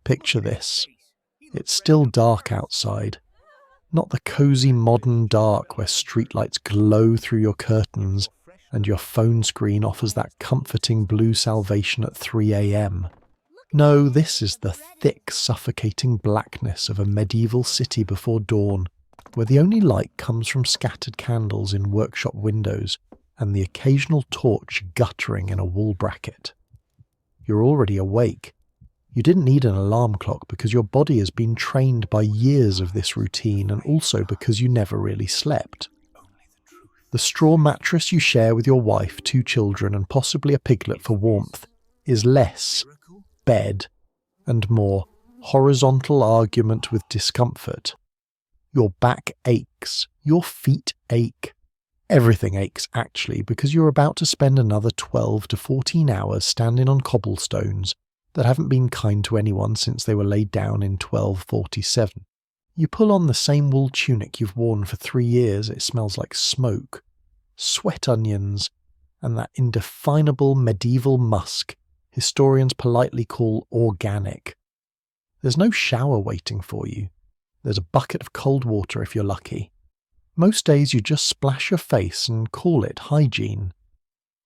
Picture this. It's still dark outside. Not the cozy modern dark where streetlights glow through your curtains and your phone screen offers that comforting blue salvation at 3 a.m. No, this is the thick, suffocating blackness of a medieval city before dawn, where the only light comes from scattered candles in workshop windows and the occasional torch guttering in a wall bracket. You're already awake. You didn't need an alarm clock because your body has been trained by years of this routine and also because you never really slept. The straw mattress you share with your wife, 2 children and possibly a piglet for warmth is less bed and more horizontal argument with discomfort. Your back aches, your feet ache. Everything aches actually because you're about to spend another 12 to 14 hours standing on cobblestones that haven't been kind to anyone since they were laid down in 1247. You pull on the same wool tunic you've worn for 3 years, it smells like smoke, sweat onions, and that indefinable medieval musk historians politely call organic. There's no shower waiting for you. There's a bucket of cold water if you're lucky. Most days you just splash your face and call it hygiene.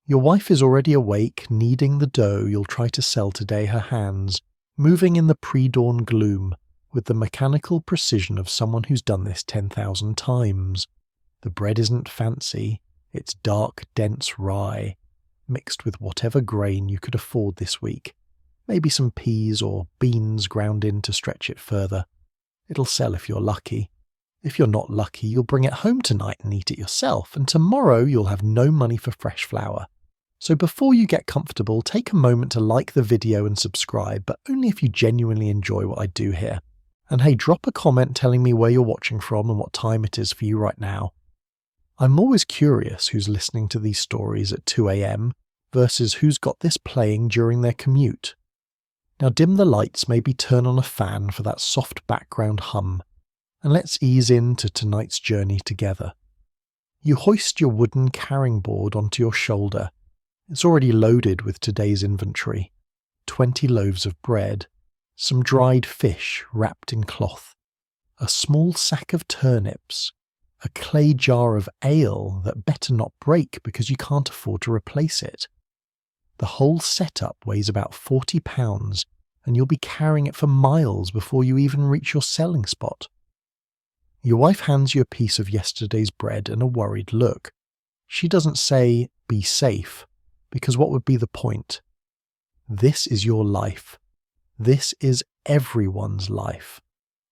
Your wife is already awake, kneading the dough you'll try to sell today, her hands moving in the pre-dawn gloom with the mechanical precision of someone who's done this 10,000 times. The bread isn't fancy, it's dark, dense rye, mixed with whatever grain you could afford this week. Maybe some peas or beans ground in to stretch it further. It'll sell if you're lucky. If you're not lucky, you'll bring it home tonight and eat it yourself, and tomorrow you'll have no money for fresh flour. So before you get comfortable, take a moment to like the video and subscribe, but only if you genuinely enjoy what I do here. And hey, drop a comment telling me where you're watching from and what time it is for you right now. I'm always curious who's listening to these stories at 2 a.m. versus who's got this playing during their commute. Now dim the lights, maybe turn on a fan for that soft background hum, and let's ease into tonight's journey together. You hoist your wooden carrying board onto your shoulder. It's already loaded with today's inventory. 20 loaves of bread, some dried fish wrapped in cloth, a small sack of turnips, a clay jar of ale that better not break because you can't afford to replace it. The whole setup weighs about 40 pounds, and you'll be carrying it for miles before you even reach your selling spot. Your wife hands you a piece of yesterday's bread and a worried look. She doesn't say, "Be safe," because what would be the point? This is your life. This is everyone's life.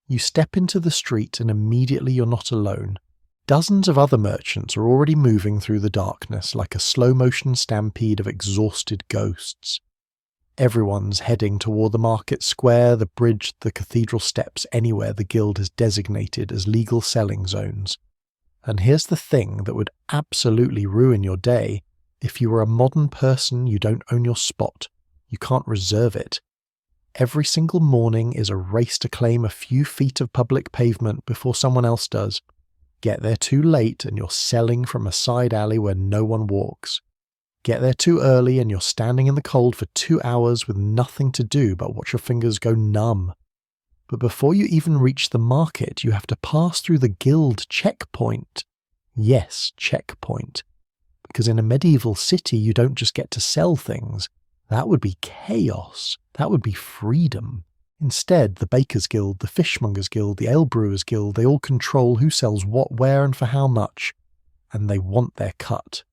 You step into the street and immediately you're not alone. Dozens of other merchants are already moving through the darkness like a slow-motion stampede of exhausted ghosts. Everyone's heading toward the market square, the bridge, the cathedral steps, anywhere the guild has designated as legal selling zones. And here's the thing that would absolutely ruin your day. If you were a modern person, you don't own your spot. You can't reserve it. Every single morning is a race to claim a few feet of public pavement before someone else does. Get there too late and you're selling from a side alley where no one walks. Get there too early and you're standing in the cold for 2 hours with nothing to do but watch your fingers go numb. But before you even reach the market, you have to pass through the guild checkpoint. Yes, checkpoint. Because in a medieval city, you don't just get to sell things. That would be chaos. That would be freedom. Instead, the Bakers Guild, the Fishmongers Guild, the Ale Brewers Guild, they all control who sells what, where, and for how much. And they want their cut.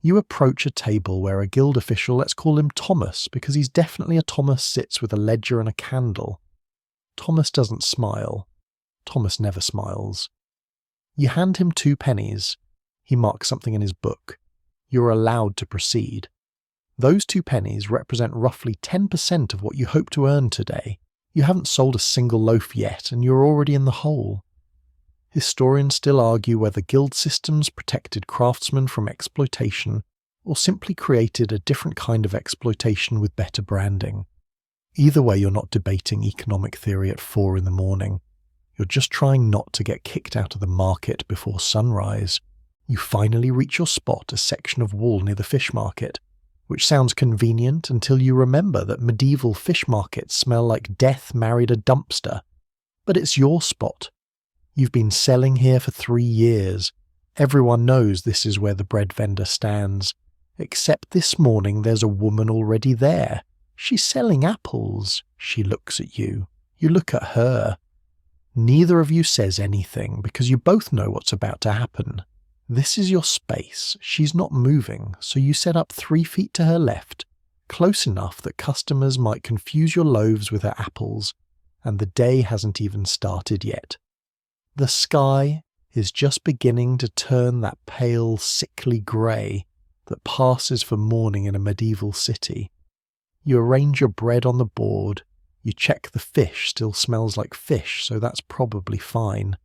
You approach a table where a guild official, let's call him Thomas, because he's definitely a Thomas, sits with a ledger and a candle. Thomas doesn't smile. Thomas never smiles. You hand him 2 pennies. He marks something in his book. You're allowed to proceed. Those 2 pennies represent roughly 10% of what you hope to earn today. You haven't sold a single loaf yet, and you're already in the hole. Historians still argue whether guild systems protected craftsmen from exploitation or simply created a different kind of exploitation with better branding. Either way, you're not debating economic theory at 4 in the morning. You're just trying not to get kicked out of the market before sunrise. You finally reach your spot, a section of wall near the fish market, which sounds convenient until you remember that medieval fish markets smell like death married a dumpster. But it's your spot. You've been selling here for 3 years. Everyone knows this is where the bread vendor stands. Except this morning there's a woman already there. She's selling apples. She looks at you. You look at her. Neither of you says anything because you both know what's about to happen. This is your space. She's not moving, so you set up 3 feet to her left, close enough that customers might confuse your loaves with her apples, and the day hasn't even started yet. The sky is just beginning to turn that pale, sickly grey that passes for morning in a medieval city. You arrange your bread on the board. You check the fish still smells like fish, so that's probably fine.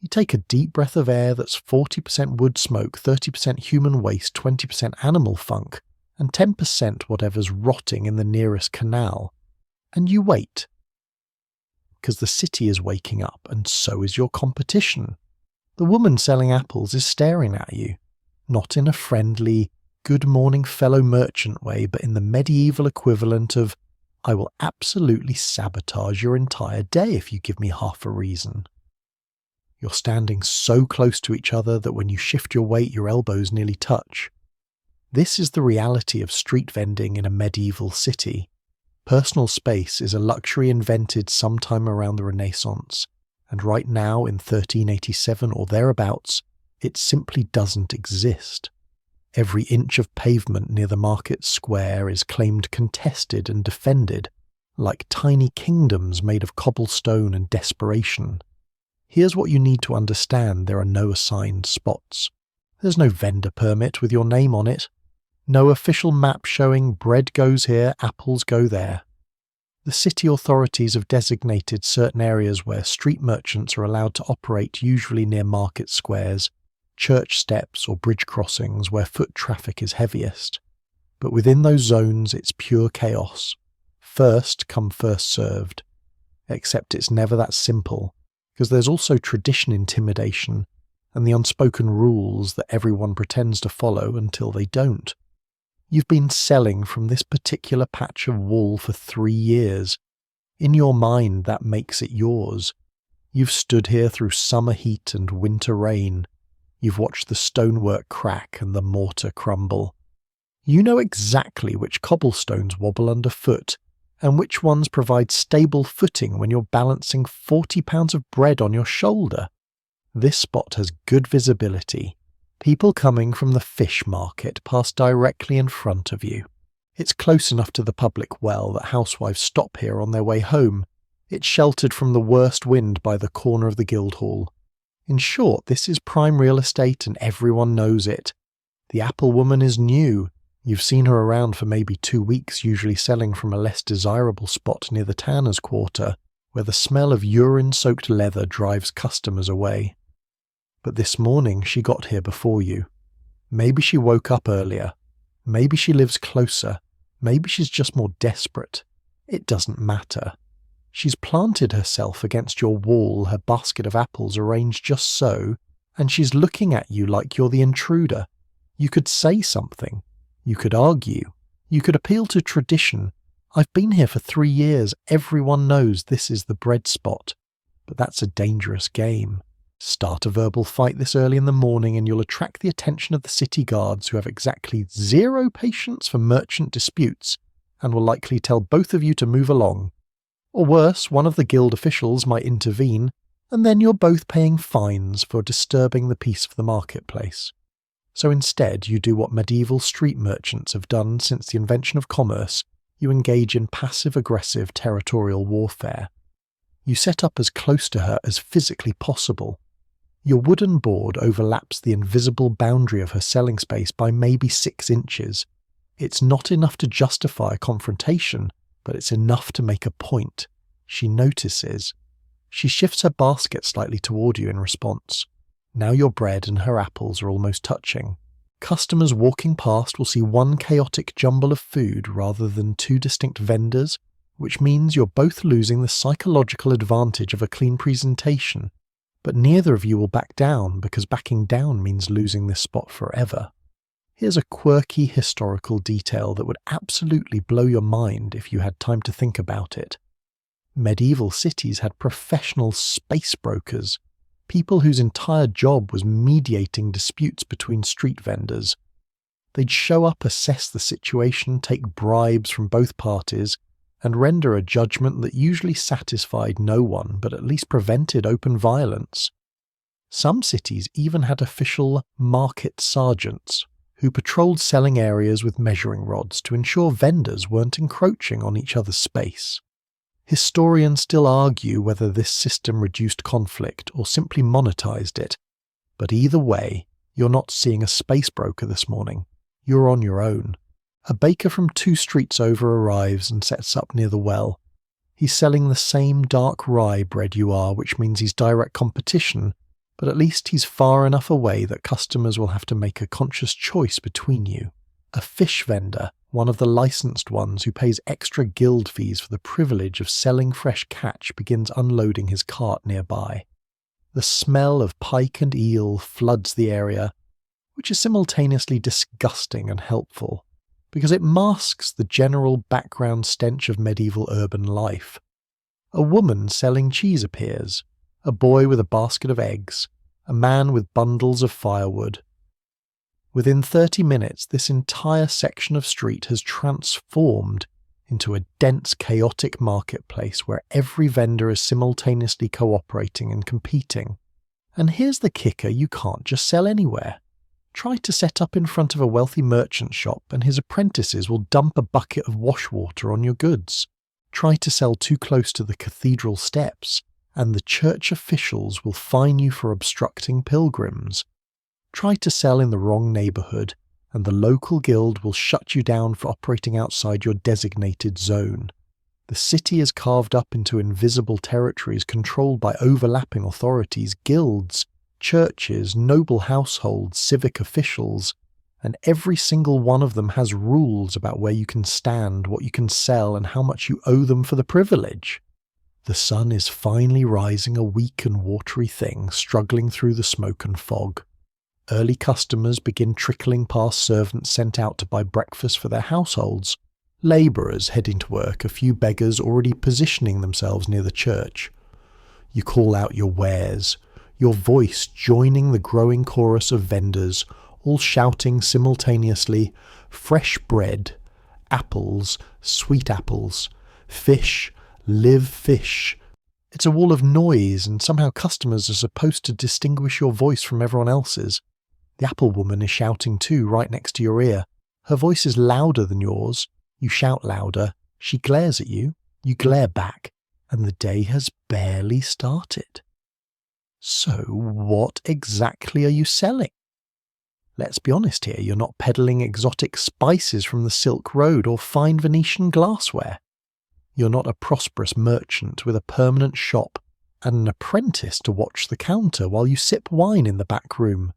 You take a deep breath of air that's 40% wood smoke, 30% human waste, 20% animal funk, and 10% whatever's rotting in the nearest canal. And you wait. Because the city is waking up, and so is your competition. The woman selling apples is staring at you, not in a friendly, good morning fellow merchant way, but in the medieval equivalent of, I will absolutely sabotage your entire day if you give me half a reason. You're standing so close to each other that when you shift your weight, your elbows nearly touch. This is the reality of street vending in a medieval city. Personal space is a luxury invented sometime around the Renaissance, and right now in 1387 or thereabouts, it simply doesn't exist. Every inch of pavement near the market square is claimed contested and defended, like tiny kingdoms made of cobblestone and desperation. Here's what you need to understand: there are no assigned spots. There's no vendor permit with your name on it. No official map showing bread goes here, apples go there. The city authorities have designated certain areas where street merchants are allowed to operate, usually near market squares, church steps or bridge crossings where foot traffic is heaviest. But within those zones it's pure chaos. First come, first served. Except it's never that simple, because there's also tradition intimidation and the unspoken rules that everyone pretends to follow until they don't. You've been selling from this particular patch of wall for 3 years. In your mind, that makes it yours. You've stood here through summer heat and winter rain. You've watched the stonework crack and the mortar crumble. You know exactly which cobblestones wobble underfoot and which ones provide stable footing when you're balancing 40 pounds of bread on your shoulder. This spot has good visibility. People coming from the fish market pass directly in front of you. It's close enough to the public well that housewives stop here on their way home. It's sheltered from the worst wind by the corner of the Guildhall. In short, this is prime real estate and everyone knows it. The apple woman is new. You've seen her around for maybe 2 weeks, usually selling from a less desirable spot near the Tanner's Quarter, where the smell of urine-soaked leather drives customers away. But this morning she got here before you. Maybe she woke up earlier. Maybe she lives closer. Maybe she's just more desperate. It doesn't matter. She's planted herself against your wall, her basket of apples arranged just so, and she's looking at you like you're the intruder. You could say something. You could argue. You could appeal to tradition. I've been here for 3 years. Everyone knows this is the bread spot. But that's a dangerous game. Start a verbal fight this early in the morning and you'll attract the attention of the city guards, who have exactly 0 patience for merchant disputes and will likely tell both of you to move along. Or worse, one of the guild officials might intervene, and then you're both paying fines for disturbing the peace of the marketplace. So instead, you do what medieval street merchants have done since the invention of commerce. You engage in passive-aggressive territorial warfare. You set up as close to her as physically possible. Your wooden board overlaps the invisible boundary of her selling space by maybe 6 inches. It's not enough to justify a confrontation, but it's enough to make a point. She notices. She shifts her basket slightly toward you in response. Now your bread and her apples are almost touching. Customers walking past will see one chaotic jumble of food rather than 2 distinct vendors, which means you're both losing the psychological advantage of a clean presentation. But neither of you will back down, because backing down means losing this spot forever. Here's a quirky historical detail that would absolutely blow your mind if you had time to think about it. Medieval cities had professional space brokers, people whose entire job was mediating disputes between street vendors. They'd show up, assess the situation, take bribes from both parties, and render a judgment that usually satisfied no one but at least prevented open violence. Some cities even had official market sergeants who patrolled selling areas with measuring rods to ensure vendors weren't encroaching on each other's space. Historians still argue whether this system reduced conflict or simply monetized it, but either way, you're not seeing a space broker this morning. You're on your own. A baker from 2 streets over arrives and sets up near the well. He's selling the same dark rye bread you are, which means he's direct competition, but at least he's far enough away that customers will have to make a conscious choice between you. A fish vendor, one of the licensed ones who pays extra guild fees for the privilege of selling fresh catch, begins unloading his cart nearby. The smell of pike and eel floods the area, which is simultaneously disgusting and helpful, because it masks the general background stench of medieval urban life. A woman selling cheese appears, a boy with a basket of eggs, a man with bundles of firewood. Within 30 minutes, this entire section of street has transformed into a dense, chaotic marketplace where every vendor is simultaneously cooperating and competing. And here's the kicker: you can't just sell anywhere. Try to set up in front of a wealthy merchant shop and his apprentices will dump a bucket of wash water on your goods. Try to sell too close to the cathedral steps, and the church officials will fine you for obstructing pilgrims. Try to sell in the wrong neighborhood, and the local guild will shut you down for operating outside your designated zone. The city is carved up into invisible territories controlled by overlapping authorities, guilds, churches, noble households, civic officials, and every single one of them has rules about where you can stand, what you can sell, and how much you owe them for the privilege. The sun is finally rising, a weak and watery thing, struggling through the smoke and fog. Early customers begin trickling past servants sent out to buy breakfast for their households, labourers heading to work, a few beggars already positioning themselves near the church. You call out your wares, your voice joining the growing chorus of vendors, all shouting simultaneously, fresh bread, apples, sweet apples, fish, live fish. It's a wall of noise, and somehow customers are supposed to distinguish your voice from everyone else's. The apple woman is shouting too, right next to your ear. Her voice is louder than yours. You shout louder. She glares at you. You glare back. And the day has barely started. So what exactly are you selling? Let's be honest here, you're not peddling exotic spices from the Silk Road or fine Venetian glassware. You're not a prosperous merchant with a permanent shop and an apprentice to watch the counter while you sip wine in the back room.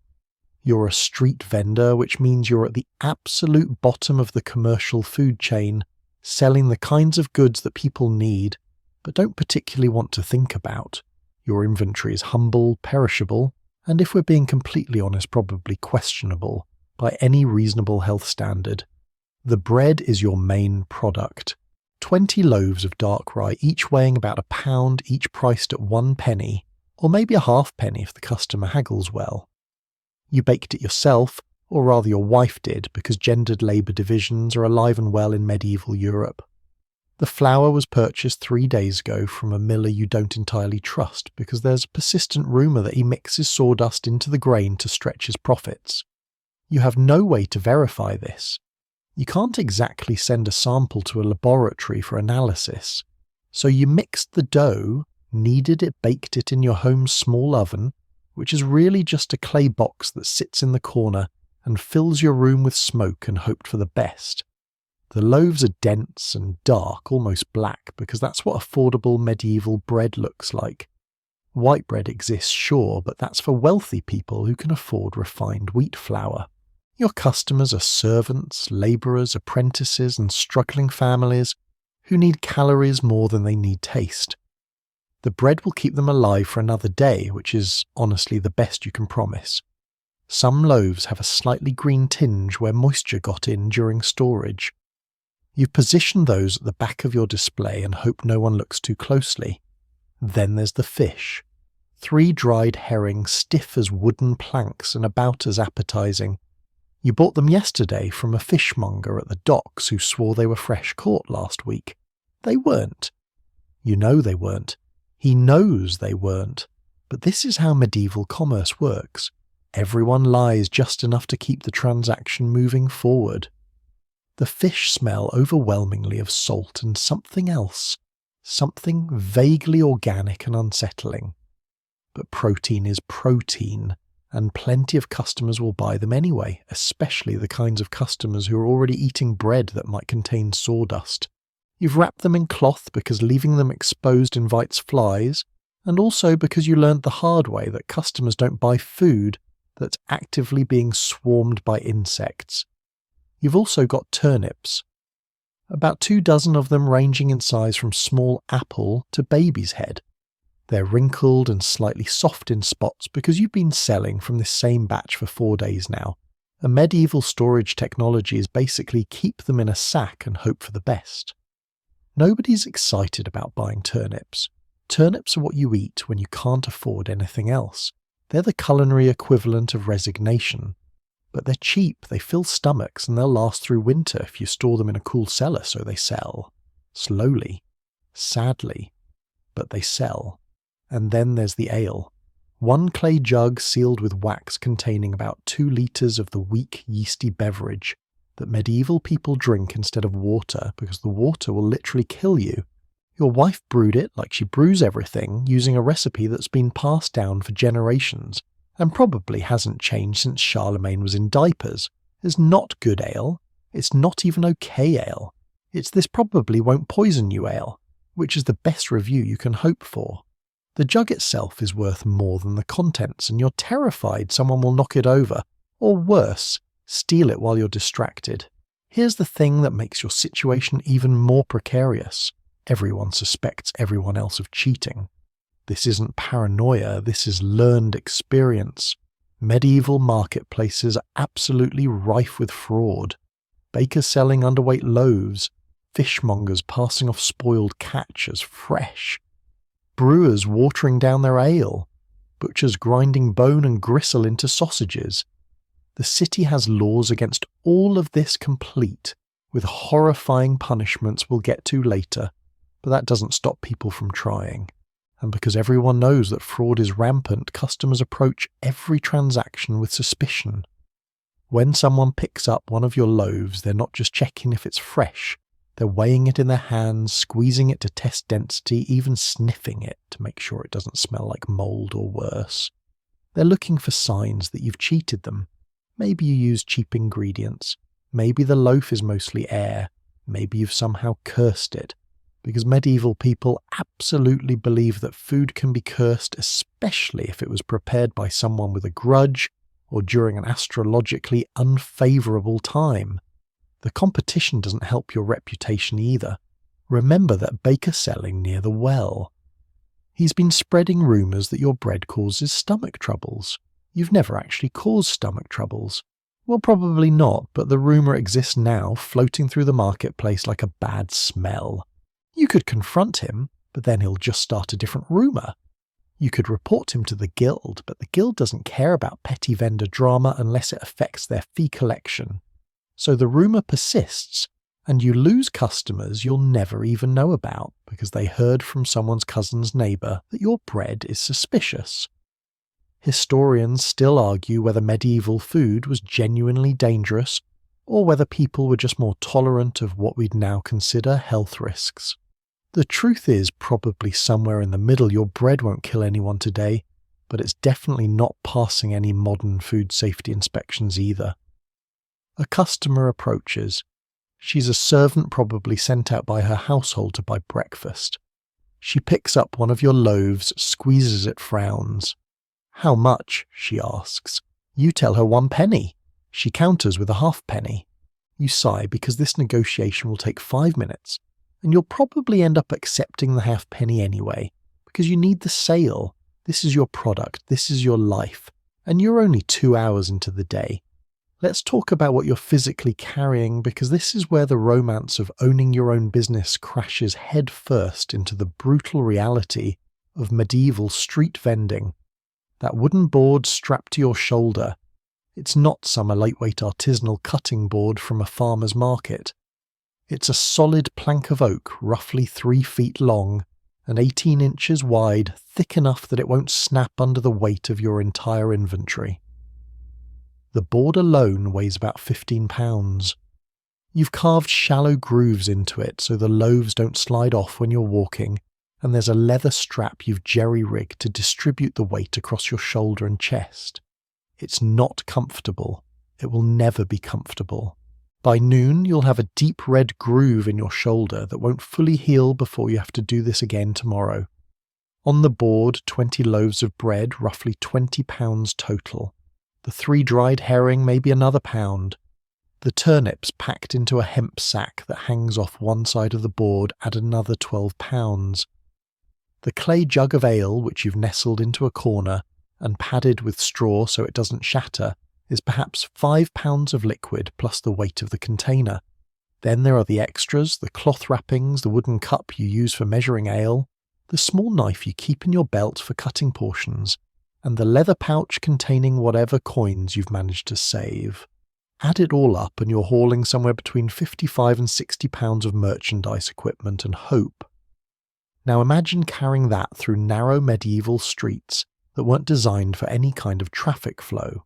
You're a street vendor, which means you're at the absolute bottom of the commercial food chain, selling the kinds of goods that people need, but don't particularly want to think about. Your inventory is humble, perishable, and if we're being completely honest, probably questionable by any reasonable health standard. The bread is your main product. 20 loaves of dark rye, each weighing about £1, each priced at 1 penny, or maybe a halfpenny if the customer haggles well. You baked it yourself, or rather your wife did, because gendered labour divisions are alive and well in medieval Europe. The flour was purchased 3 days ago from a miller you don't entirely trust, because there's a persistent rumour that he mixes sawdust into the grain to stretch his profits. You have no way to verify this. You can't exactly send a sample to a laboratory for analysis. So you mixed the dough, kneaded it, baked it in your home's small oven, which is really just a clay box that sits in the corner and fills your room with smoke, and hoped for the best. The loaves are dense and dark, almost black, because that's what affordable medieval bread looks like. White bread exists, sure, but that's for wealthy people who can afford refined wheat flour. Your customers are servants, labourers, apprentices, and struggling families who need calories more than they need taste. The bread will keep them alive for another day, which is honestly the best you can promise. Some loaves have a slightly green tinge where moisture got in during storage. You've positioned those at the back of your display and hope no one looks too closely. Then there's the fish. 3 dried herrings stiff as wooden planks and about as appetizing. You bought them yesterday from a fishmonger at the docks who swore they were fresh caught last week. They weren't. You know they weren't. He knows they weren't. But this is how medieval commerce works. Everyone lies just enough to keep the transaction moving forward. The fish smell overwhelmingly of salt and something else. Something vaguely organic and unsettling. But protein is protein, and plenty of customers will buy them anyway, especially the kinds of customers who are already eating bread that might contain sawdust. You've wrapped them in cloth because leaving them exposed invites flies, and also because you learnt the hard way that customers don't buy food that's actively being swarmed by insects. You've also got turnips. About 2 dozen of them ranging in size from small apple to baby's head. They're wrinkled and slightly soft in spots because you've been selling from this same batch for 4 days now. A medieval storage technology is basically keep them in a sack and hope for the best. Nobody's excited about buying turnips. Turnips are what you eat when you can't afford anything else. They're the culinary equivalent of resignation. But they're cheap, they fill stomachs, and they'll last through winter if you store them in a cool cellar, so they sell. Slowly. Sadly. But they sell. And then there's the ale. 1 clay jug sealed with wax containing about 2 litres of the weak, yeasty beverage that medieval people drink instead of water because the water will literally kill you. Your wife brewed it like she brews everything, using a recipe that's been passed down for generations, and probably hasn't changed since Charlemagne was in diapers. It's not good ale. It's not even okay ale. It's this probably won't poison you ale, which is the best review you can hope for. The jug itself is worth more than the contents, and you're terrified someone will knock it over, or worse, steal it while you're distracted. Here's the thing that makes your situation even more precarious. Everyone suspects everyone else of cheating. This isn't paranoia, this is learned experience. Medieval marketplaces are absolutely rife with fraud. Bakers selling underweight loaves, fishmongers passing off spoiled catch as fresh, brewers watering down their ale, butchers grinding bone and gristle into sausages. The city has laws against all of this complete, with horrifying punishments we'll get to later, but that doesn't stop people from trying. And because everyone knows that fraud is rampant, customers approach every transaction with suspicion. When someone picks up one of your loaves, they're not just checking if it's fresh. They're weighing it in their hands, squeezing it to test density, even sniffing it to make sure it doesn't smell like mold or worse. They're looking for signs that you've cheated them. Maybe you use cheap ingredients. Maybe the loaf is mostly air. Maybe you've somehow cursed it. Because medieval people absolutely believe that food can be cursed, especially if it was prepared by someone with a grudge or during an astrologically unfavourable time. The competition doesn't help your reputation either. Remember that baker selling near the well. He's been spreading rumours that your bread causes stomach troubles. You've never actually caused stomach troubles. Well, probably not, but the rumour exists now, floating through the marketplace like a bad smell. You could confront him, but then he'll just start a different rumour. You could report him to the guild, but the guild doesn't care about petty vendor drama unless it affects their fee collection. So the rumour persists, and you lose customers you'll never even know about because they heard from someone's cousin's neighbour that your bread is suspicious. Historians still argue whether medieval food was genuinely dangerous or whether people were just more tolerant of what we'd now consider health risks. The truth is probably somewhere in the middle. Your bread won't kill anyone today, but it's definitely not passing any modern food safety inspections either. A customer approaches. She's a servant probably sent out by her household to buy breakfast. She picks up one of your loaves, squeezes it, frowns. "How much?" she asks. You tell her 1 penny. She counters with a halfpenny. You sigh because this negotiation will take 5 minutes, and you'll probably end up accepting the halfpenny anyway, because you need the sale. This is your product, this is your life, And you're only 2 hours into the day. Let's talk about what you're physically carrying, because this is where the romance of owning your own business crashes head first into the brutal reality of medieval street vending. That wooden board strapped to your shoulder, it's not some lightweight artisanal cutting board from a farmer's market. It's a solid plank of oak, roughly 3 feet long and 18 inches wide, thick enough that it won't snap under the weight of your entire inventory. The board alone weighs about 15 pounds. You've carved shallow grooves into it so the loaves don't slide off when you're walking, and there's a leather strap you've jerry-rigged to distribute the weight across your shoulder and chest. It's not comfortable. It will never be comfortable. By noon, you'll have a deep red groove in your shoulder that won't fully heal before you have to do this again tomorrow. On the board, 20 loaves of bread, roughly 20 pounds total. The 3 dried herring, maybe another pound. The turnips packed into a hemp sack that hangs off one side of the board add another 12 pounds. The clay jug of ale, which you've nestled into a corner and padded with straw so it doesn't shatter, is perhaps 5 pounds of liquid plus the weight of the container. Then there are the extras, the cloth wrappings, the wooden cup you use for measuring ale, the small knife you keep in your belt for cutting portions, and the leather pouch containing whatever coins you've managed to save. Add it all up and you're hauling somewhere between 55 and 60 pounds of merchandise equipment and hope. Now imagine carrying that through narrow medieval streets that weren't designed for any kind of traffic flow.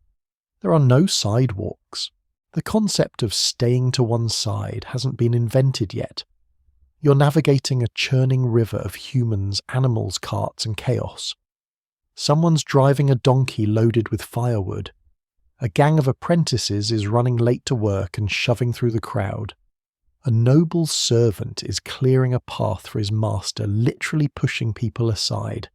There are no sidewalks. The concept of staying to one side hasn't been invented yet. You're navigating a churning river of humans, animals, carts, and chaos. Someone's driving a donkey loaded with firewood. A gang of apprentices is running late to work and shoving through the crowd. A noble servant is clearing a path for his master, literally pushing people aside.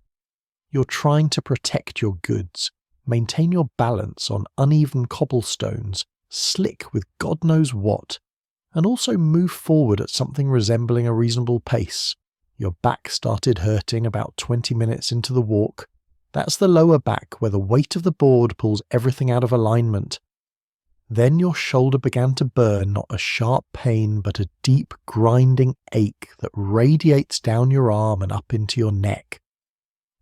You're trying to protect your goods, maintain your balance on uneven cobblestones, slick with God knows what, and also move forward at something resembling a reasonable pace. Your back started hurting about 20 minutes into the walk. That's the lower back where the weight of the board pulls everything out of alignment. Then your shoulder began to burn not a sharp pain but a deep grinding ache that radiates down your arm and up into your neck.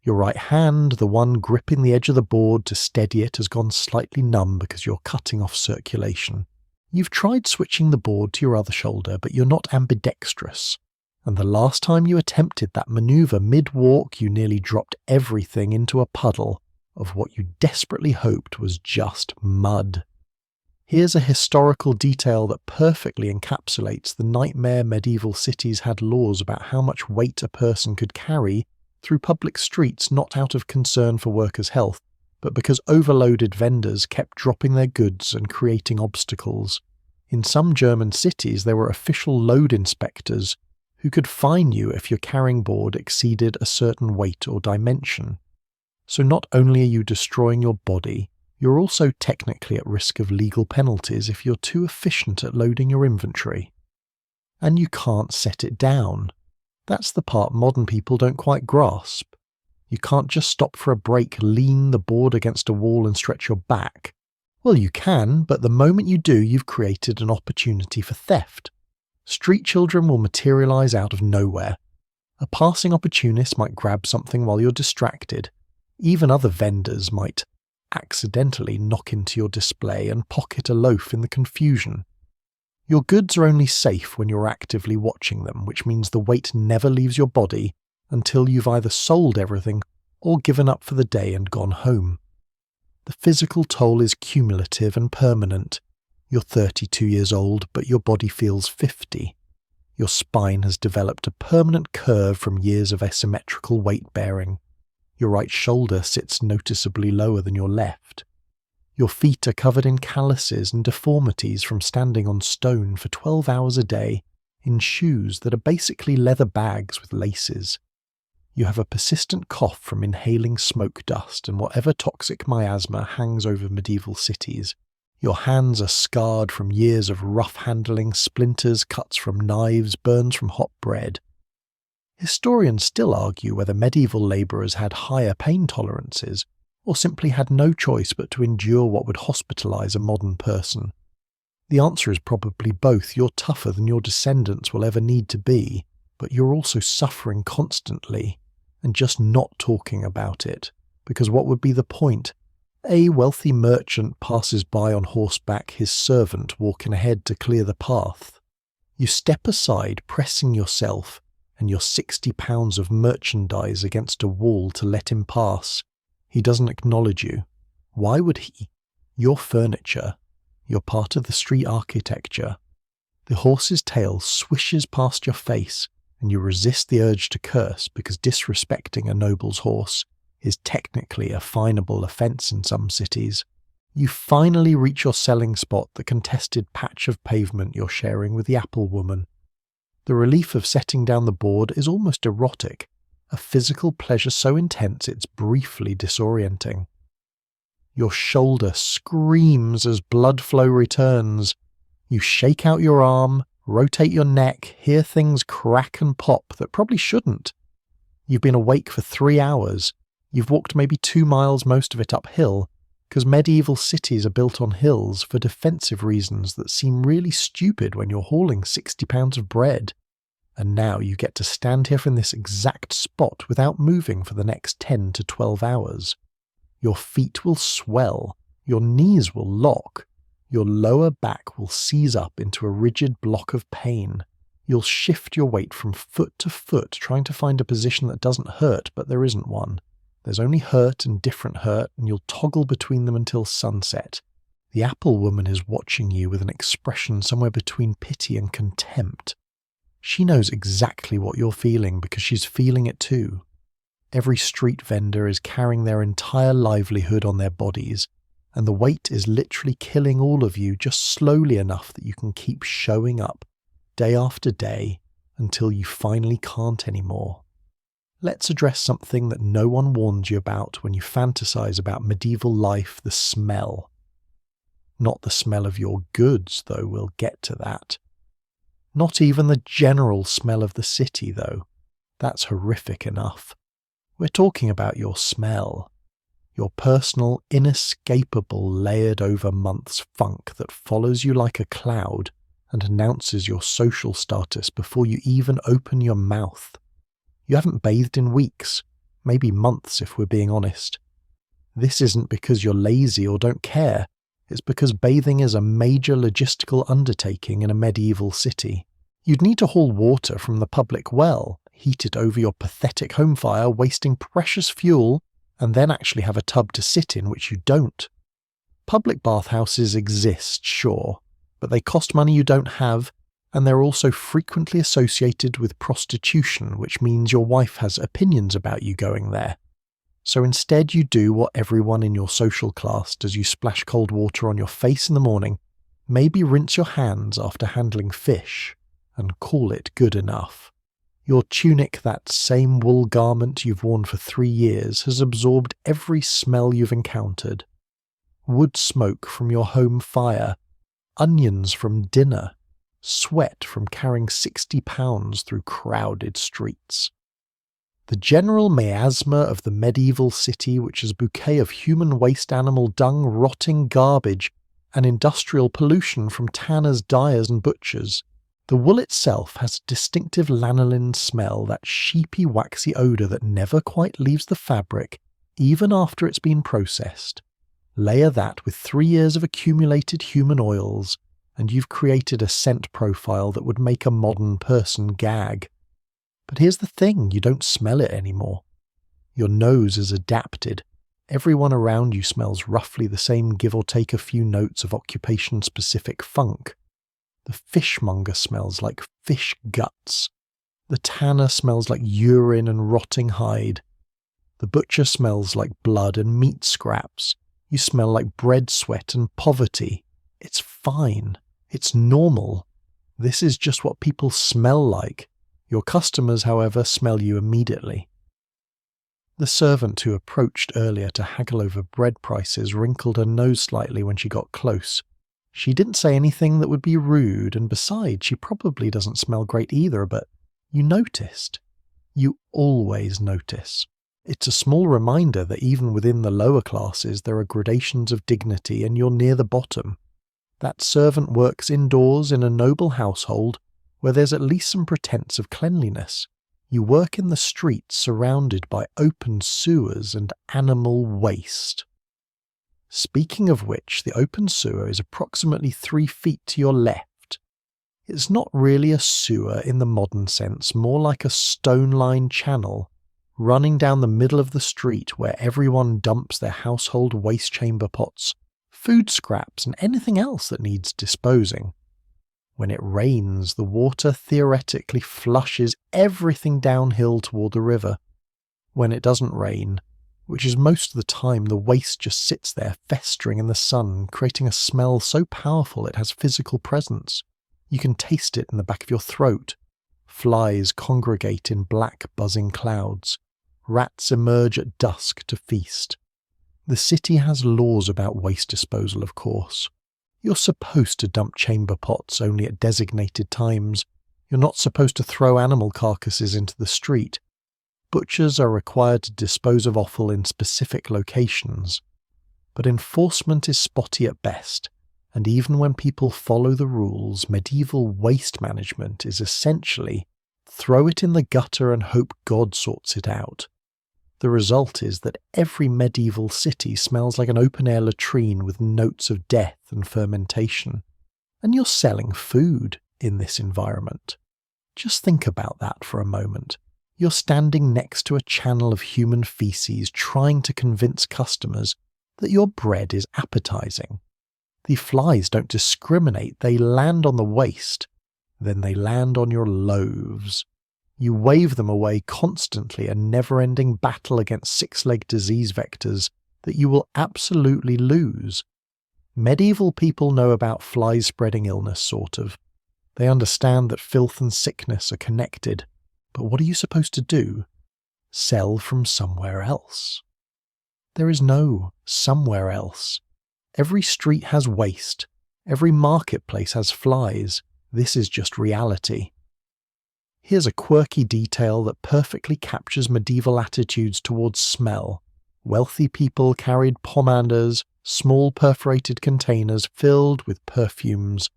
Your right hand, the one gripping the edge of the board to steady it, has gone slightly numb because you're cutting off circulation. You've tried switching the board to your other shoulder, but you're not ambidextrous. And the last time you attempted that maneuver mid-walk, you nearly dropped everything into a puddle of what you desperately hoped was just mud. Here's a historical detail that perfectly encapsulates the nightmare medieval cities had laws about how much weight a person could carry through public streets, not out of concern for workers' health, but because overloaded vendors kept dropping their goods and creating obstacles. In some German cities, there were official load inspectors who could fine you if your carrying board exceeded a certain weight or dimension. So not only are you destroying your body, you're also technically at risk of legal penalties if you're too efficient at loading your inventory. And you can't set it down. That's the part modern people don't quite grasp. You can't just stop for a break, lean the board against a wall and stretch your back. Well, you can, but the moment you do, you've created an opportunity for theft. Street children will materialize out of nowhere. A passing opportunist might grab something while you're distracted. Even other vendors might accidentally knock into your display and pocket a loaf in the confusion. Your goods are only safe when you're actively watching them, which means the weight never leaves your body until you've either sold everything or given up for the day and gone home. The physical toll is cumulative and permanent. You're 32 years old, but your body feels 50. Your spine has developed a permanent curve from years of asymmetrical weight bearing. Your right shoulder sits noticeably lower than your left. Your feet are covered in calluses and deformities from standing on stone for 12 hours a day in shoes that are basically leather bags with laces. You have a persistent cough from inhaling smoke dust and whatever toxic miasma hangs over medieval cities. Your hands are scarred from years of rough handling, splinters, cuts from knives, burns from hot bread. Historians still argue whether medieval labourers had higher pain tolerances, or simply had no choice but to endure what would hospitalize a modern person? The answer is probably both. You're tougher than your descendants will ever need to be, but you're also suffering constantly and just not talking about it, because what would be the point? A wealthy merchant passes by on horseback, his servant walking ahead to clear the path. You step aside, pressing yourself and your 60 pounds of merchandise against a wall to let him pass. He doesn't acknowledge you. Why would he? You're furniture. You're part of the street architecture. The horse's tail swishes past your face, and you resist the urge to curse because disrespecting a noble's horse is technically a finable offence in some cities. You finally reach your selling spot, the contested patch of pavement you're sharing with the apple woman. The relief of setting down the board is almost erotic, a physical pleasure so intense it's briefly disorienting. Your shoulder screams as blood flow returns. You shake out your arm, rotate your neck, hear things crack and pop that probably shouldn't. You've been awake for 3 hours. You've walked maybe 2 miles, most of it uphill, because medieval cities are built on hills for defensive reasons that seem really stupid when you're hauling 60 pounds of bread. And now you get to stand here from this exact spot without moving for the next 10 to 12 hours. Your feet will swell, your knees will lock, your lower back will seize up into a rigid block of pain. You'll shift your weight from foot to foot, trying to find a position that doesn't hurt, but there isn't one. There's only hurt and different hurt, and you'll toggle between them until sunset. The apple woman is watching you with an expression somewhere between pity and contempt. She knows exactly what you're feeling because she's feeling it too. Every street vendor is carrying their entire livelihood on their bodies, and the weight is literally killing all of you just slowly enough that you can keep showing up, day after day, until you finally can't anymore. Let's address something that no one warned you about when you fantasize about medieval life, the smell. Not the smell of your goods, though, we'll get to that. Not even the general smell of the city, though. That's horrific enough. We're talking about your smell. Your personal, inescapable, layered over months funk that follows you like a cloud and announces your social status before you even open your mouth. You haven't bathed in weeks, maybe months if we're being honest. This isn't because you're lazy or don't care. It's because bathing is a major logistical undertaking in a medieval city. You'd need to haul water from the public well, heat it over your pathetic home fire, wasting precious fuel, and then actually have a tub to sit in, which you don't. Public bathhouses exist, sure, but they cost money you don't have, and they're also frequently associated with prostitution, which means your wife has opinions about you going there. So instead you do what everyone in your social class does. You splash cold water on your face in the morning, maybe rinse your hands after handling fish, and call it good enough. Your tunic, that same wool garment you've worn for 3 years, has absorbed every smell you've encountered. Wood smoke from your home fire, onions from dinner, sweat from carrying 60 pounds through crowded streets. The general miasma of the medieval city, which is a bouquet of human waste, animal dung, rotting garbage, and industrial pollution from tanners, dyers and butchers. The wool itself has a distinctive lanolin smell, that sheepy waxy odour that never quite leaves the fabric, even after it's been processed. Layer that with 3 years of accumulated human oils, and you've created a scent profile that would make a modern person gag. But here's the thing, you don't smell it anymore. Your nose is adapted. Everyone around you smells roughly the same, give or take a few notes of occupation-specific funk. The fishmonger smells like fish guts. The tanner smells like urine and rotting hide. The butcher smells like blood and meat scraps. You smell like bread sweat and poverty. It's fine. It's normal. This is just what people smell like. Your customers, however, smell you immediately. The servant who approached earlier to haggle over bread prices wrinkled her nose slightly when she got close. She didn't say anything that would be rude, and besides, she probably doesn't smell great either, but you noticed. You always notice. It's a small reminder that even within the lower classes there are gradations of dignity and you're near the bottom. That servant works indoors in a noble household where there's at least some pretense of cleanliness. You work in the streets surrounded by open sewers and animal waste. Speaking of which, the open sewer is approximately 3 feet to your left. It's not really a sewer in the modern sense, more like a stone-lined channel running down the middle of the street where everyone dumps their household waste chamber pots, food scraps, and anything else that needs disposing. When it rains, the water theoretically flushes everything downhill toward the river. When it doesn't rain, which is most of the time, the waste just sits there festering in the sun, creating a smell so powerful it has physical presence. You can taste it in the back of your throat. Flies congregate in black buzzing clouds. Rats emerge at dusk to feast. The city has laws about waste disposal, of course. You're supposed to dump chamber pots only at designated times. You're not supposed to throw animal carcasses into the street. Butchers are required to dispose of offal in specific locations. But enforcement is spotty at best, and even when people follow the rules, medieval waste management is essentially throw it in the gutter and hope God sorts it out. The result is that every medieval city smells like an open-air latrine with notes of death and fermentation. And you're selling food in this environment. Just think about that for a moment. You're standing next to a channel of human feces trying to convince customers that your bread is appetizing. The flies don't discriminate, they land on the waste. Then they land on your loaves. You wave them away constantly, a never-ending battle against six-legged disease vectors that you will absolutely lose. Medieval people know about flies spreading illness, sort of. They understand that filth and sickness are connected. But what are you supposed to do? Sell from somewhere else. There is no somewhere else. Every street has waste. Every marketplace has flies. This is just reality. Here's a quirky detail that perfectly captures medieval attitudes towards smell. Wealthy people carried pomanders, small perforated containers filled with perfumes,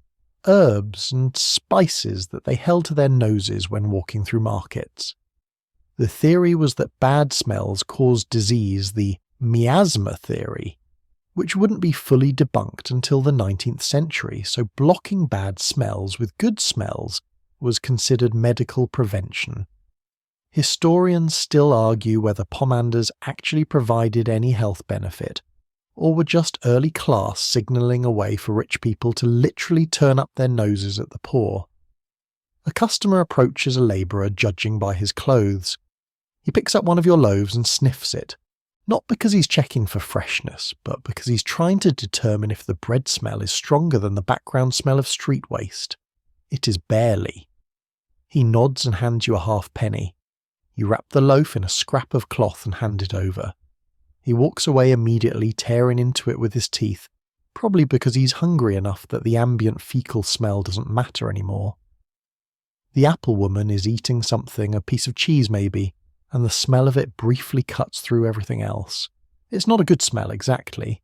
herbs and spices that they held to their noses when walking through markets. The theory was that bad smells caused disease, the miasma theory, which wouldn't be fully debunked until the 19th century, so blocking bad smells with good smells was considered medical prevention. Historians still argue whether pomanders actually provided any health benefit, or were just early class signalling a way for rich people to literally turn up their noses at the poor. A customer approaches a labourer judging by his clothes. He picks up one of your loaves and sniffs it, not because he's checking for freshness, but because he's trying to determine if the bread smell is stronger than the background smell of street waste. It is barely. He nods and hands you a halfpenny. You wrap the loaf in a scrap of cloth and hand it over. He walks away immediately, tearing into it with his teeth, probably because he's hungry enough that the ambient fecal smell doesn't matter anymore. The apple woman is eating something, a piece of cheese maybe, and the smell of it briefly cuts through everything else. It's not a good smell exactly.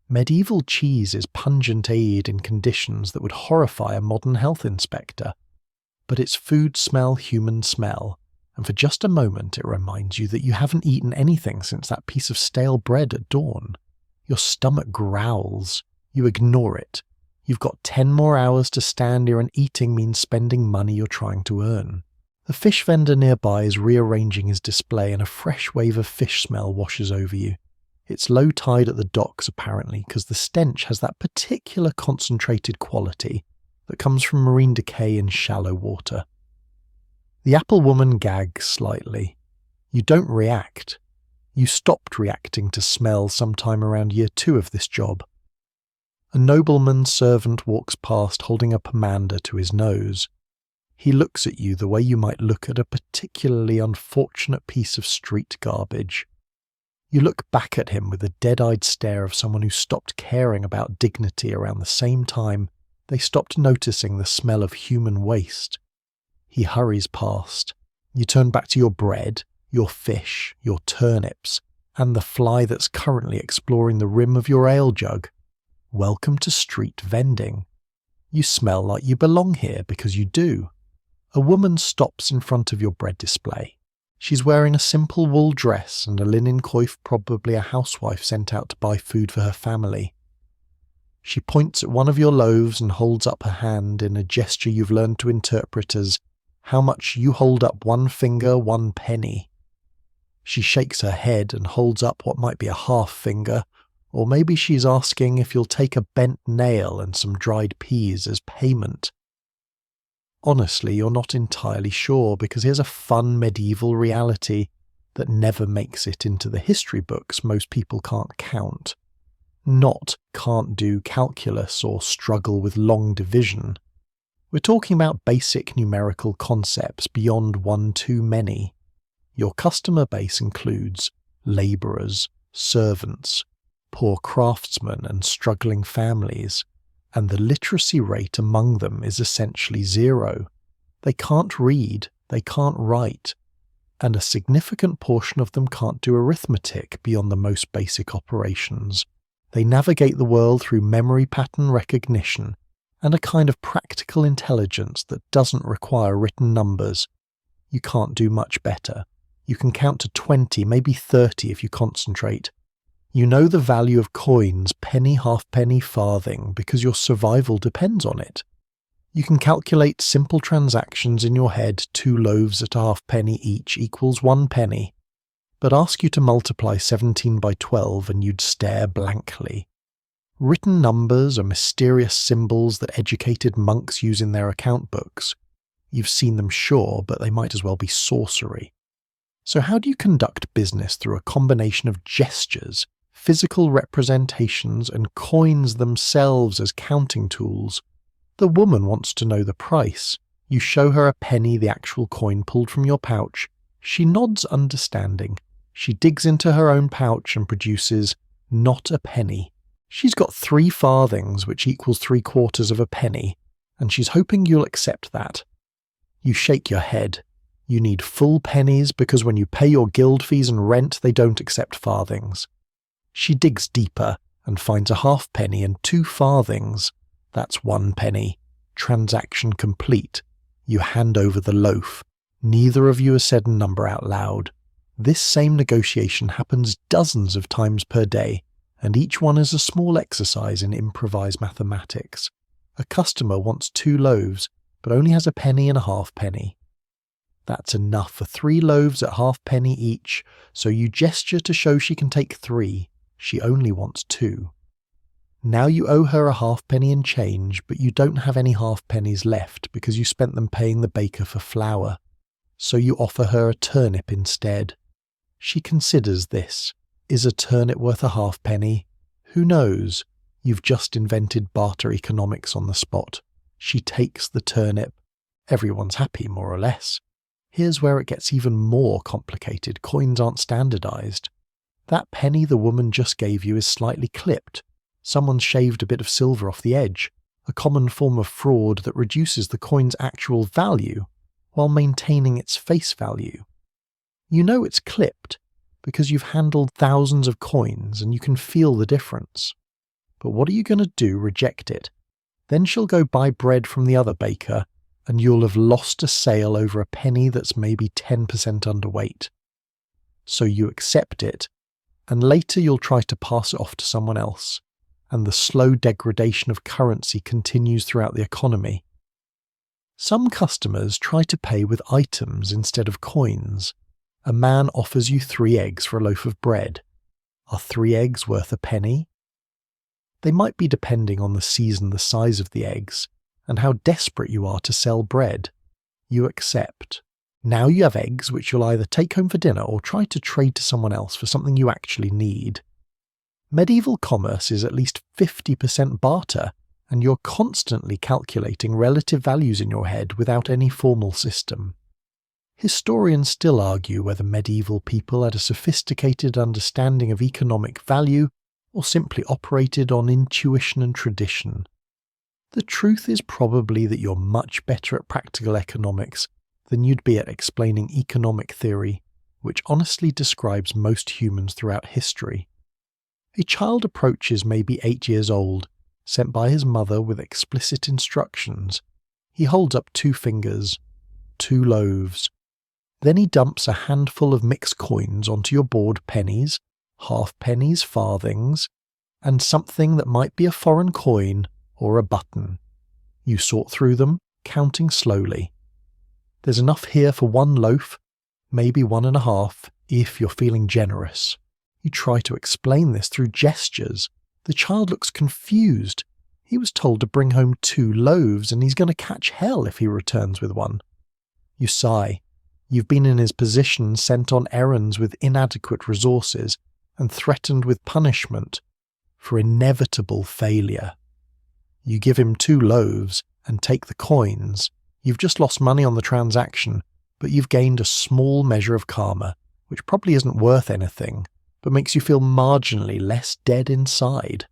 Medieval cheese is pungent aid in conditions that would horrify a modern health inspector. But it's food smell, human smell, and for just a moment it reminds you that you haven't eaten anything since that piece of stale bread at dawn. Your stomach growls. You ignore it. You've got 10 more hours to stand here, and eating means spending money you're trying to earn. The fish vendor nearby is rearranging his display, and a fresh wave of fish smell washes over you. It's low tide at the docks apparently, because the stench has that particular concentrated quality that comes from marine decay in shallow water. The apple woman gags slightly. You don't react. You stopped reacting to smell sometime around year 2 of this job. A nobleman's servant walks past holding a pomander to his nose. He looks at you the way you might look at a particularly unfortunate piece of street garbage. You look back at him with the dead-eyed stare of someone who stopped caring about dignity around the same time they stopped noticing the smell of human waste. He hurries past. You turn back to your bread, your fish, your turnips, and the fly that's currently exploring the rim of your ale jug. Welcome to street vending. You smell like you belong here because you do. A woman stops in front of your bread display. She's wearing a simple wool dress and a linen coif, probably a housewife sent out to buy food for her family. She points at one of your loaves and holds up her hand in a gesture you've learned to interpret as how much you hold up one finger, 1 penny. She shakes her head and holds up what might be a half finger, or maybe she's asking if you'll take a bent nail and some dried peas as payment. Honestly, you're not entirely sure, because here's a fun medieval reality that never makes it into the history books most people can't count. Not can't do calculus or struggle with long division. We're talking about basic numerical concepts beyond one too many. Your customer base includes labourers, servants, poor craftsmen and struggling families, and the literacy rate among them is essentially 0. They can't read, they can't write, and a significant portion of them can't do arithmetic beyond the most basic operations. They navigate the world through memory pattern recognition and a kind of practical intelligence that doesn't require written numbers. You can't do much better. You can count to 20, maybe 30 if you concentrate. You know the value of coins, penny, halfpenny, farthing, because your survival depends on it. You can calculate simple transactions in your head. 2 loaves at a halfpenny each equals 1 penny. But ask you to multiply 17 by 12 and you'd stare blankly. Written numbers are mysterious symbols that educated monks use in their account books. You've seen them, sure, but they might as well be sorcery. So how do you conduct business through a combination of gestures, physical representations, and coins themselves as counting tools? The woman wants to know the price. You show her a penny, the actual coin pulled from your pouch. She nods understanding. She digs into her own pouch and produces not a penny. She's got 3 farthings, which equals 3/4 of a penny, and she's hoping you'll accept that. You shake your head. You need full pennies because when you pay your guild fees and rent, they don't accept farthings. She digs deeper and finds a halfpenny and 2 farthings. That's 1 penny. Transaction complete. You hand over the loaf. Neither of you has said a number out loud. This same negotiation happens dozens of times per day, and each one is a small exercise in improvised mathematics. A customer wants 2 loaves, but only has a penny and a halfpenny. That's enough for 3 loaves at halfpenny each, so you gesture to show she can take 3. She only wants 2. Now you owe her a halfpenny in change, but you don't have any halfpennies left because you spent them paying the baker for flour. So you offer her a turnip instead. She considers this. Is a turnip worth a halfpenny? Who knows? You've just invented barter economics on the spot. She takes the turnip. Everyone's happy, more or less. Here's where it gets even more complicated. Coins aren't standardized. That penny the woman just gave you is slightly clipped. Someone's shaved a bit of silver off the edge, a common form of fraud that reduces the coin's actual value while maintaining its face value. You know it's clipped because you've handled thousands of coins and you can feel the difference. But what are you going to do? Reject it? Then she'll go buy bread from the other baker and you'll have lost a sale over a penny that's maybe 10% underweight. So you accept it, and later you'll try to pass it off to someone else, and the slow degradation of currency continues throughout the economy. Some customers try to pay with items instead of coins. A man offers you 3 eggs for a loaf of bread. Are 3 eggs worth a penny? They might be depending on the season, the size of the eggs, and how desperate you are to sell bread. You accept. Now you have eggs which you'll either take home for dinner or try to trade to someone else for something you actually need. Medieval commerce is at least 50% barter, and you're constantly calculating relative values in your head without any formal system. Historians still argue whether medieval people had a sophisticated understanding of economic value or simply operated on intuition and tradition. The truth is probably that you're much better at practical economics than you'd be at explaining economic theory, which honestly describes most humans throughout history. A child approaches maybe 8 years old, sent by his mother with explicit instructions. He holds up 2 fingers, 2 loaves. Then he dumps a handful of mixed coins onto your board: pennies, half pennies, farthings, and something that might be a foreign coin or a button. You sort through them, counting slowly. There's enough here for 1 loaf, maybe 1.5, if you're feeling generous. You try to explain this through gestures. The child looks confused. He was told to bring home 2 loaves and he's going to catch hell if he returns with 1. You sigh. You've been in his position, sent on errands with inadequate resources and threatened with punishment for inevitable failure. You give him 2 loaves and take the coins. You've just lost money on the transaction, but you've gained a small measure of karma, which probably isn't worth anything, but makes you feel marginally less dead inside.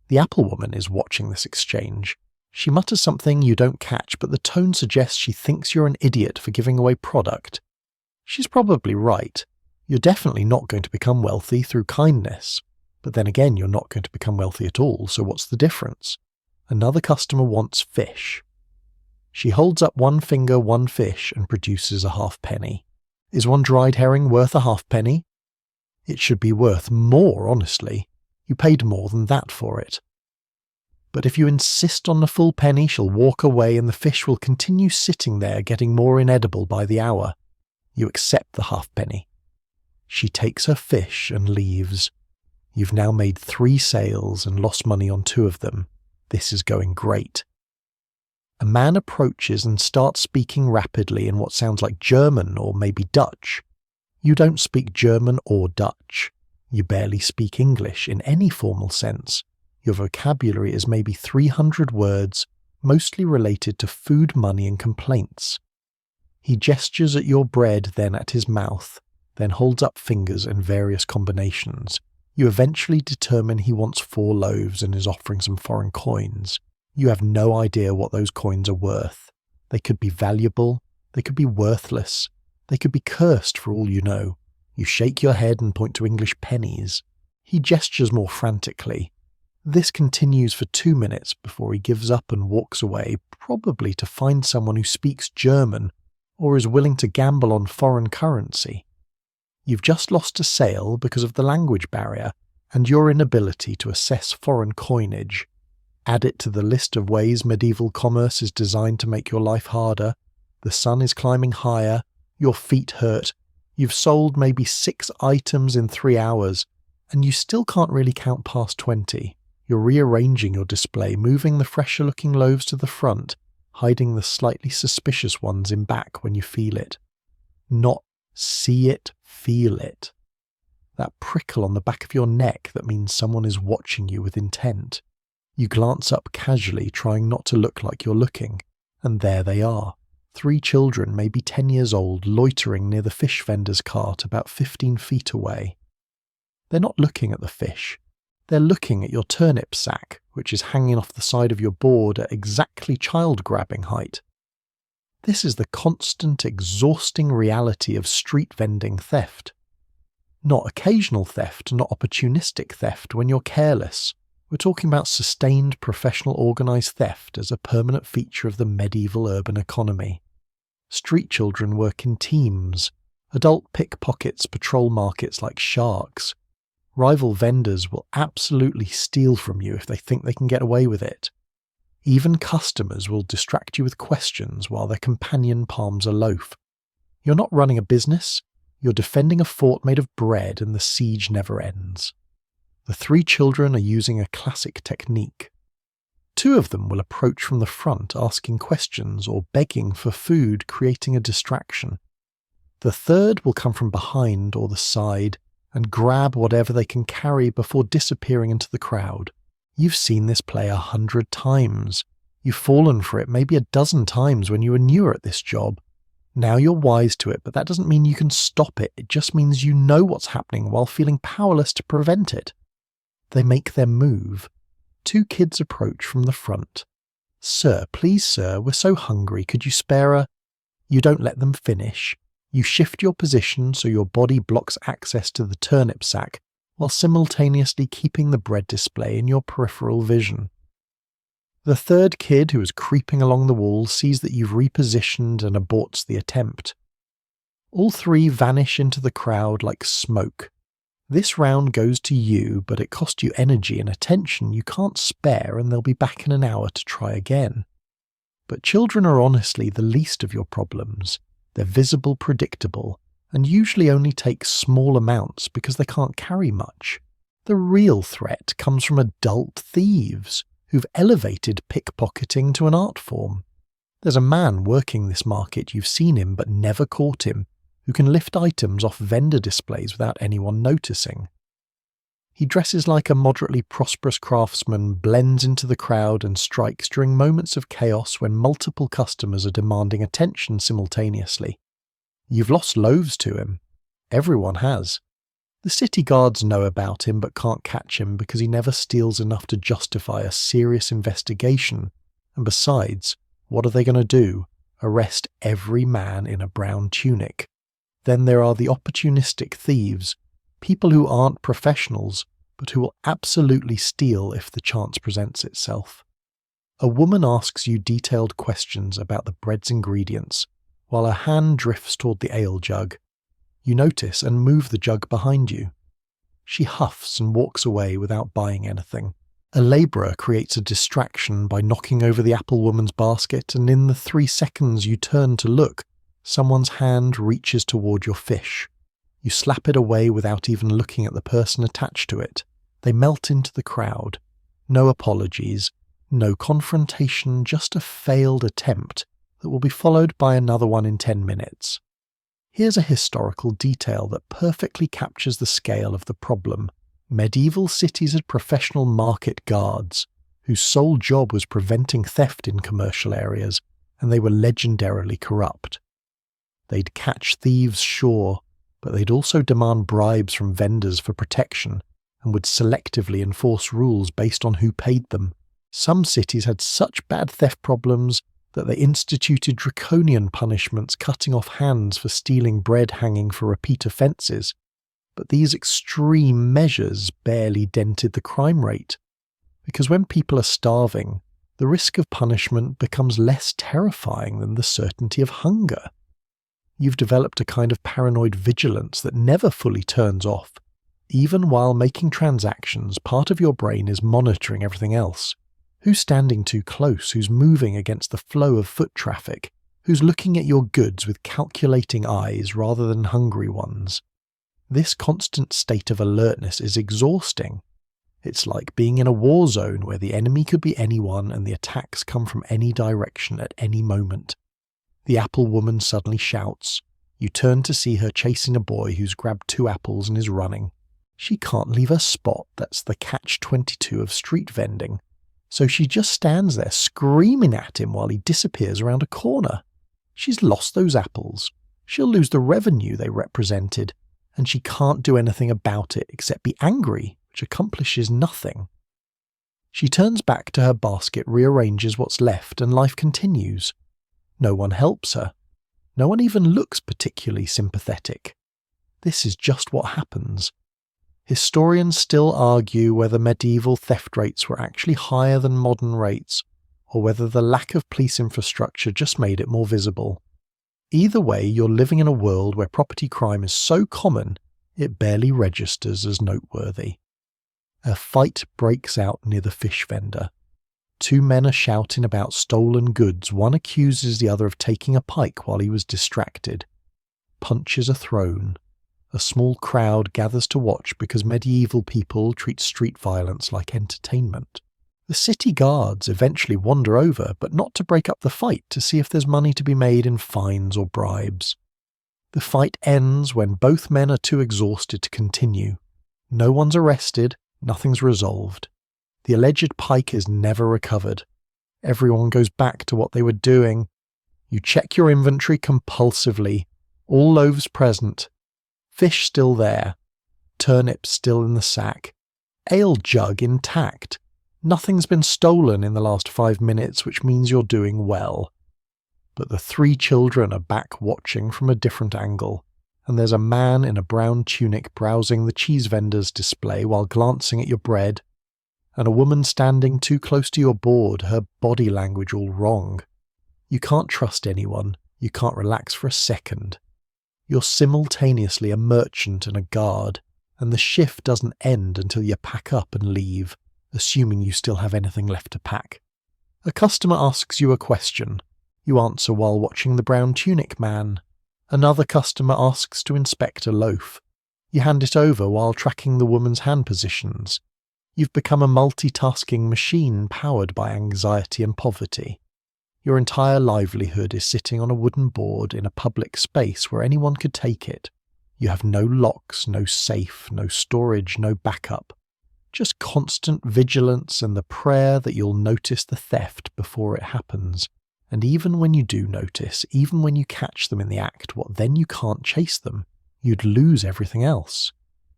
The apple woman is watching this exchange. She mutters something you don't catch, but the tone suggests she thinks you're an idiot for giving away product. She's probably right. You're definitely not going to become wealthy through kindness. But then again, you're not going to become wealthy at all, so what's the difference? Another customer wants fish. She holds up 1 finger, 1 fish, and produces a halfpenny. Is 1 dried herring worth a halfpenny? It should be worth more, honestly. You paid more than that for it. But if you insist on the full penny, she'll walk away and the fish will continue sitting there getting more inedible by the hour. You accept the halfpenny. She takes her fish and leaves. You've now made 3 sales and lost money on 2 of them. This is going great. A man approaches and starts speaking rapidly in what sounds like German or maybe Dutch. You don't speak German or Dutch. You barely speak English in any formal sense. Your vocabulary is maybe 300 words, mostly related to food, money, and complaints. He gestures at your bread, then at his mouth, then holds up fingers in various combinations. You eventually determine he wants 4 loaves and is offering some foreign coins. You have no idea what those coins are worth. They could be valuable, they could be worthless, they could be cursed for all you know. You shake your head and point to English pennies. He gestures more frantically. This continues for 2 minutes before he gives up and walks away, probably to find someone who speaks German or is willing to gamble on foreign currency. You've just lost a sale because of the language barrier and your inability to assess foreign coinage. Add it to the list of ways medieval commerce is designed to make your life harder. The sun is climbing higher, your feet hurt, you've sold maybe 6 items in 3 hours, and you still can't really count past 20. You're rearranging your display, moving the fresher-looking loaves to the front, hiding the slightly suspicious ones in back when you feel it. Not see it, feel it. That prickle on the back of your neck that means someone is watching you with intent. You glance up casually, trying not to look like you're looking, and there they are. 3 children, maybe 10 years old, loitering near the fish vendor's cart about 15 feet away. They're not looking at the fish. They're looking at your turnip sack, which is hanging off the side of your board at exactly child-grabbing height. This is the constant, exhausting reality of street vending theft. Not occasional theft, not opportunistic theft when you're careless. We're talking about sustained, professional, organised theft as a permanent feature of the medieval urban economy. Street children work in teams. Adult pickpockets patrol markets like sharks. Rival vendors will absolutely steal from you if they think they can get away with it. Even customers will distract you with questions while their companion palms a loaf. You're not running a business, you're defending a fort made of bread and the siege never ends. The 3 children are using a classic technique. 2 of them will approach from the front asking questions or begging for food, creating a distraction. The 3rd will come from behind or the side and grab whatever they can carry before disappearing into the crowd. You've seen this play 100 times. You've fallen for it maybe a dozen times when you were newer at this job. Now you're wise to it, but that doesn't mean you can stop it. It just means you know what's happening while feeling powerless to prevent it. They make their move. 2 kids approach from the front. "Sir, please sir, we're so hungry, could you spare a..." You don't let them finish. You shift your position so your body blocks access to the turnip sack while simultaneously keeping the bread display in your peripheral vision. The third kid, who is creeping along the wall, sees that you've repositioned and aborts the attempt. All three vanish into the crowd like smoke. This round goes to you, but it cost you energy and attention you can't spare, and they'll be back in an hour to try again. But children are honestly the least of your problems. They're visible, predictable, and usually only take small amounts because they can't carry much. The real threat comes from adult thieves who've elevated pickpocketing to an art form. There's a man working this market, you've seen him but never caught him, who can lift items off vendor displays without anyone noticing. He dresses like a moderately prosperous craftsman, blends into the crowd and strikes during moments of chaos when multiple customers are demanding attention simultaneously. You've lost loaves to him. Everyone has. The city guards know about him but can't catch him because he never steals enough to justify a serious investigation. And besides, what are they going to do? Arrest every man in a brown tunic? Then there are the opportunistic thieves, people who aren't professionals, but who will absolutely steal if the chance presents itself. A woman asks you detailed questions about the bread's ingredients, while her hand drifts toward the ale jug. You notice and move the jug behind you. She huffs and walks away without buying anything. A labourer creates a distraction by knocking over the apple woman's basket, and in the 3 seconds you turn to look, someone's hand reaches toward your fish. You slap it away without even looking at the person attached to it. They melt into the crowd. No apologies, no confrontation, just a failed attempt that will be followed by another one in 10 minutes. Here's a historical detail that perfectly captures the scale of the problem. Medieval cities had professional market guards, whose sole job was preventing theft in commercial areas, and they were legendarily corrupt. They'd catch thieves, sure, but they'd also demand bribes from vendors for protection, and would selectively enforce rules based on who paid them. Some cities had such bad theft problems that they instituted draconian punishments, cutting off hands for stealing bread hanging for repeat offences. But these extreme measures barely dented the crime rate, because when people are starving, the risk of punishment becomes less terrifying than the certainty of hunger. You've developed a kind of paranoid vigilance that never fully turns off. Even while making transactions, part of your brain is monitoring everything else. Who's standing too close? Who's moving against the flow of foot traffic? Who's looking at your goods with calculating eyes rather than hungry ones? This constant state of alertness is exhausting. It's like being in a war zone where the enemy could be anyone and the attacks come from any direction at any moment. The apple woman suddenly shouts. You turn to see her chasing a boy who's grabbed 2 apples and is running. She can't leave her spot. That's the catch-22 of street vending. So she just stands there screaming at him while he disappears around a corner. She's lost those apples. She'll lose the revenue they represented, and she can't do anything about it except be angry, which accomplishes nothing. She turns back to her basket, rearranges what's left, and life continues. No one helps her. No one even looks particularly sympathetic. This is just what happens. Historians still argue whether medieval theft rates were actually higher than modern rates, or whether the lack of police infrastructure just made it more visible. Either way, you're living in a world where property crime is so common, it barely registers as noteworthy. A fight breaks out near the fish vendor. 2 men are shouting about stolen goods. One accuses the other of taking a pike while he was distracted. Punches are thrown. A small crowd gathers to watch because medieval people treat street violence like entertainment. The city guards eventually wander over, but not to break up the fight, to see if there's money to be made in fines or bribes. The fight ends when both men are too exhausted to continue. No one's arrested, nothing's resolved. The alleged pike is never recovered. Everyone goes back to what they were doing. You check your inventory compulsively. All loaves present. Fish still there. Turnips still in the sack. Ale jug intact. Nothing's been stolen in the last 5 minutes, which means you're doing well. but the 3 children are back watching from a different angle, and there's a man in a brown tunic browsing the cheese vendor's display while glancing at your bread, and a woman standing too close to your board, her body language all wrong. You can't trust anyone, you can't relax for a second. You're simultaneously a merchant and a guard, and the shift doesn't end until you pack up and leave, assuming you still have anything left to pack. A customer asks you a question. You answer while watching the brown tunic man. Another customer asks to inspect a loaf. You hand it over while tracking the woman's hand positions. You've become a multitasking machine powered by anxiety and poverty. Your entire livelihood is sitting on a wooden board in a public space where anyone could take it. You have no locks, no safe, no storage, no backup. Just constant vigilance and the prayer that you'll notice the theft before it happens. And even when you do notice, even when you catch them in the act, what then you can't chase them? You'd lose everything else.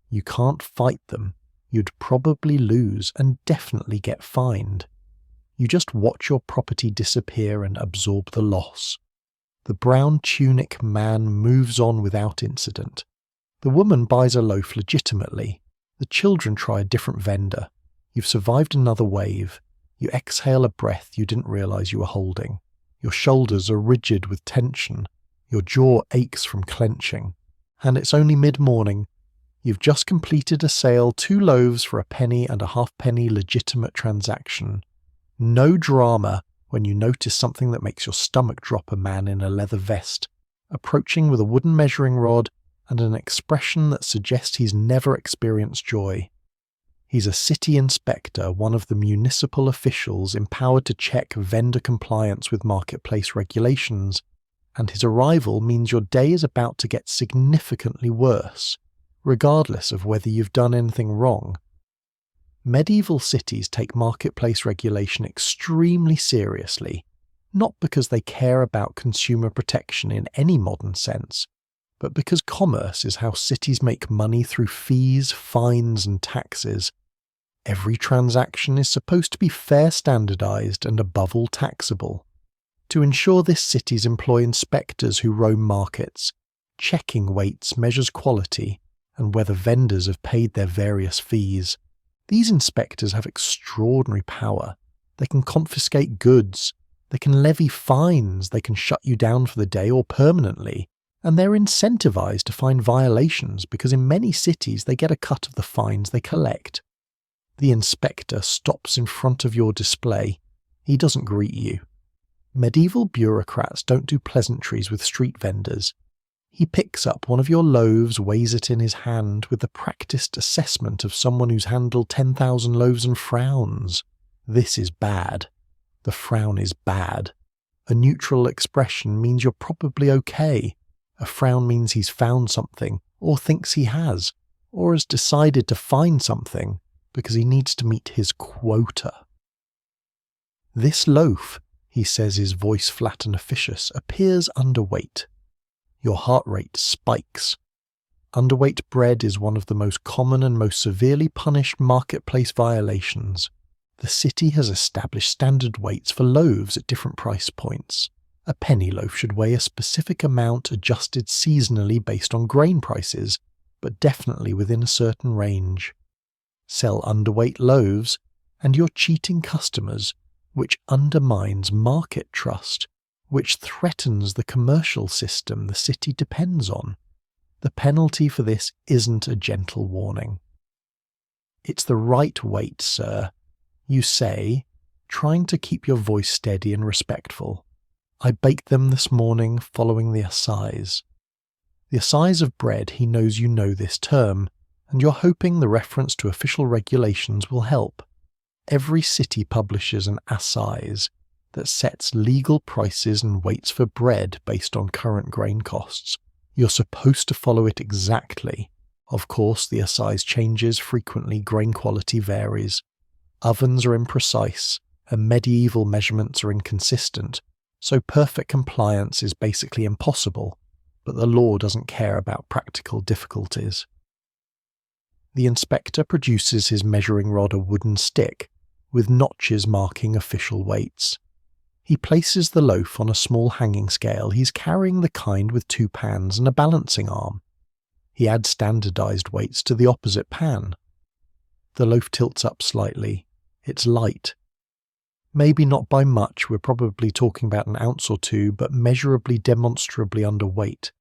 You can't fight them. You'd probably lose and definitely get fined. You just watch your property disappear and absorb the loss. The brown tunic man moves on without incident. The woman buys a loaf legitimately. The children try a different vendor. You've survived another wave. You exhale a breath you didn't realize you were holding. Your shoulders are rigid with tension. Your jaw aches from clenching. And it's only mid-morning. You've just completed a sale, 2 loaves for a penny and a halfpenny legitimate transaction. No drama when you notice something that makes your stomach drop, a man in a leather vest, approaching with a wooden measuring rod and an expression that suggests he's never experienced joy. He's a city inspector, one of the municipal officials empowered to check vendor compliance with marketplace regulations, and his arrival means your day is about to get significantly worse, regardless of whether you've done anything wrong. Medieval cities take marketplace regulation extremely seriously, not because they care about consumer protection in any modern sense, but because commerce is how cities make money through fees, fines, and taxes. Every transaction is supposed to be fair, standardized, and above all taxable. To ensure this, cities employ inspectors who roam markets, checking weights, measures quality, and whether vendors have paid their various fees. These inspectors have extraordinary power. They can confiscate goods, they can levy fines, they can shut you down for the day or permanently, and they're incentivized to find violations because in many cities they get a cut of the fines they collect. The inspector stops in front of your display. He doesn't greet you. Medieval bureaucrats don't do pleasantries with street vendors. He picks up one of your loaves, weighs it in his hand with the practiced assessment of someone who's handled 10,000 loaves and frowns. This is bad. The frown is bad. A neutral expression means you're probably okay. A frown means he's found something, or thinks he has, or has decided to find something because he needs to meet his quota. This loaf, he says, his voice flat and officious, appears underweight. Your heart rate spikes. Underweight bread is one of the most common and most severely punished marketplace violations. The city has established standard weights for loaves at different price points. A penny loaf should weigh a specific amount adjusted seasonally based on grain prices, but definitely within a certain range. Sell underweight loaves, and you're cheating customers, which undermines market trust, which threatens the commercial system the city depends on. The penalty for this isn't a gentle warning. It's the right weight, sir, you say, trying to keep your voice steady and respectful. I baked them this morning following the assize. The assize of bread, he knows you know this term, and you're hoping the reference to official regulations will help. Every city publishes an assize that sets legal prices and weights for bread based on current grain costs. You're supposed to follow it exactly. Of course, the assize changes frequently, grain quality varies. Ovens are imprecise, and medieval measurements are inconsistent, so perfect compliance is basically impossible, but the law doesn't care about practical difficulties. The inspector produces his measuring rod, a wooden stick, with notches marking official weights. He places the loaf on a small hanging scale. He's carrying the kind with 2 pans and a balancing arm. He adds standardized weights to the opposite pan. The loaf tilts up slightly. It's light. Maybe not by much, we're probably talking about an ounce or 2, but measurably, demonstrably underweight.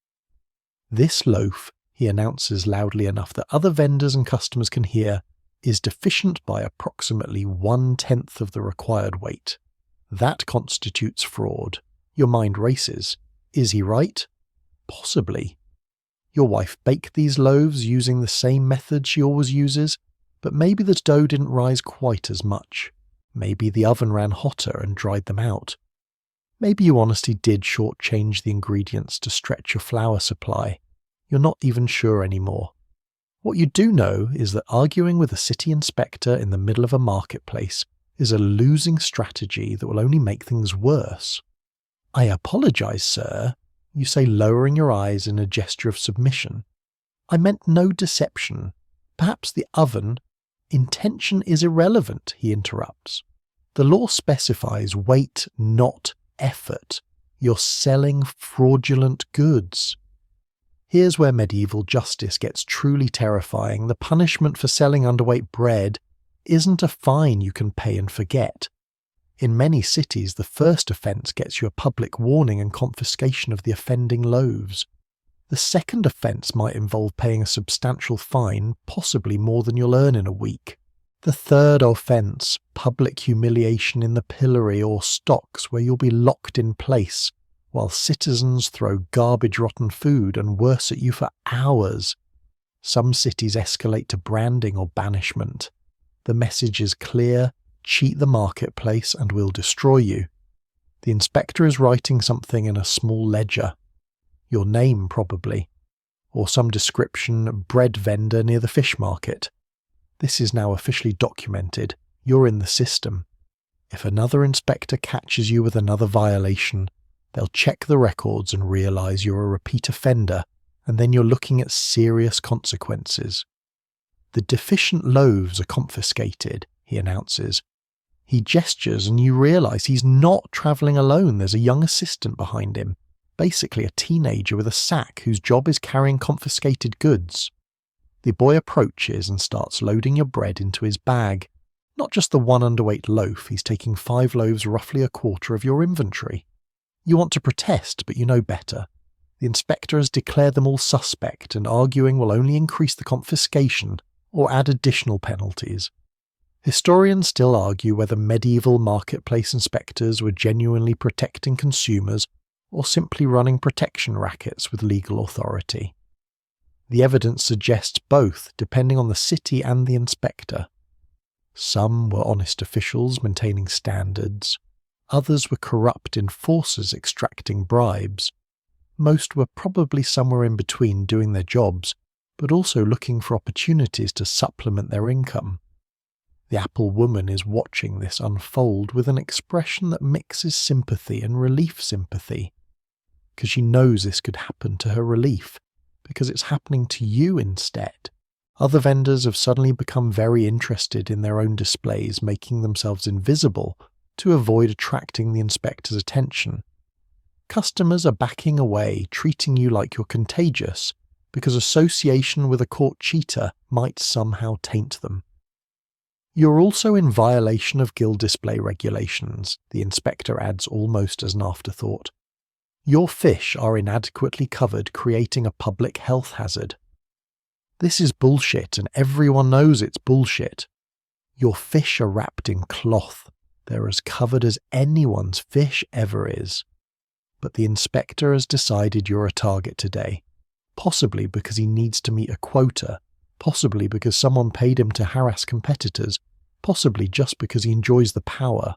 This loaf, he announces loudly enough that other vendors and customers can hear, is deficient by approximately 1/10 of the required weight. That constitutes fraud. Your mind races. Is he right? Possibly. Your wife baked these loaves using the same method she always uses, but maybe the dough didn't rise quite as much. Maybe the oven ran hotter and dried them out. Maybe you honestly did shortchange the ingredients to stretch your flour supply. You're not even sure anymore. What you do know is that arguing with a city inspector in the middle of a marketplace is a losing strategy that will only make things worse. "I apologize, sir," you say, lowering your eyes in a gesture of submission. "I meant no deception. Perhaps the oven—" "Intention is irrelevant," he interrupts. "The law specifies weight, not effort. You're selling fraudulent goods." Here's where medieval justice gets truly terrifying. The punishment for selling underweight bread isn't a fine you can pay and forget. In many cities, the first offence gets you a public warning and confiscation of the offending loaves. The second offence might involve paying a substantial fine, possibly more than you'll earn in a week. The third offence, public humiliation in the pillory or stocks, where you'll be locked in place while citizens throw garbage-rotten food and worse at you for hours. Some cities escalate to branding or banishment. The message is clear: cheat the marketplace and we'll destroy you. The inspector is writing something in a small ledger. Your name, probably. Or some description, bread vendor near the fish market. This is now officially documented. You're in the system. If another inspector catches you with another violation, they'll check the records and realize you're a repeat offender, and then you're looking at serious consequences. "The deficient loaves are confiscated," he announces. He gestures and you realize he's not traveling alone. There's a young assistant behind him, basically a teenager with a sack whose job is carrying confiscated goods. The boy approaches and starts loading your bread into his bag. Not just the one underweight loaf, he's taking 5 loaves, roughly a quarter of your inventory. You want to protest, but you know better. The inspector has declared them all suspect, and arguing will only increase the confiscation or add additional penalties. Historians still argue whether medieval marketplace inspectors were genuinely protecting consumers or simply running protection rackets with legal authority. The evidence suggests both, depending on the city and the inspector. Some were honest officials maintaining standards. Others were corrupt enforcers extracting bribes. Most were probably somewhere in between, doing their jobs, but also looking for opportunities to supplement their income. The apple woman is watching this unfold with an expression that mixes sympathy and relief sympathy, because she knows this could happen to her relief, because it's happening to you instead. Other vendors have suddenly become very interested in their own displays, making themselves invisible to avoid attracting the inspector's attention. Customers are backing away, treating you like you're contagious, because association with a caught cheater might somehow taint them. You're also in violation of guild display regulations, the inspector adds almost as an afterthought. Your fish are inadequately covered, creating a public health hazard. This is bullshit, and everyone knows it's bullshit. Your fish are wrapped in cloth. They're as covered as anyone's fish ever is. But the inspector has decided you're a target today, possibly because he needs to meet a quota, possibly because someone paid him to harass competitors, possibly just because he enjoys the power.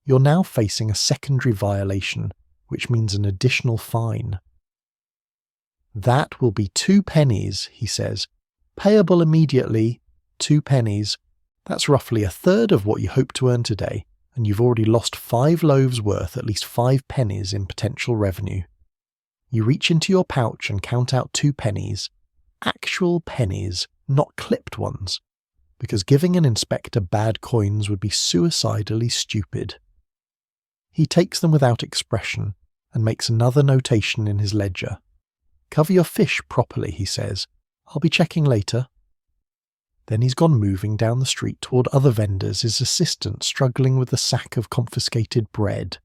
You're now facing a secondary violation, which means an additional fine. "That will be 2 pennies, he says. "Payable immediately, 2 pennies. That's roughly a third of what you hope to earn today, and you've already lost 5 loaves worth at least 5 pennies in potential revenue." You reach into your pouch and count out 2 pennies. Actual pennies, not clipped ones, because giving an inspector bad coins would be suicidally stupid. He takes them without expression and makes another notation in his ledger. "Cover your fish properly," he says. "I'll be checking later." Then he's gone moving down the street toward other vendors, his assistant struggling with the sack of confiscated bread.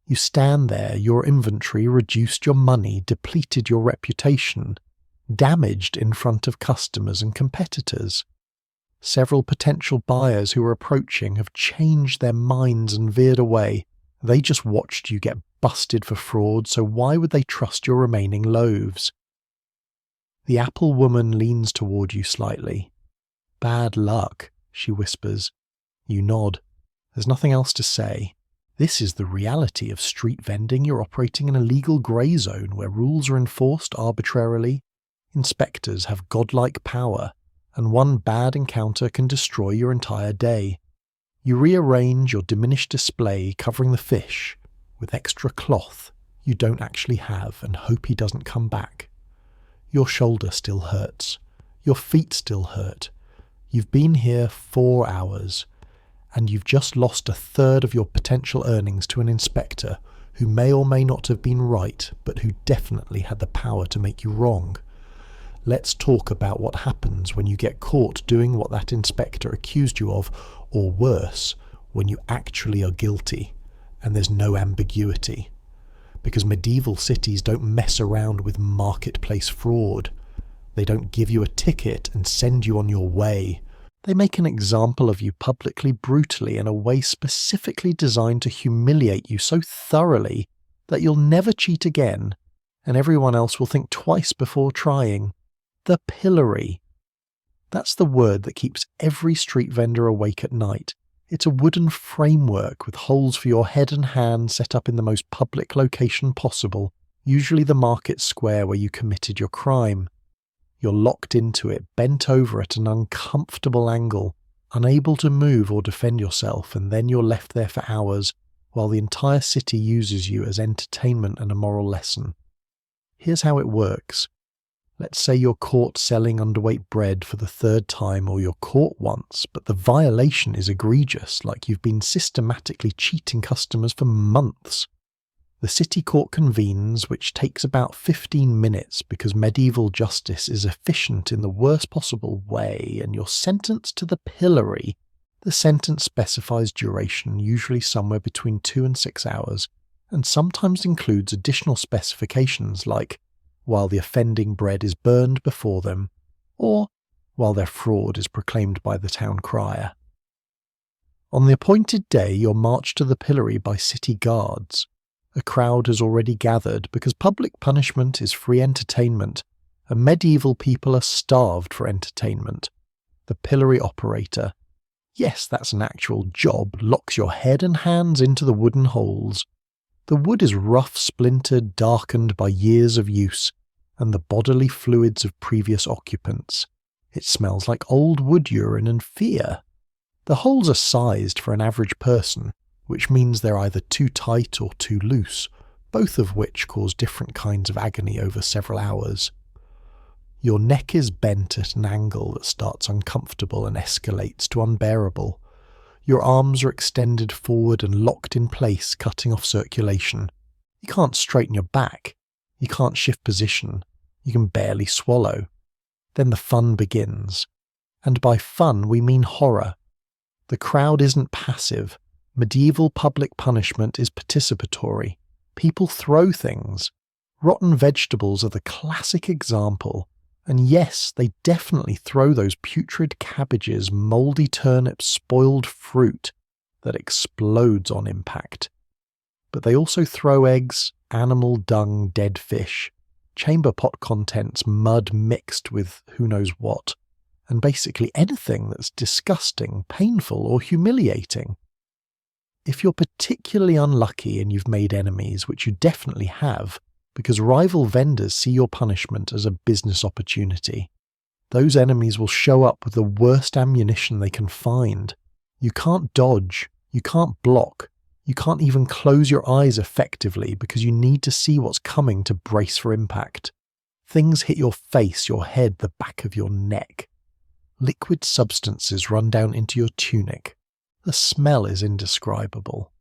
You stand there, your inventory reduced, your money depleted, your reputation damaged in front of customers and competitors. Several potential buyers who are approaching have changed their minds and veered away. They just watched you get busted for fraud, so why would they trust your remaining loaves? The apple woman leans toward you slightly. "Bad luck," she whispers. You nod. There's nothing else to say. This is the reality of street vending. You're operating in a legal grey zone where rules are enforced arbitrarily. Inspectors have godlike power, and one bad encounter can destroy your entire day. You rearrange your diminished display covering the fish with extra cloth you don't actually have and hope he doesn't come back. Your shoulder still hurts. Your feet still hurt. You've been here 4 hours, and you've just lost a third of your potential earnings to an inspector who may or may not have been right, but who definitely had the power to make you wrong. Let's talk about what happens when you get caught doing what that inspector accused you of, or worse, when you actually are guilty, and there's no ambiguity. Because medieval cities don't mess around with marketplace fraud. They don't give you a ticket and send you on your way. They make an example of you publicly, brutally, in a way specifically designed to humiliate you so thoroughly that you'll never cheat again, and everyone else will think twice before trying. The pillory. That's the word that keeps every street vendor awake at night. It's a wooden framework with holes for your head and hand set up in the most public location possible, usually the market square where you committed your crime. You're locked into it, bent over at an uncomfortable angle, unable to move or defend yourself, and then you're left there for hours while the entire city uses you as entertainment and a moral lesson. Here's how it works. Let's say you're caught selling underweight bread for the 3rd time, or you're caught once, but the violation is egregious, like you've been systematically cheating customers for months. The city court convenes, which takes about 15 minutes because medieval justice is efficient in the worst possible way, and you're sentenced to the pillory. The sentence specifies duration, usually somewhere between 2 and 6 hours, and sometimes includes additional specifications like while the offending bread is burned before them, or while their fraud is proclaimed by the town crier. On the appointed day, you're marched to the pillory by city guards. A crowd has already gathered because public punishment is free entertainment, and medieval people are starved for entertainment. The pillory operator, yes, that's an actual job, locks your head and hands into the wooden holes. The wood is rough, splintered, darkened by years of use, and the bodily fluids of previous occupants. It smells like old wood urine and fear. The holes are sized for an average person, which means they're either too tight or too loose, both of which cause different kinds of agony over several hours. Your neck is bent at an angle that starts uncomfortable and escalates to unbearable. Your arms are extended forward and locked in place, cutting off circulation. You can't straighten your back. You can't shift position. You can barely swallow. Then the fun begins. And by fun, we mean horror. The crowd isn't passive. Medieval public punishment is participatory. People throw things. Rotten vegetables are the classic example. And yes, they definitely throw those putrid cabbages, mouldy turnips, spoiled fruit that explodes on impact. But they also throw eggs, animal dung, dead fish, chamber pot contents, mud mixed with who knows what, and basically anything that's disgusting, painful, or humiliating. If you're particularly unlucky and you've made enemies, which you definitely have, because rival vendors see your punishment as a business opportunity, those enemies will show up with the worst ammunition they can find. You can't dodge, you can't block, you can't even close your eyes effectively because you need to see what's coming to brace for impact. Things hit your face, your head, the back of your neck. Liquid substances run down into your tunic. The smell is indescribable.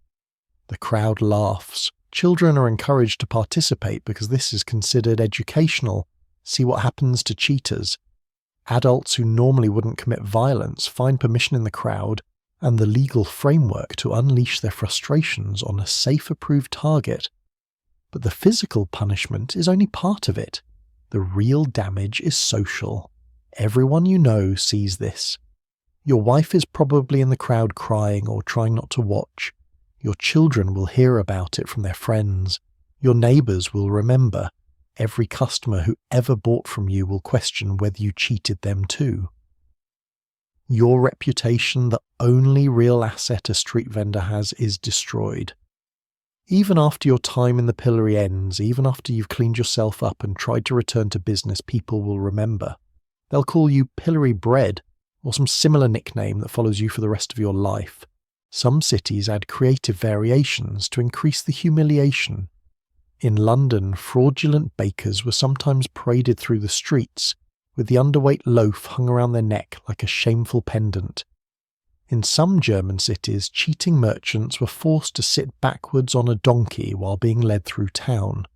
The crowd laughs. Children are encouraged to participate because this is considered educational. See what happens to cheaters. Adults who normally wouldn't commit violence find permission in the crowd and the legal framework to unleash their frustrations on a safe-approved target. But the physical punishment is only part of it. The real damage is social. Everyone you know sees this. Your wife is probably in the crowd crying or trying not to watch. Your children will hear about it from their friends. Your neighbours will remember. Every customer who ever bought from you will question whether you cheated them too. Your reputation, the only real asset a street vendor has, is destroyed. Even after your time in the pillory ends, even after you've cleaned yourself up and tried to return to business, people will remember. They'll call you Pillory Bread, or some similar nickname that follows you for the rest of your life. Some cities add creative variations to increase the humiliation. In London, fraudulent bakers were sometimes paraded through the streets, with the underweight loaf hung around their neck like a shameful pendant. In some German cities, cheating merchants were forced to sit backwards on a donkey while being led through town.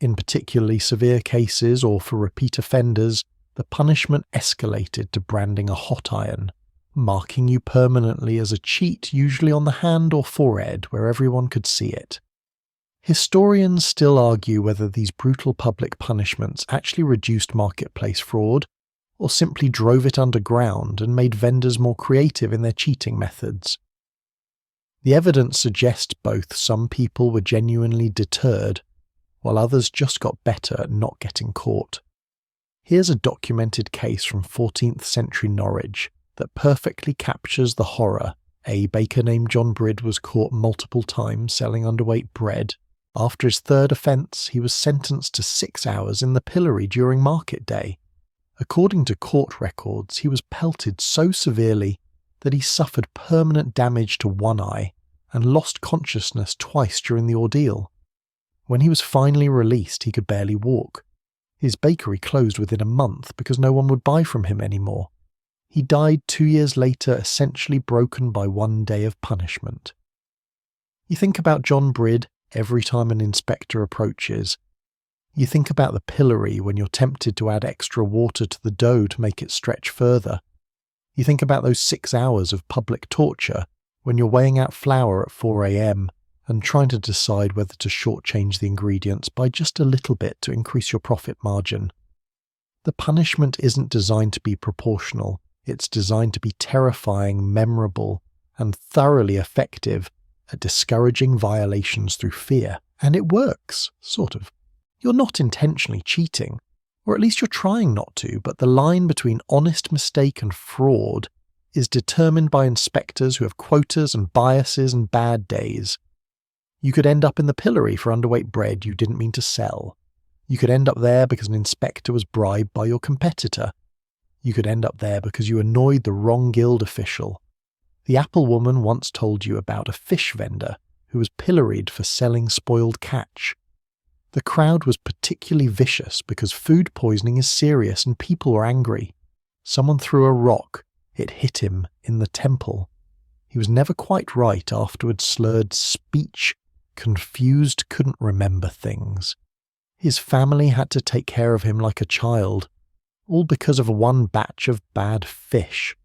In particularly severe cases or for repeat offenders, the punishment escalated to branding a hot iron, marking you permanently as a cheat, usually on the hand or forehead where everyone could see it. Historians still argue whether these brutal public punishments actually reduced marketplace fraud or simply drove it underground and made vendors more creative in their cheating methods. The evidence suggests both some people were genuinely deterred, while others just got better at not getting caught. Here's a documented case from 14th century Norwich that perfectly captures the horror. A baker named John Brid was caught multiple times selling underweight bread. After his third offence, he was sentenced to 6 hours in the pillory during market day. According to court records, he was pelted so severely that he suffered permanent damage to one eye and lost consciousness twice during the ordeal. When he was finally released, he could barely walk. His bakery closed within a month because no one would buy from him anymore. He died 2 years later, essentially broken by one day of punishment. You think about John Brid every time an inspector approaches. You think about the pillory when you're tempted to add extra water to the dough to make it stretch further. You think about those 6 hours of public torture when you're weighing out flour at 4 a.m. and trying to decide whether to shortchange the ingredients by just a little bit to increase your profit margin. The punishment isn't designed to be proportional. It's designed to be terrifying, memorable, and thoroughly effective at discouraging violations through fear. And it works, sort of. You're not intentionally cheating, or at least you're trying not to, but the line between honest mistake and fraud is determined by inspectors who have quotas and biases and bad days. You could end up in the pillory for underweight bread you didn't mean to sell. You could end up there because an inspector was bribed by your competitor. You could end up there because you annoyed the wrong guild official. The apple woman once told you about a fish vendor who was pilloried for selling spoiled catch. The crowd was particularly vicious because food poisoning is serious and people were angry. Someone threw a rock. It hit him in the temple. He was never quite right, afterwards slurred speech, confused, couldn't remember things. His family had to take care of him like a child, all because of one batch of bad fish.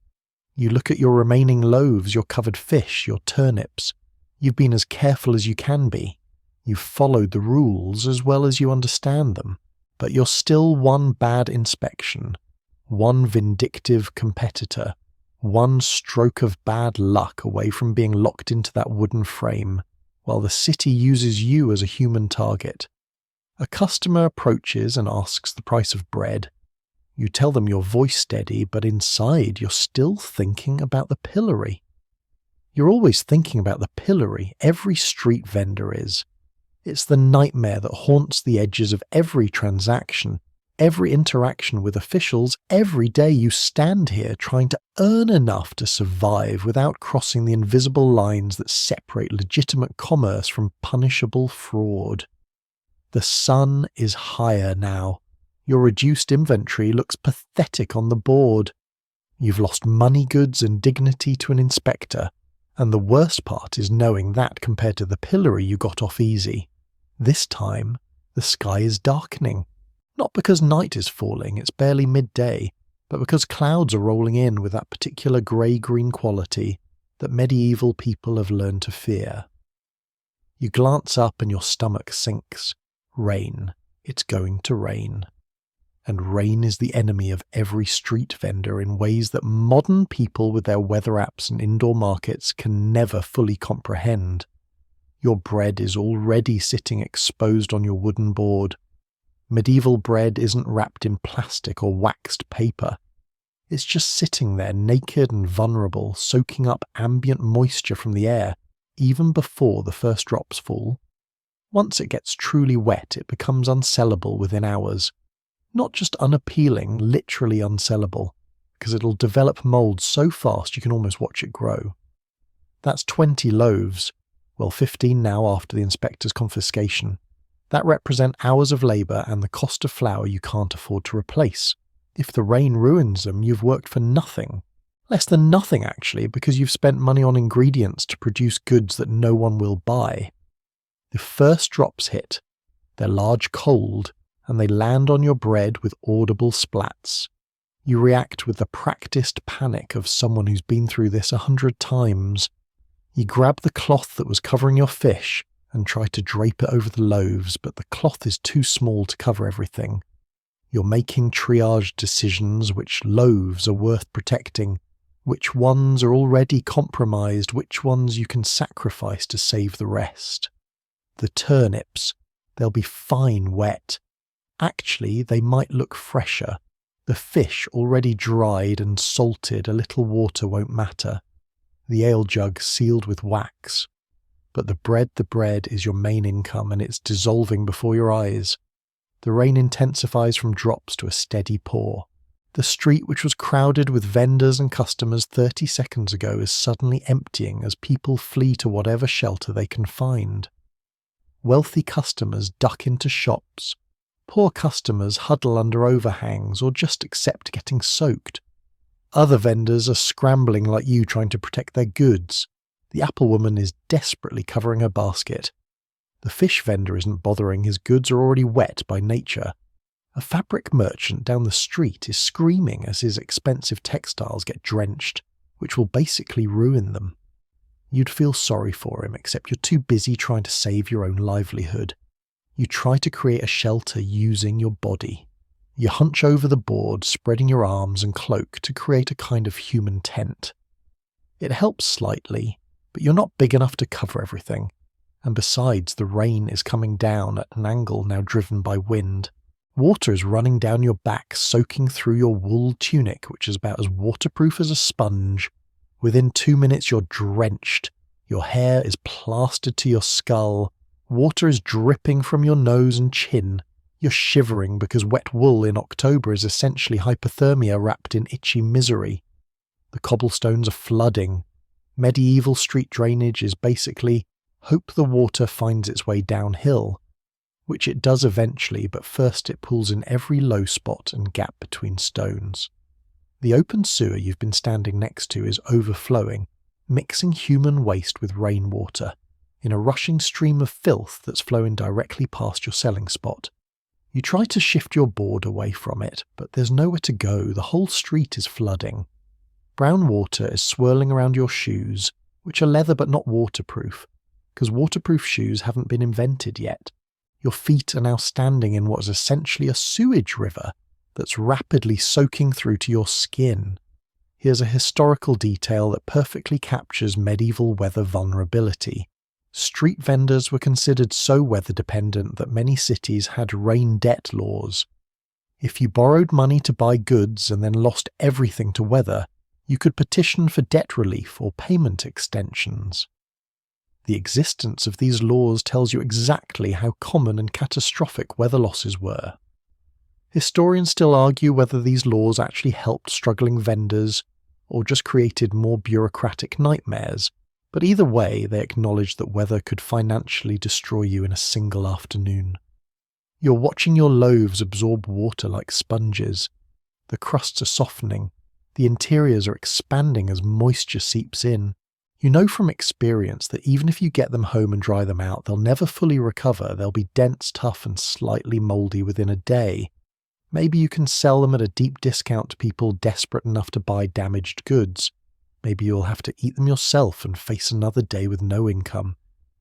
You look at your remaining loaves, your covered fish, your turnips. You've been as careful as you can be. You've followed the rules as well as you understand them, but you're still one bad inspection, one vindictive competitor, one stroke of bad luck away from being locked into that wooden frame, while the city uses you as a human target. A customer approaches and asks the price of bread. You tell them your voice steady, but inside you're still thinking about the pillory. You're always thinking about the pillory, every street vendor is. It's the nightmare that haunts the edges of every transaction, every interaction with officials. Every day you stand here trying to earn enough to survive without crossing the invisible lines that separate legitimate commerce from punishable fraud. The sun is higher now. Your reduced inventory looks pathetic on the board. You've lost money, goods, and dignity to an inspector, And the worst part is knowing that compared to the pillory you got off easy, this time the sky is darkening. Not because night is falling, it's barely midday, but because clouds are rolling in with that particular grey-green quality that medieval people have learned to fear. You glance up and your stomach sinks. Rain. It's going to rain. And rain is the enemy of every street vendor in ways that modern people with their weather apps and indoor markets can never fully comprehend. Your bread is already sitting exposed on your wooden board. Medieval bread isn't wrapped in plastic or waxed paper. It's just sitting there naked and vulnerable, soaking up ambient moisture from the air, even before the first drops fall. Once it gets truly wet, it becomes unsellable within hours. Not just unappealing, literally unsellable, because it'll develop mould so fast you can almost watch it grow. That's 20 loaves, well 15 now after the inspector's confiscation. That represent hours of labour and the cost of flour you can't afford to replace. If the rain ruins them, you've worked for nothing. Less than nothing actually, because you've spent money on ingredients to produce goods that no one will buy. The first drops hit. They're large cold, and they land on your bread with audible splats. You react with the practiced panic of someone who's been through this 100 times. You grab the cloth that was covering your fish and try to drape it over the loaves, but the cloth is too small to cover everything. You're making triage decisions: which loaves are worth protecting, which ones are already compromised, which ones you can sacrifice to save the rest. The turnips, they'll be fine wet. Actually, they might look fresher. The fish already dried and salted, a little water won't matter. The ale jug sealed with wax. But the bread is your main income, and it's dissolving before your eyes. The rain intensifies from drops to a steady pour. The street, which was crowded with vendors and customers 30 seconds ago, is suddenly emptying as people flee to whatever shelter they can find. Wealthy customers duck into shops. Poor customers huddle under overhangs or just accept getting soaked. Other vendors are scrambling like you, trying to protect their goods. The apple woman is desperately covering her basket. The fish vendor isn't bothering, his goods are already wet by nature. A fabric merchant down the street is screaming as his expensive textiles get drenched, which will basically ruin them. You'd feel sorry for him, except you're too busy trying to save your own livelihood. You try to create a shelter using your body. You hunch over the board, spreading your arms and cloak to create a kind of human tent. It helps slightly, but you're not big enough to cover everything. And besides, the rain is coming down at an angle now driven by wind. Water is running down your back, soaking through your wool tunic, which is about as waterproof as a sponge. Within 2 minutes you're drenched. Your hair is plastered to your skull. Water is dripping from your nose and chin. You're shivering because wet wool in October is essentially hypothermia wrapped in itchy misery. The cobblestones are flooding. Medieval street drainage is basically hope the water finds its way downhill, which it does eventually, but first it pulls in every low spot and gap between stones. The open sewer you've been standing next to is overflowing, mixing human waste with rainwater, in a rushing stream of filth that's flowing directly past your selling spot. You try to shift your board away from it, but there's nowhere to go. The whole street is flooding. Brown water is swirling around your shoes, which are leather but not waterproof, because waterproof shoes haven't been invented yet. Your feet are now standing in what is essentially a sewage river that's rapidly soaking through to your skin. Here's a historical detail that perfectly captures medieval weather vulnerability. Street vendors were considered so weather-dependent that many cities had rain debt laws. If you borrowed money to buy goods and then lost everything to weather, you could petition for debt relief or payment extensions. The existence of these laws tells you exactly how common and catastrophic weather losses were. Historians still argue whether these laws actually helped struggling vendors or just created more bureaucratic nightmares, but either way they acknowledge that weather could financially destroy you in a single afternoon. You're watching your loaves absorb water like sponges. The crusts are softening. The interiors are expanding as moisture seeps in. You know from experience that even if you get them home and dry them out, they'll never fully recover. They'll be dense, tough, and slightly mouldy within a day. Maybe you can sell them at a deep discount to people desperate enough to buy damaged goods. Maybe you'll have to eat them yourself and face another day with no income.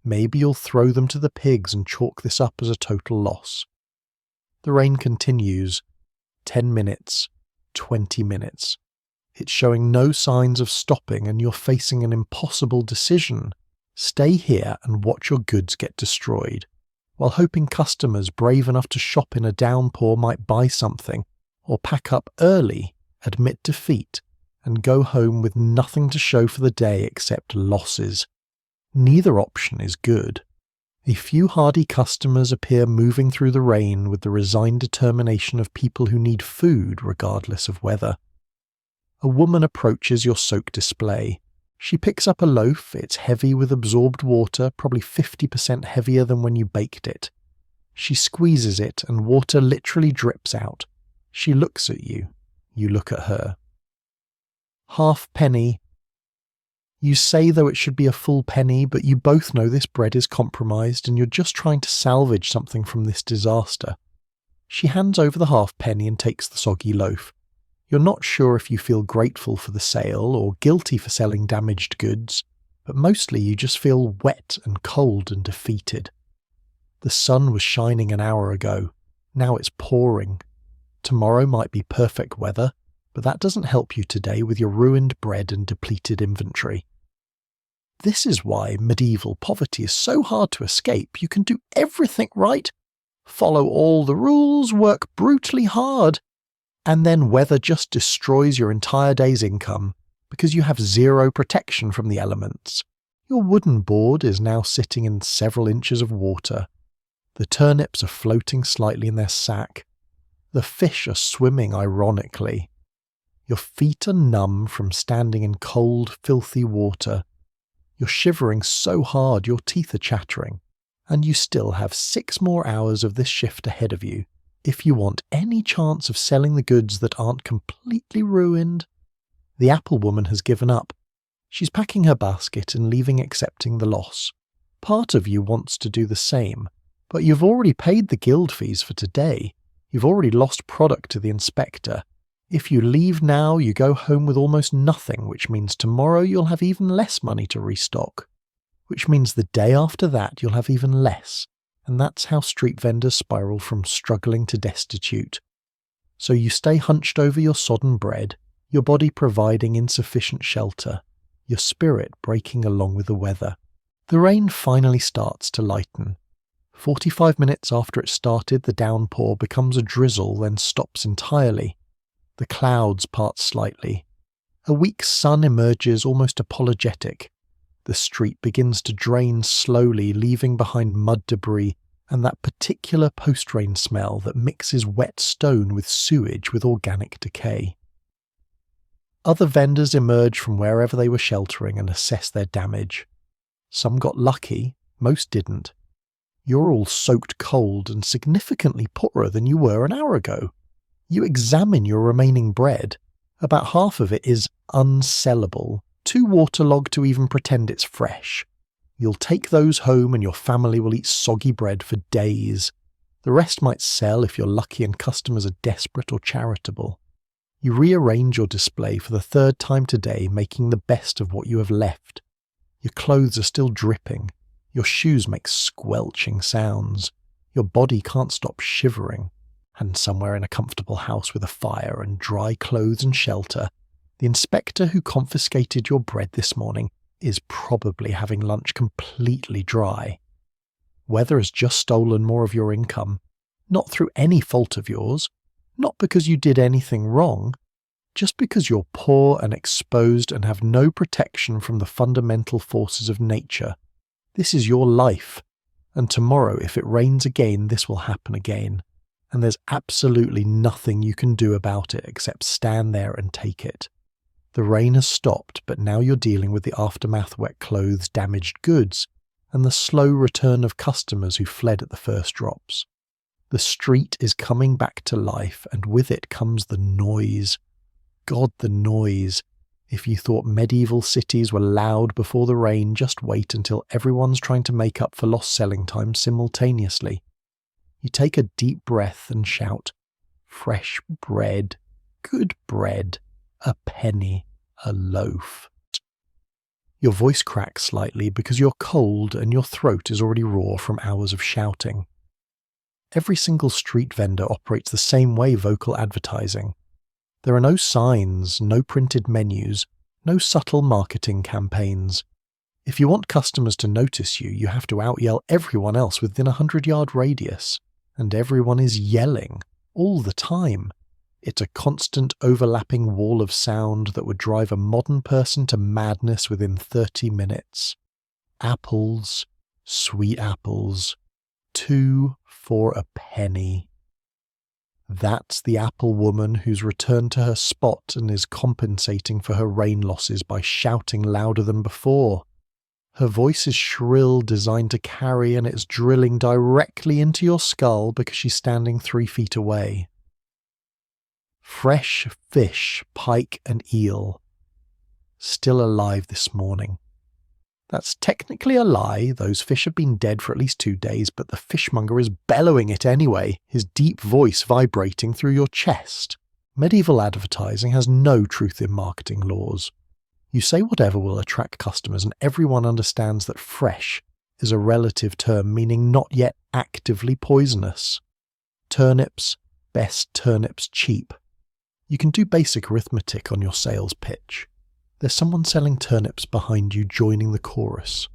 Maybe you'll throw them to the pigs and chalk this up as a total loss. The rain continues. 10 minutes, 20 minutes. It's showing no signs of stopping and you're facing an impossible decision. Stay here and watch your goods get destroyed, while hoping customers brave enough to shop in a downpour might buy something, or pack up early, admit defeat, and go home with nothing to show for the day except losses. Neither option is good. A few hardy customers appear moving through the rain with the resigned determination of people who need food regardless of weather. A woman approaches your soak display. She picks up a loaf. It's heavy with absorbed water, probably 50% heavier than when you baked it. She squeezes it and water literally drips out. She looks at you. You look at her. Half penny. You say though it should be a full penny, but you both know this bread is compromised and you're just trying to salvage something from this disaster. She hands over the half penny and takes the soggy loaf. You're not sure if you feel grateful for the sale or guilty for selling damaged goods, but mostly you just feel wet and cold and defeated. The sun was shining an hour ago. Now it's pouring. Tomorrow might be perfect weather, but that doesn't help you today with your ruined bread and depleted inventory. This is why medieval poverty is so hard to escape. You can do everything right, follow all the rules, work brutally hard, and then weather just destroys your entire day's income because you have zero protection from the elements. Your wooden board is now sitting in several inches of water. The turnips are floating slightly in their sack. The fish are swimming ironically. Your feet are numb from standing in cold, filthy water. You're shivering so hard your teeth are chattering. And you still have 6 more hours of this shift ahead of you. If you want any chance of selling the goods that aren't completely ruined. The apple woman has given up. She's packing her basket and leaving accepting the loss. Part of you wants to do the same, but you've already paid the guild fees for today. You've already lost product to the inspector. If you leave now, you go home with almost nothing, which means tomorrow you'll have even less money to restock. Which means the day after that you'll have even less. And that's how street vendors spiral from struggling to destitute. So you stay hunched over your sodden bread, your body providing insufficient shelter, your spirit breaking along with the weather. The rain finally starts to lighten. 45 minutes after it started, the downpour becomes a drizzle, then stops entirely. The clouds part slightly. A weak sun emerges almost apologetic. The street begins to drain slowly, leaving behind mud debris and that particular post-rain smell that mixes wet stone with sewage with organic decay. Other vendors emerge from wherever they were sheltering and assess their damage. Some got lucky, most didn't. You're all soaked cold and significantly poorer than you were an hour ago. You examine your remaining bread. About half of it is unsellable, too waterlogged to even pretend it's fresh. You'll take those home and your family will eat soggy bread for days. The rest might sell if you're lucky and customers are desperate or charitable. You rearrange your display for the 3rd time today, making the best of what you have left. Your clothes are still dripping. Your shoes make squelching sounds. Your body can't stop shivering. And somewhere in a comfortable house with a fire and dry clothes and shelter, the inspector who confiscated your bread this morning is probably having lunch completely dry. Weather has just stolen more of your income, not through any fault of yours, not because you did anything wrong, just because you're poor and exposed and have no protection from the fundamental forces of nature. This is your life, and tomorrow, if it rains again, this will happen again, and there's absolutely nothing you can do about it except stand there and take it. The rain has stopped, but now you're dealing with the aftermath: wet clothes, damaged goods, and the slow return of customers who fled at the first drops. The street is coming back to life, and with it comes the noise. God, the noise. If you thought medieval cities were loud before the rain, just wait until everyone's trying to make up for lost selling time simultaneously. You take a deep breath and shout, "Fresh bread, good bread, a penny, a loaf." Your voice cracks slightly because you're cold and your throat is already raw from hours of shouting. Every single street vendor operates the same way vocal advertising. There are no signs, no printed menus, no subtle marketing campaigns. If you want customers to notice you, you have to outyell everyone else within a 100-yard radius. And everyone is yelling, all the time. It's a constant overlapping wall of sound that would drive a modern person to madness within 30 minutes. Apples, sweet apples, 2 for a penny. That's the apple woman who's returned to her spot and is compensating for her rain losses by shouting louder than before. Her voice is shrill, designed to carry, and it's drilling directly into your skull because she's standing 3 feet away. Fresh fish, pike and eel. Still alive this morning. That's technically a lie. Those fish have been dead for at least 2 days, but the fishmonger is bellowing it anyway, his deep voice vibrating through your chest. Medieval advertising has no truth in marketing laws. You say whatever will attract customers, and everyone understands that fresh is a relative term meaning not yet actively poisonous. Turnips, best turnips cheap. You can do basic arithmetic on your sales pitch. There's someone selling turnips behind you joining the chorus.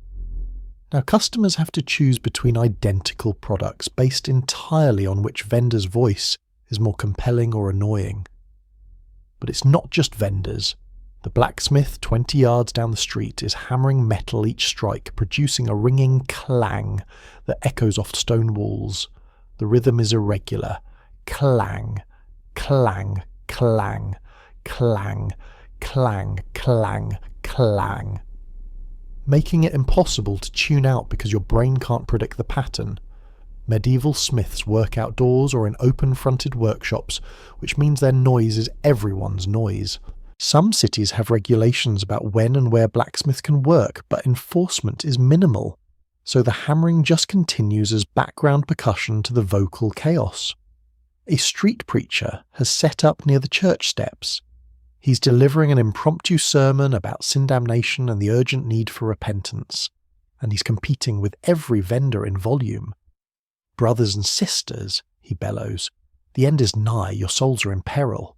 Now, customers have to choose between identical products based entirely on which vendor's voice is more compelling or annoying. But it's not just vendors. The blacksmith 20 yards down the street is hammering metal each strike, producing a ringing clang that echoes off stone walls. The rhythm is irregular. Clang, clang, clang, clang, clang, clang, clang. Making it impossible to tune out because your brain can't predict the pattern. Medieval smiths work outdoors or in open-fronted workshops, which means their noise is everyone's noise. Some cities have regulations about when and where blacksmiths can work, but enforcement is minimal, so the hammering just continues as background percussion to the vocal chaos. A street preacher has set up near the church steps. He's delivering an impromptu sermon about sin damnation and the urgent need for repentance, and he's competing with every vendor in volume. "Brothers and sisters," he bellows, "the end is nigh, your souls are in peril."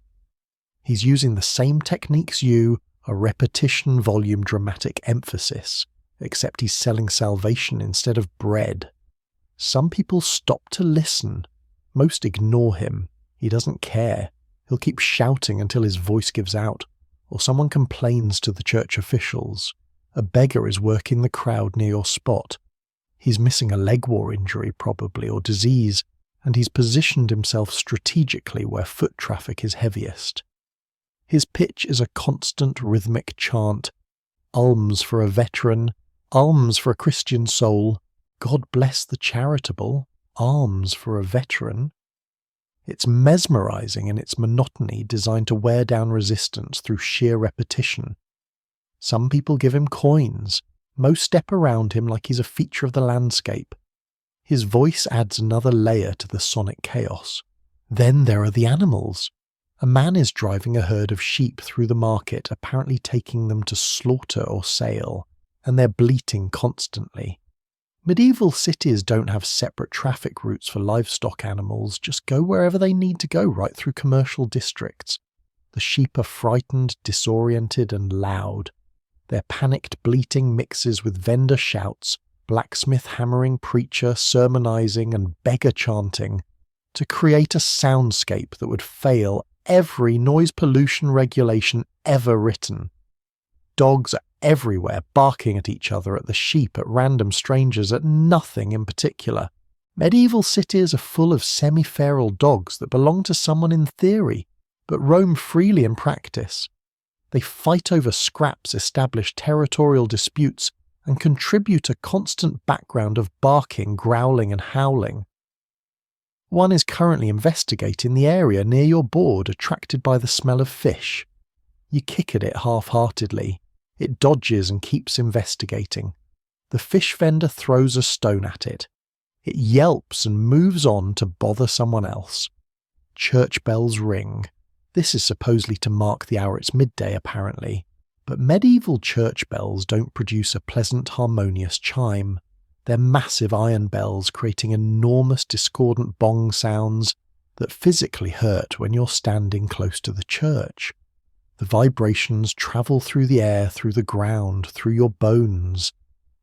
He's using the same techniques a repetition, volume, dramatic emphasis, except he's selling salvation instead of bread. Some people stop to listen. Most ignore him. He doesn't care. He'll keep shouting until his voice gives out, or someone complains to the church officials. A beggar is working the crowd near your spot. He's missing a leg war injury probably, or disease, and he's positioned himself strategically where foot traffic is heaviest. His pitch is a constant rhythmic chant. Alms for a veteran, alms for a Christian soul, God bless the charitable, alms for a veteran. It's mesmerizing in its monotony, designed to wear down resistance through sheer repetition. Some people give him coins. Most step around him like he's a feature of the landscape. His voice adds another layer to the sonic chaos. Then there are the animals. A man is driving a herd of sheep through the market, apparently taking them to slaughter or sale, and they're bleating constantly. Medieval cities don't have separate traffic routes for livestock animals, just go wherever they need to go right through commercial districts. The sheep are frightened, disoriented, and loud. Their panicked bleating mixes with vendor shouts, blacksmith hammering, preacher sermonizing, and beggar chanting to create a soundscape that would fail every noise pollution regulation ever written. Dogs are everywhere, barking at each other, at the sheep, at random strangers, at nothing in particular. Medieval cities are full of semi-feral dogs that belong to someone in theory, but roam freely in practice. They fight over scraps, establish territorial disputes, and contribute a constant background of barking, growling, and howling. One is currently investigating the area near your board, attracted by the smell of fish. You kick at it half-heartedly. It dodges and keeps investigating. The fish vendor throws a stone at it. It yelps and moves on to bother someone else. Church bells ring. This is supposedly to mark the hour it's midday, apparently. But medieval church bells don't produce a pleasant, harmonious chime. They're massive iron bells creating enormous discordant bong sounds that physically hurt when you're standing close to the church. The vibrations travel through the air, through the ground, through your bones.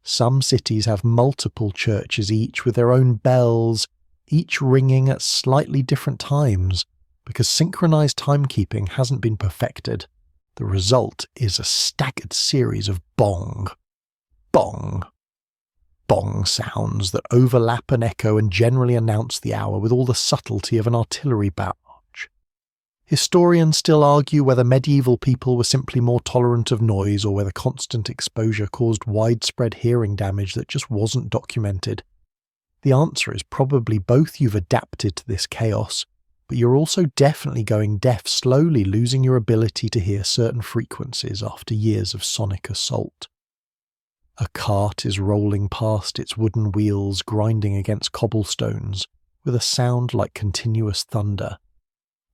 Some cities have multiple churches each with their own bells, each ringing at slightly different times, because synchronized timekeeping hasn't been perfected. The result is a staggered series of bong, bong, bong sounds that overlap and echo and generally announce the hour with all the subtlety of an artillery barrage. Historians still argue whether medieval people were simply more tolerant of noise or whether constant exposure caused widespread hearing damage that just wasn't documented. The answer is probably both. You've adapted to this chaos, but you're also definitely going deaf, slowly losing your ability to hear certain frequencies after years of sonic assault. A cart is rolling past, its wooden wheels grinding against cobblestones, with a sound like continuous thunder.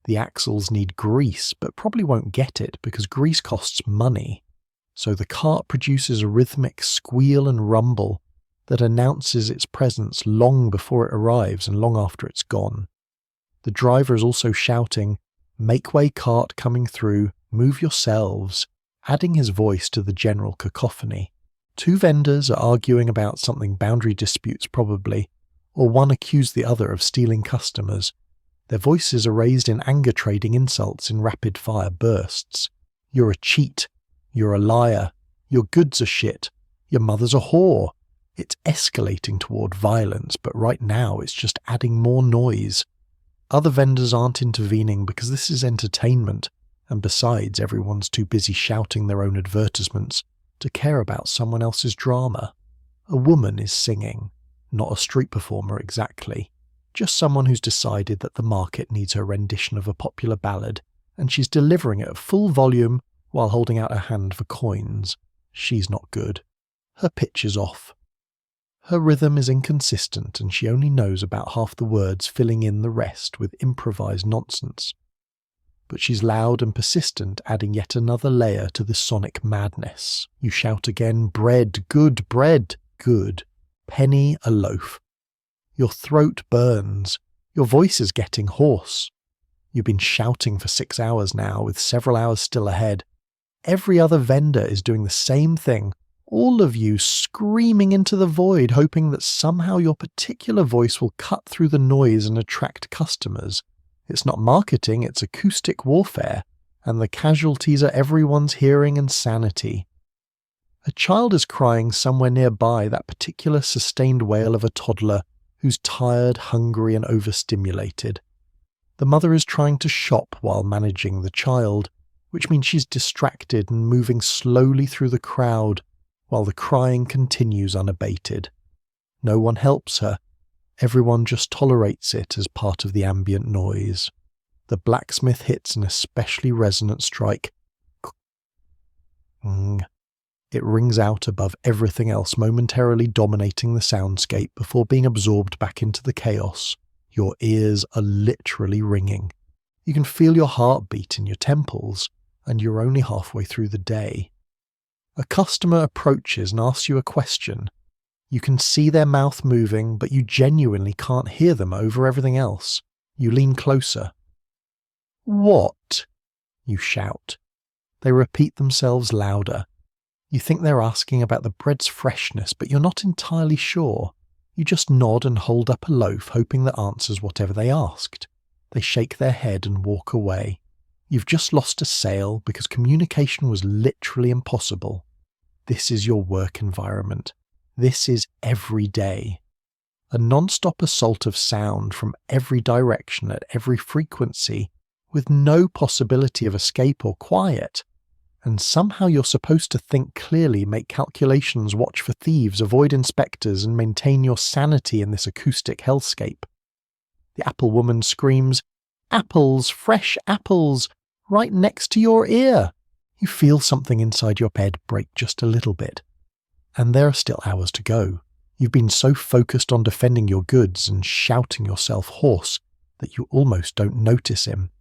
The axles need grease, but probably won't get it because grease costs money. So the cart produces a rhythmic squeal and rumble that announces its presence long before it arrives and long after it's gone. The driver is also shouting, "Make way, cart coming through, move yourselves," adding his voice to the general cacophony. Two vendors are arguing about something, boundary disputes probably, or one accused the other of stealing customers. Their voices are raised in anger, trading insults in rapid-fire bursts. "You're a cheat. You're a liar. Your goods are shit. Your mother's a whore." It's escalating toward violence, but right now it's just adding more noise. Other vendors aren't intervening because this is entertainment, and besides, everyone's too busy shouting their own advertisements to care about someone else's drama. A woman is singing, not a street performer exactly. Just someone who's decided that the market needs her rendition of a popular ballad, and she's delivering it at full volume while holding out her hand for coins. She's not good. Her pitch is off. Her rhythm is inconsistent, and she only knows about half the words, filling in the rest with improvised nonsense. But she's loud and persistent, adding yet another layer to the sonic madness. You shout again, "Bread, good bread, good. Penny a loaf." Your throat burns. Your voice is getting hoarse. You've been shouting for 6 hours now, with several hours still ahead. Every other vendor is doing the same thing, all of you screaming into the void, hoping that somehow your particular voice will cut through the noise and attract customers. It's not marketing, it's acoustic warfare, and the casualties are everyone's hearing and sanity. A child is crying somewhere nearby, that particular sustained wail of a toddler who's tired, hungry, and overstimulated. The mother is trying to shop while managing the child, which means she's distracted and moving slowly through the crowd while the crying continues unabated. No one helps her. Everyone just tolerates it as part of the ambient noise. The blacksmith hits an especially resonant strike. It rings out above everything else, momentarily dominating the soundscape before being absorbed back into the chaos. Your ears are literally ringing. You can feel your heartbeat in your temples, and you're only halfway through the day. A customer approaches and asks you a question. You can see their mouth moving, but you genuinely can't hear them over everything else. You lean closer. "What?" you shout. They repeat themselves louder. You think they're asking about the bread's freshness, but you're not entirely sure. You just nod and hold up a loaf, hoping that answers whatever they asked. They shake their head and walk away. You've just lost a sale because communication was literally impossible. This is your work environment. This is every day. A non-stop assault of sound from every direction at every frequency, with no possibility of escape or quiet. And somehow you're supposed to think clearly, make calculations, watch for thieves, avoid inspectors, and maintain your sanity in this acoustic hellscape. The apple woman screams, "Apples, fresh apples, right next to your ear!" You feel something inside your bed break just a little bit. And there are still hours to go. You've been so focused on defending your goods and shouting yourself hoarse that you almost don't notice him.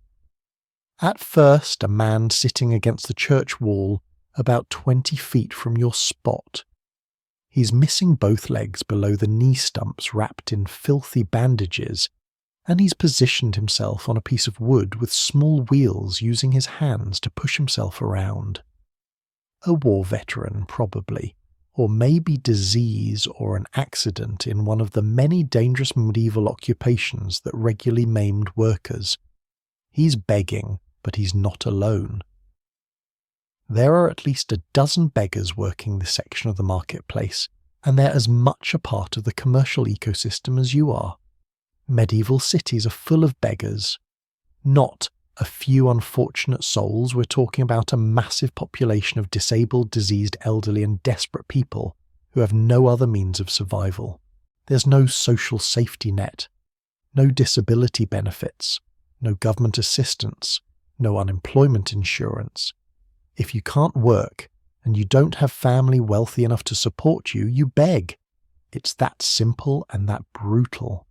At first, a man sitting against the church wall about 20 feet from your spot. He's missing both legs below the knee stumps wrapped in filthy bandages, and he's positioned himself on a piece of wood with small wheels using his hands to push himself around. A war veteran, probably, or maybe disease or an accident in one of the many dangerous medieval occupations that regularly maimed workers. He's begging, but he's not alone. There are at least a dozen beggars working this section of the marketplace, and they're as much a part of the commercial ecosystem as you are. Medieval cities are full of beggars. Not a few unfortunate souls, we're talking about a massive population of disabled, diseased, elderly and desperate people who have no other means of survival. There's no social safety net, no disability benefits, no government assistance, no unemployment insurance. If you can't work and you don't have family wealthy enough to support you, you beg. It's that simple and that brutal.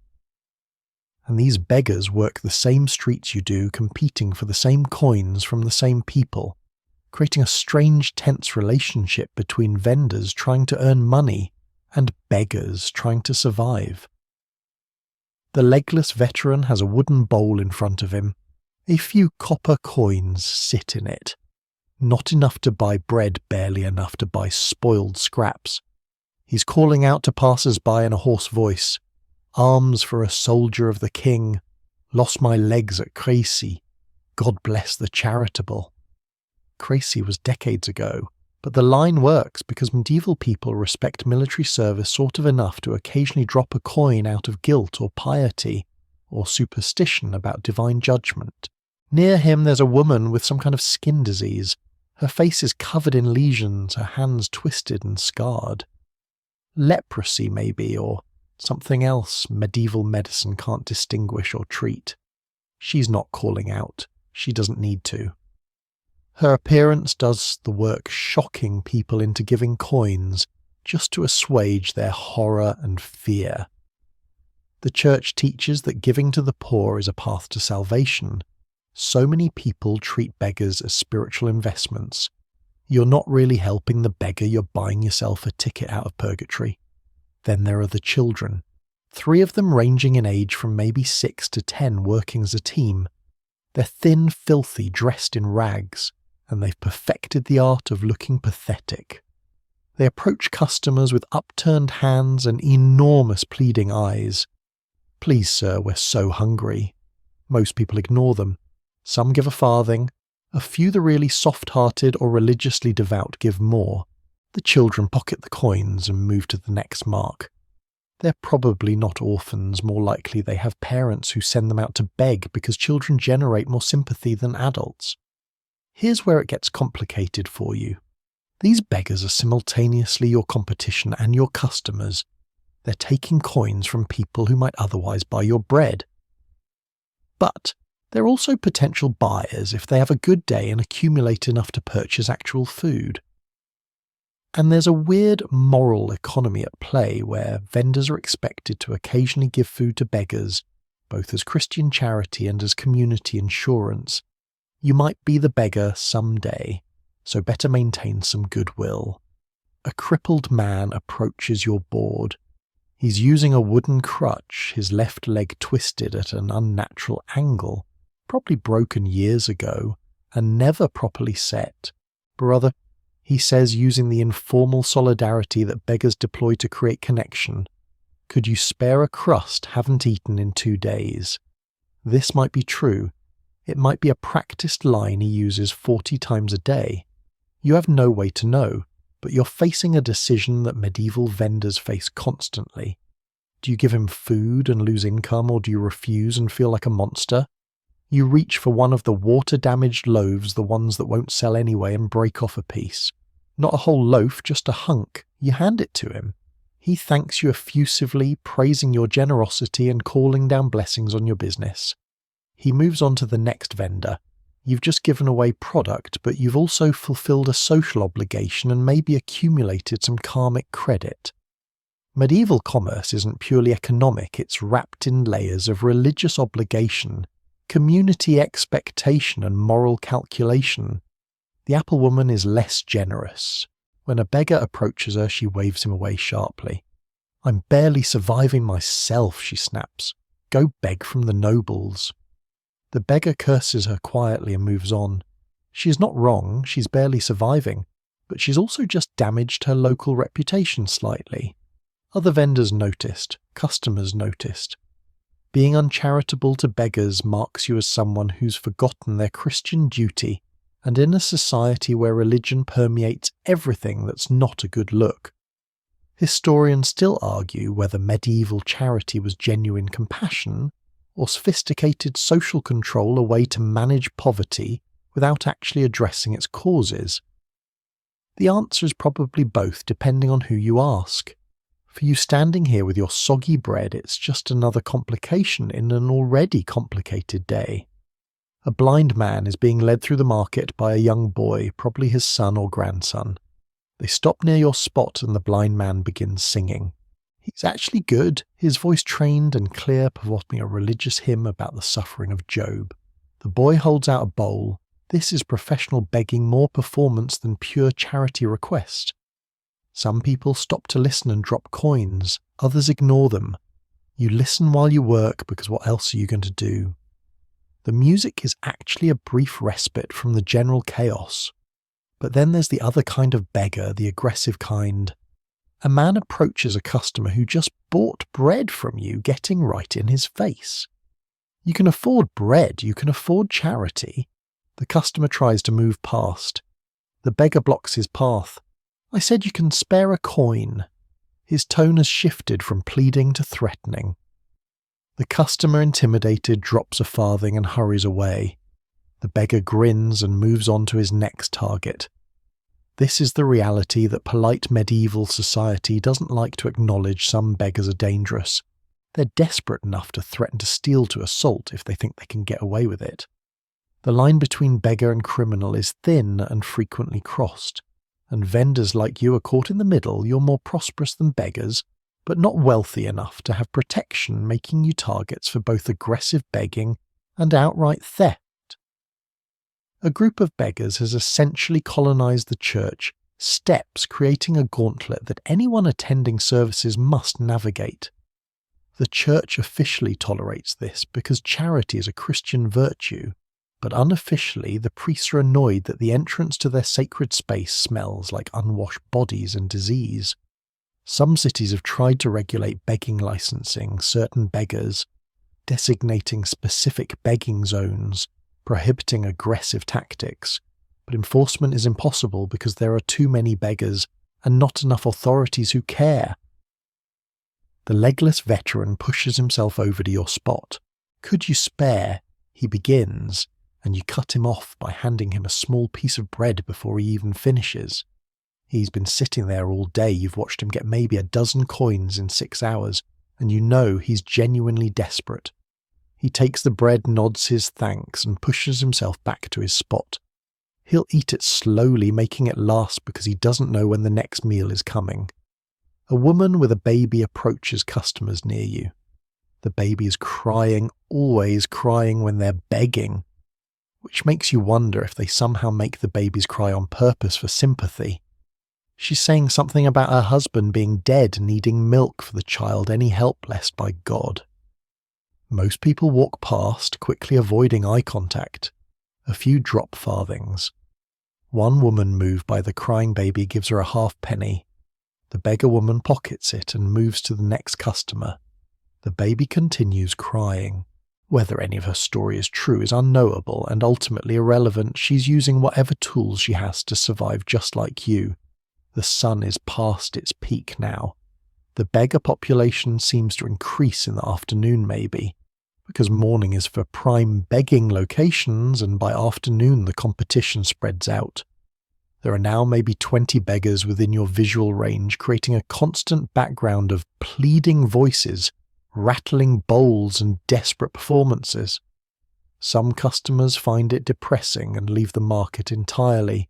And these beggars work the same streets you do, competing for the same coins from the same people, creating a strange, tense relationship between vendors trying to earn money and beggars trying to survive. The legless veteran has a wooden bowl in front of him. A few copper coins sit in it. Not enough to buy bread, barely enough to buy spoiled scraps. He's calling out to passers-by in a hoarse voice. Arms for a soldier of the king. Lost my legs at Crécy. God bless the charitable. Crécy was decades ago, but the line works because medieval people respect military service sort of enough to occasionally drop a coin out of guilt or piety, or superstition about divine judgment. Near him there's a woman with some kind of skin disease. Her face is covered in lesions, her hands twisted and scarred. Leprosy, maybe, or something else medieval medicine can't distinguish or treat. She's not calling out. She doesn't need to. Her appearance does the work shocking people into giving coins just to assuage their horror and fear. The church teaches that giving to the poor is a path to salvation. So many people treat beggars as spiritual investments. You're not really helping the beggar, you're buying yourself a ticket out of purgatory. Then there are the children. 3 of them ranging in age from maybe 6 to 10 working as a team. They're thin, filthy, dressed in rags, and they've perfected the art of looking pathetic. They approach customers with upturned hands and enormous pleading eyes. Please, sir, we're so hungry. Most people ignore them. Some give a farthing. A few, the really soft-hearted or religiously devout, give more. The children pocket the coins and move to the next mark. They're probably not orphans, more likely they have parents who send them out to beg because children generate more sympathy than adults. Here's where it gets complicated for you. These beggars are simultaneously your competition and your customers. They're taking coins from people who might otherwise buy your bread. But they're also potential buyers if they have a good day and accumulate enough to purchase actual food. And there's a weird moral economy at play where vendors are expected to occasionally give food to beggars, both as Christian charity and as community insurance. You might be the beggar someday, so better maintain some goodwill. A crippled man approaches your board. He's using a wooden crutch, his left leg twisted at an unnatural angle, probably broken years ago, and never properly set. Brother, he says, using the informal solidarity that beggars deploy to create connection, could you spare a crust haven't eaten in 2 days? This might be true. It might be a practiced line he uses 40 times a day. You have no way to know, but you're facing a decision that medieval vendors face constantly. Do you give him food and lose income, or do you refuse and feel like a monster? You reach for one of the water-damaged loaves, the ones that won't sell anyway, and break off a piece. Not a whole loaf, just a hunk. You hand it to him. He thanks you effusively, praising your generosity and calling down blessings on your business. He moves on to the next vendor. You've just given away product, but you've also fulfilled a social obligation and maybe accumulated some karmic credit. Medieval commerce isn't purely economic, it's wrapped in layers of religious obligation, community expectation and moral calculation. The apple woman is less generous. When a beggar approaches her, she waves him away sharply. "I'm barely surviving myself," she snaps. "Go beg from the nobles." The beggar curses her quietly and moves on. She is not wrong, she's barely surviving, but she's also just damaged her local reputation slightly. Other vendors noticed, customers noticed. Being uncharitable to beggars marks you as someone who's forgotten their Christian duty, and in a society where religion permeates everything that's not a good look. Historians still argue whether medieval charity was genuine compassion or sophisticated social control, a way to manage poverty without actually addressing its causes. The answer is probably both, depending on who you ask. For you standing here with your soggy bread, it's just another complication in an already complicated day. A blind man is being led through the market by a young boy, probably his son or grandson. They stop near your spot and the blind man begins singing. He's actually good, his voice trained and clear, performing a religious hymn about the suffering of Job. The boy holds out a bowl. This is professional begging, more performance than pure charity request. Some people stop to listen and drop coins, others ignore them. You listen while you work because what else are you going to do? The music is actually a brief respite from the general chaos. But then there's the other kind of beggar, the aggressive kind. A man approaches a customer who just bought bread from you, getting right in his face. You can afford bread, you can afford charity. The customer tries to move past. The beggar blocks his path. "I said you can spare a coin." His tone has shifted from pleading to threatening. The customer, intimidated, drops a farthing and hurries away. The beggar grins and moves on to his next target. This is the reality that polite medieval society doesn't like to acknowledge. Some beggars are dangerous. They're desperate enough to threaten to steal to assault if they think they can get away with it. The line between beggar and criminal is thin and frequently crossed, and vendors like you are caught in the middle. You're more prosperous than beggars, but not wealthy enough to have protection, making you targets for both aggressive begging and outright theft. A group of beggars has essentially colonized the church, steps creating a gauntlet that anyone attending services must navigate. The church officially tolerates this because charity is a Christian virtue, but unofficially the priests are annoyed that the entrance to their sacred space smells like unwashed bodies and disease. Some cities have tried to regulate begging licensing, certain beggars, designating specific begging zones, prohibiting aggressive tactics, but enforcement is impossible because there are too many beggars and not enough authorities who care. The legless veteran pushes himself over to your spot. "Could you spare?" he begins, and you cut him off by handing him a small piece of bread before he even finishes. He's been sitting there all day. You've watched him get maybe a dozen coins in 6 hours, and you know he's genuinely desperate. He takes the bread, nods his thanks, and pushes himself back to his spot. He'll eat it slowly, making it last because he doesn't know when the next meal is coming. A woman with a baby approaches customers near you. The baby is crying, always crying when they're begging, which makes you wonder if they somehow make the babies cry on purpose for sympathy. She's saying something about her husband being dead, needing milk for the child, any help blessed by God. Most people walk past, quickly avoiding eye contact. A few drop farthings. One woman moved by the crying baby gives her a halfpenny. The beggar woman pockets it and moves to the next customer. The baby continues crying. Whether any of her story is true is unknowable and ultimately irrelevant. She's using whatever tools she has to survive, just like you. The sun is past its peak now. The beggar population seems to increase in the afternoon maybe, because morning is for prime begging locations and by afternoon the competition spreads out. There are now maybe 20 beggars within your visual range, creating a constant background of pleading voices, rattling bowls and desperate performances. Some customers find it depressing and leave the market entirely.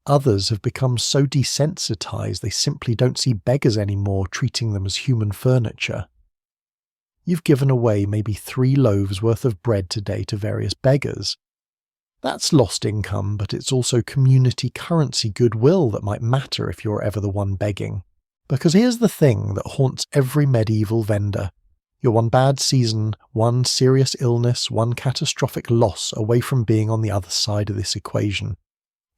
Others have become so desensitized they simply don't see beggars anymore, treating them as human furniture. You've given away maybe 3 loaves worth of bread today to various beggars. That's lost income, but it's also community currency goodwill that might matter if you're ever the one begging. Because here's the thing that haunts every medieval vendor. You're one bad season, one serious illness, one catastrophic loss away from being on the other side of this equation.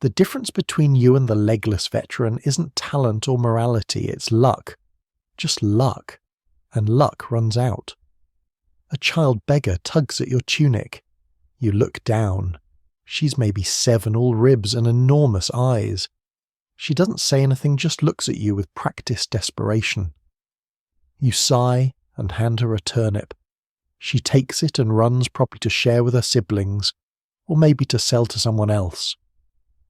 The difference between you and the legless veteran isn't talent or morality, it's luck. Just luck. And luck runs out. A child beggar tugs at your tunic. You look down. She's maybe 7 all ribs and enormous eyes. She doesn't say anything, just looks at you with practiced desperation. You sigh and hand her a turnip. She takes it and runs, probably to share with her siblings, or maybe to sell to someone else.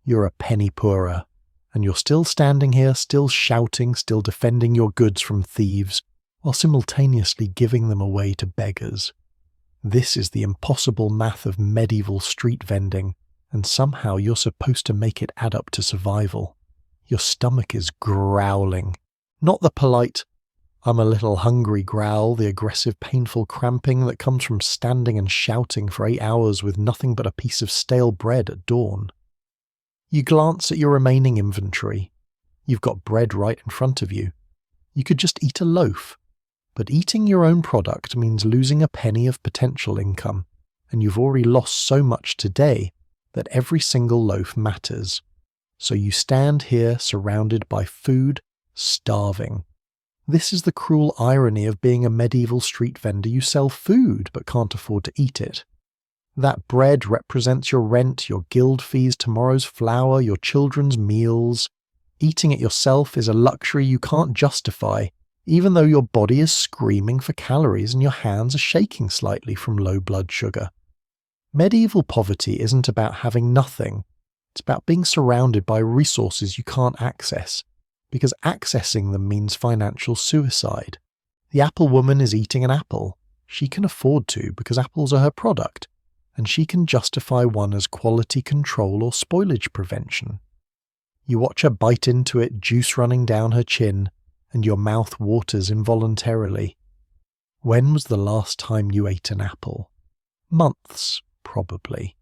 You're a penny poorer, and you're still standing here, still shouting, still defending your goods from thieves, while simultaneously giving them away to beggars. This is the impossible math of medieval street vending, and somehow you're supposed to make it add up to survival. Your stomach is growling. Not the polite, "I'm a little hungry" growl, the aggressive, painful cramping that comes from standing and shouting for 8 hours with nothing but a piece of stale bread at dawn. You glance at your remaining inventory. You've got bread right in front of you. You could just eat a loaf. But eating your own product means losing a penny of potential income, and you've already lost so much today that every single loaf matters. So you stand here surrounded by food, starving. This is the cruel irony of being a medieval street vendor. You sell food but can't afford to eat it. That bread represents your rent, your guild fees, tomorrow's flour, your children's meals. Eating it yourself is a luxury you can't justify, even though your body is screaming for calories and your hands are shaking slightly from low blood sugar. Medieval poverty isn't about having nothing. It's about being surrounded by resources you can't access, because accessing them means financial suicide. The apple woman is eating an apple. She can afford to because apples are her product, and she can justify one as quality control or spoilage prevention. You watch her bite into it, juice running down her chin, and your mouth waters involuntarily. When was the last time you ate an apple? Months, probably.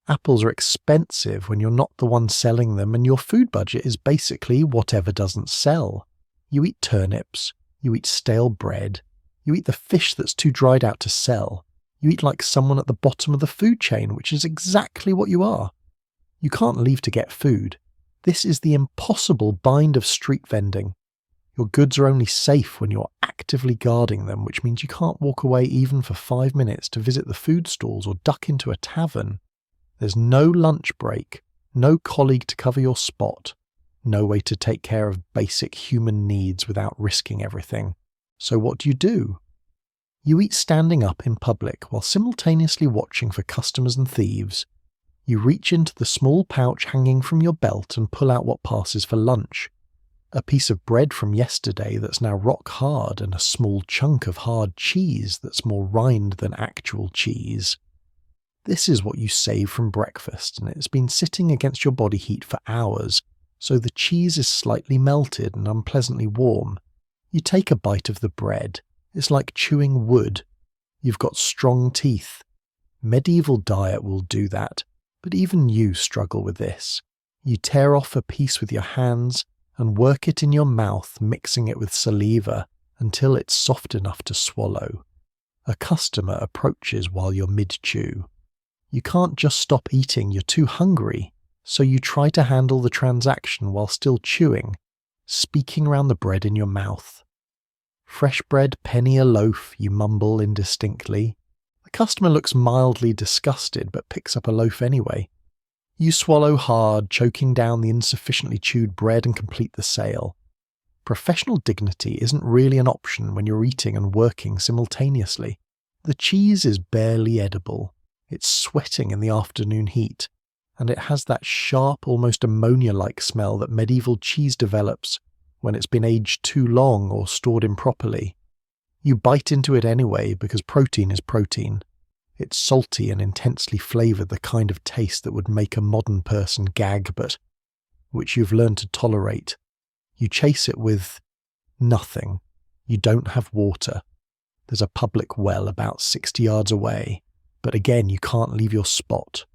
Apples are expensive when you're not the one selling them, and your food budget is basically whatever doesn't sell. You eat turnips, you eat stale bread, you eat the fish that's too dried out to sell. You eat like someone at the bottom of the food chain, which is exactly what you are. You can't leave to get food. This is the impossible bind of street vending. Your goods are only safe when you're actively guarding them, which means you can't walk away even for 5 minutes to visit the food stalls or duck into a tavern. There's no lunch break, no colleague to cover your spot, no way to take care of basic human needs without risking everything. So what do? You eat standing up in public while simultaneously watching for customers and thieves. You reach into the small pouch hanging from your belt and pull out what passes for lunch. A piece of bread from yesterday that's now rock hard, and a small chunk of hard cheese that's more rind than actual cheese. This is what you save from breakfast, and it's been sitting against your body heat for hours, so the cheese is slightly melted and unpleasantly warm. You take a bite of the bread. It's like chewing wood. You've got strong teeth. Medieval diet will do that, but even you struggle with this. You tear off a piece with your hands and work it in your mouth, mixing it with saliva until it's soft enough to swallow. A customer approaches while you're mid-chew. You can't just stop eating, you're too hungry, so you try to handle the transaction while still chewing, speaking around the bread in your mouth. "Fresh bread, penny a loaf," you mumble indistinctly. The customer looks mildly disgusted but picks up a loaf anyway. You swallow hard, choking down the insufficiently chewed bread, and complete the sale. Professional dignity isn't really an option when you're eating and working simultaneously. The cheese is barely edible. It's sweating in the afternoon heat, and it has that sharp, almost ammonia-like smell that medieval cheese develops when it's been aged too long or stored improperly. You bite into it anyway because protein is protein. It's salty and intensely flavoured, the kind of taste that would make a modern person gag, but which you've learned to tolerate. You chase it with nothing. You don't have water. There's a public well about 60 yards away, but again, you can't leave your spot.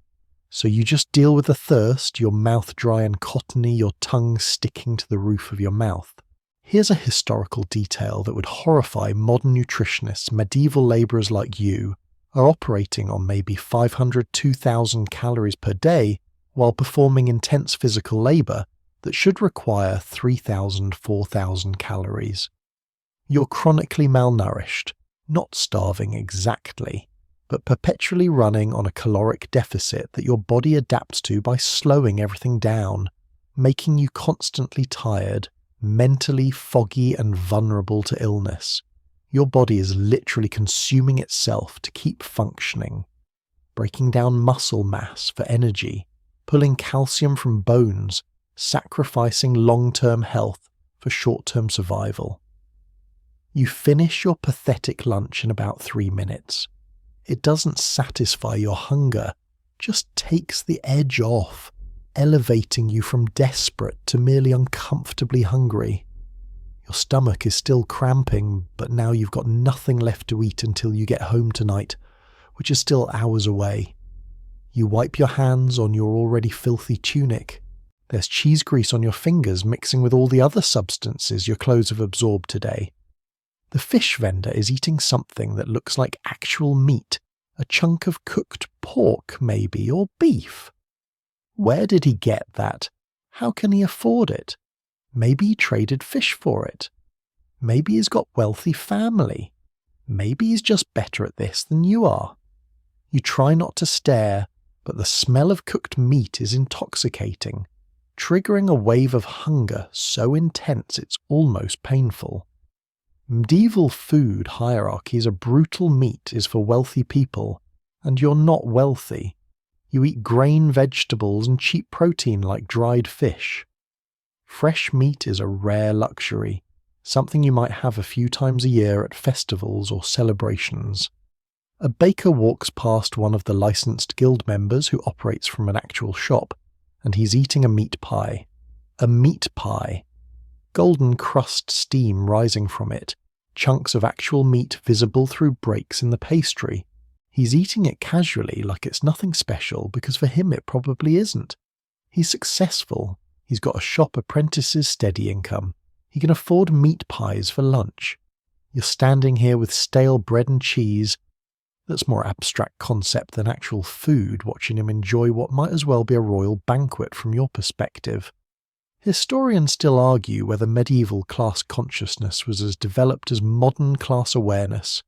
So you just deal with the thirst, your mouth dry and cottony, your tongue sticking to the roof of your mouth. Here's a historical detail that would horrify modern nutritionists. Medieval labourers like you are operating on maybe 500, 2,000 calories per day while performing intense physical labour that should require 3,000, 4,000 calories. You're chronically malnourished, not starving exactly, but perpetually running on a caloric deficit that your body adapts to by slowing everything down, making you constantly tired, mentally foggy and vulnerable to illness. Your body is literally consuming itself to keep functioning, breaking down muscle mass for energy, pulling calcium from bones, sacrificing long-term health for short-term survival. You finish your pathetic lunch in about 3 minutes. It doesn't satisfy your hunger, just takes the edge off, elevating you from desperate to merely uncomfortably hungry. Your stomach is still cramping, but now you've got nothing left to eat until you get home tonight, which is still hours away. You wipe your hands on your already filthy tunic. There's cheese grease on your fingers mixing with all the other substances your clothes have absorbed today. The fish vendor is eating something that looks like actual meat, a chunk of cooked pork maybe, or beef. Where did he get that? How can he afford it? Maybe he traded fish for it. Maybe he's got wealthy family. Maybe he's just better at this than you are. You try not to stare, but the smell of cooked meat is intoxicating, triggering a wave of hunger so intense it's almost painful. Medieval food hierarchies, a brutal meat is for wealthy people, and you're not wealthy. You eat grain vegetables and cheap protein like dried fish. Fresh meat is a rare luxury, something you might have a few times a year at festivals or celebrations. A baker walks past one of the licensed guild members who operates from an actual shop, and he's eating a meat pie. A meat pie. Golden crust steam rising from it, chunks of actual meat visible through breaks in the pastry. He's eating it casually like it's nothing special because for him it probably isn't. He's successful. He's got a shop, apprentices, steady income. He can afford meat pies for lunch. You're standing here with stale bread and cheese. That's more abstract concept than actual food, watching him enjoy what might as well be a royal banquet from your perspective. Historians still argue whether medieval class consciousness was as developed as modern class awareness.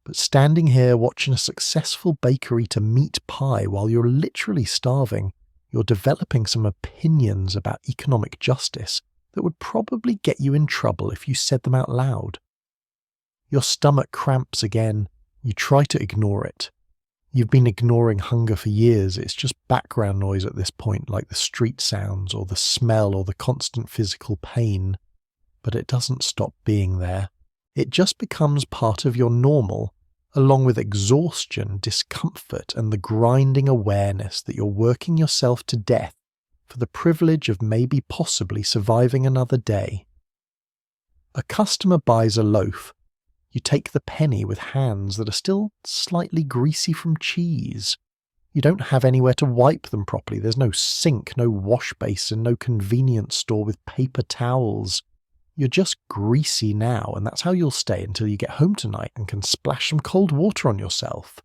But standing here watching a successful baker eat a meat pie while you're literally starving, you're developing some opinions about economic justice that would probably get you in trouble if you said them out loud. Your stomach cramps again. You try to ignore it. You've been ignoring hunger for years. It's just background noise at this point, like the street sounds or the smell or the constant physical pain. But it doesn't stop being there. It just becomes part of your normal, along with exhaustion, discomfort, and the grinding awareness that you're working yourself to death for the privilege of maybe possibly surviving another day. A customer buys a loaf. You take the penny with hands that are still slightly greasy from cheese. You don't have anywhere to wipe them properly. There's no sink, no wash basin, no convenience store with paper towels. You're just greasy now, and that's how you'll stay until you get home tonight and can splash some cold water on yourself.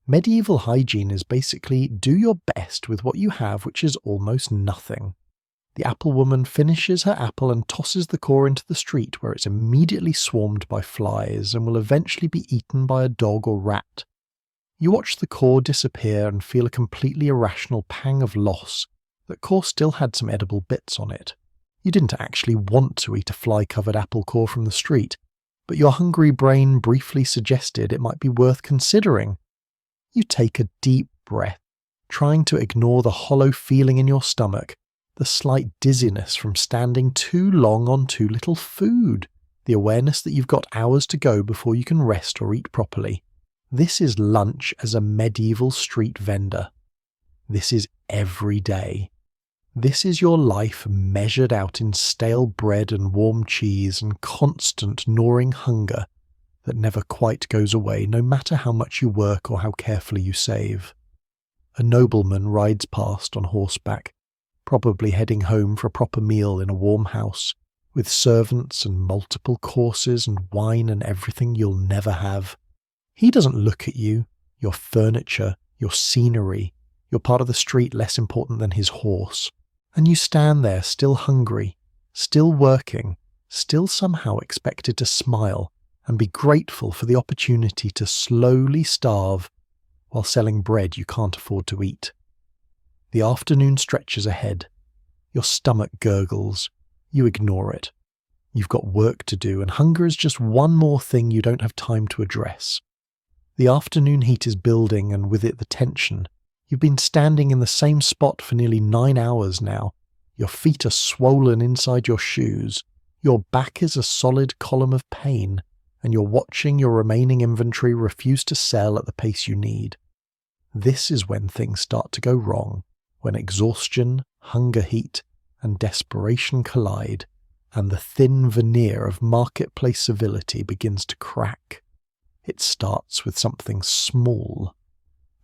Medieval hygiene is basically do your best with what you have, which is almost nothing. The apple woman finishes her apple and tosses the core into the street, where it's immediately swarmed by flies and will eventually be eaten by a dog or rat. You watch the core disappear and feel a completely irrational pang of loss. That core still had some edible bits on it. You didn't actually want to eat a fly-covered apple core from the street, but your hungry brain briefly suggested it might be worth considering. You take a deep breath, trying to ignore the hollow feeling in your stomach, the slight dizziness from standing too long on too little food, the awareness that you've got hours to go before you can rest or eat properly. This is lunch as a medieval street vendor. This is every day. This is your life measured out in stale bread and warm cheese and constant gnawing hunger that never quite goes away, no matter how much you work or how carefully you save. A nobleman rides past on horseback, probably heading home for a proper meal in a warm house, with servants and multiple courses and wine and everything you'll never have. He doesn't look at you, your furniture, your scenery, you're part of the street less important than his horse, and you stand there still hungry, still working, still somehow expected to smile and be grateful for the opportunity to slowly starve while selling bread you can't afford to eat. The afternoon stretches ahead. Your stomach gurgles. You ignore it. You've got work to do, and hunger is just one more thing you don't have time to address. The afternoon heat is building, and with it the tension. You've been standing in the same spot for nearly 9 hours now. Your feet are swollen inside your shoes. Your back is a solid column of pain, and you're watching your remaining inventory refuse to sell at the pace you need. This is when things start to go wrong, when exhaustion, hunger heat, and desperation collide, and the thin veneer of marketplace civility begins to crack. It starts with something small.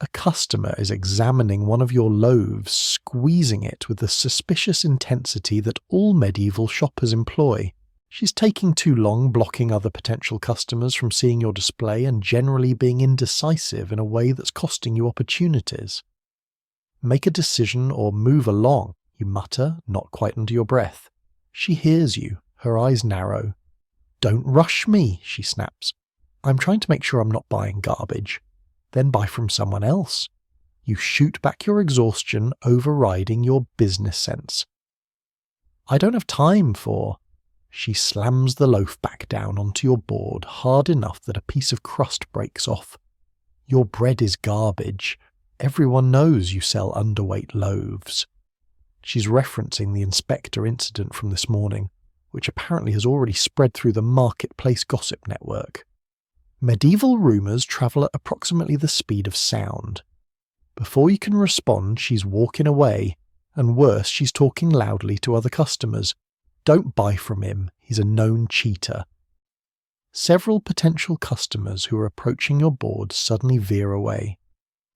A customer is examining one of your loaves, squeezing it with the suspicious intensity that all medieval shoppers employ. She's taking too long, blocking other potential customers from seeing your display and generally being indecisive in a way that's costing you opportunities. Make a decision or move along, you mutter, not quite under your breath. She hears you, her eyes narrow. Don't rush me, she snaps. I'm trying to make sure I'm not buying garbage. Then buy from someone else. You shoot back your exhaustion, overriding your business sense. I don't have time for... She slams the loaf back down onto your board hard enough that a piece of crust breaks off. Your bread is garbage. Everyone knows you sell underweight loaves. She's referencing the inspector incident from this morning, which apparently has already spread through the marketplace gossip network. Medieval rumours travel at approximately the speed of sound. Before you can respond, she's walking away, and worse, she's talking loudly to other customers. Don't buy from him, he's a known cheater. Several potential customers who are approaching your board suddenly veer away.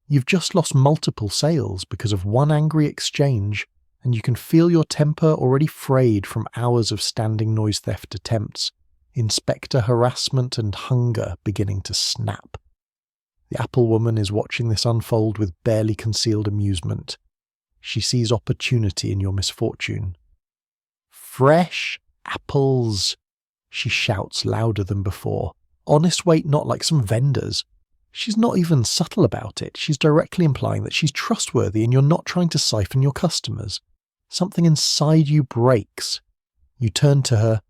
You've just lost multiple sales because of one angry exchange, and you can feel your temper already frayed from hours of standing noise theft attempts, inspector harassment and hunger beginning to snap. The apple woman is watching this unfold with barely concealed amusement. She sees opportunity in your misfortune. Fresh apples, she shouts louder than before. Honest weight, not like some vendors. She's not even subtle about it. She's directly implying that she's trustworthy and you're not trying to siphon your customers. Something inside you breaks. You turn to her,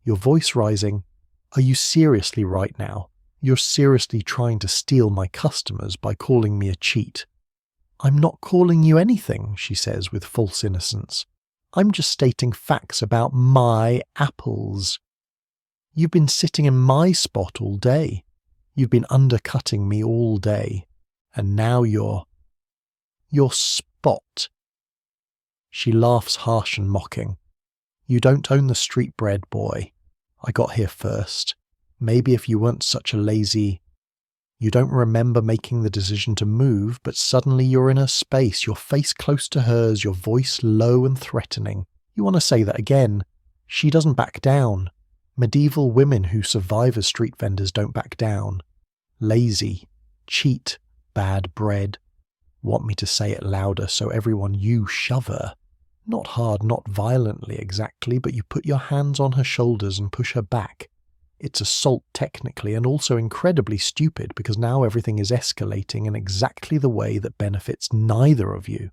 your voice rising. Are you seriously right now? You're seriously trying to steal my customers by calling me a cheat. I'm not calling you anything, she says with false innocence. I'm just stating facts about my apples. You've been sitting in my spot all day. You've been undercutting me all day. And now your spot. She laughs harsh and mocking. You don't own the street bread, boy. I got here first. Maybe if you weren't such a lazy... You don't remember making the decision to move, but suddenly you're in her space, your face close to hers, your voice low and threatening. You want to say that again. She doesn't back down. Medieval women who survive as street vendors don't back down. Lazy, cheat, bad bread. Want me to say it louder so everyone you shove her. Not hard, not violently exactly, but you put your hands on her shoulders and push her back. It's assault technically and also incredibly stupid because now everything is escalating in exactly the way that benefits neither of you.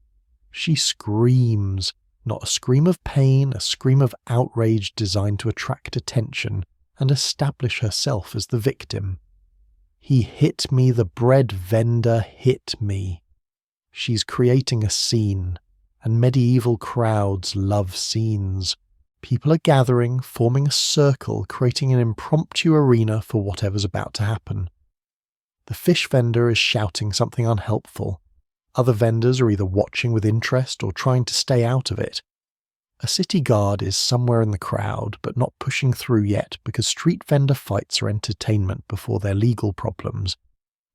She screams, not a scream of pain, a scream of outrage designed to attract attention and establish herself as the victim. He hit me, the bread vendor hit me. She's creating a scene, and medieval crowds love scenes. People are gathering, forming a circle, creating an impromptu arena for whatever's about to happen. The fish vendor is shouting something unhelpful. Other vendors are either watching with interest or trying to stay out of it. A city guard is somewhere in the crowd, but not pushing through yet because street vendor fights are entertainment before they're legal problems.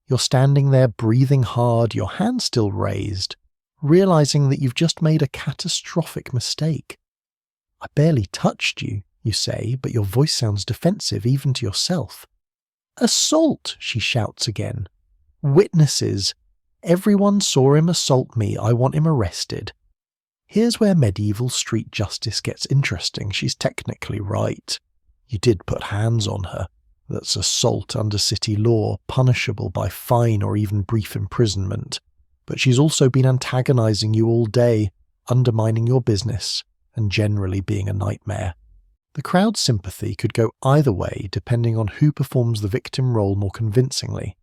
You're standing there breathing hard, your hand still raised, realizing that you've just made a catastrophic mistake. "I barely touched you," you say, but your voice sounds defensive even to yourself. "Assault!" she shouts again. "Witnesses! Everyone saw him assault me. I want him arrested." Here's where medieval street justice gets interesting. She's technically right. You did put hands on her. That's assault under city law, punishable by fine or even brief imprisonment. But she's also been antagonizing you all day, undermining your business, and generally being a nightmare. The crowd's sympathy could go either way depending on who performs the victim role more convincingly.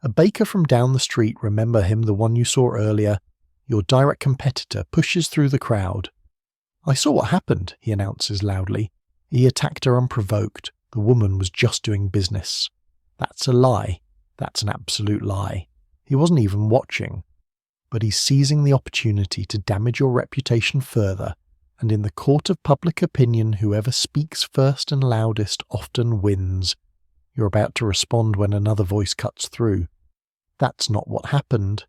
A baker from down the street, remember him, the one you saw earlier, your direct competitor, pushes through the crowd. "I saw what happened," he announces loudly. "He attacked her unprovoked. The woman was just doing business." That's a lie. That's an absolute lie. He wasn't even watching. But he's seizing the opportunity to damage your reputation further, and in the court of public opinion, whoever speaks first and loudest often wins. You're about to respond when another voice cuts through. "That's not what happened."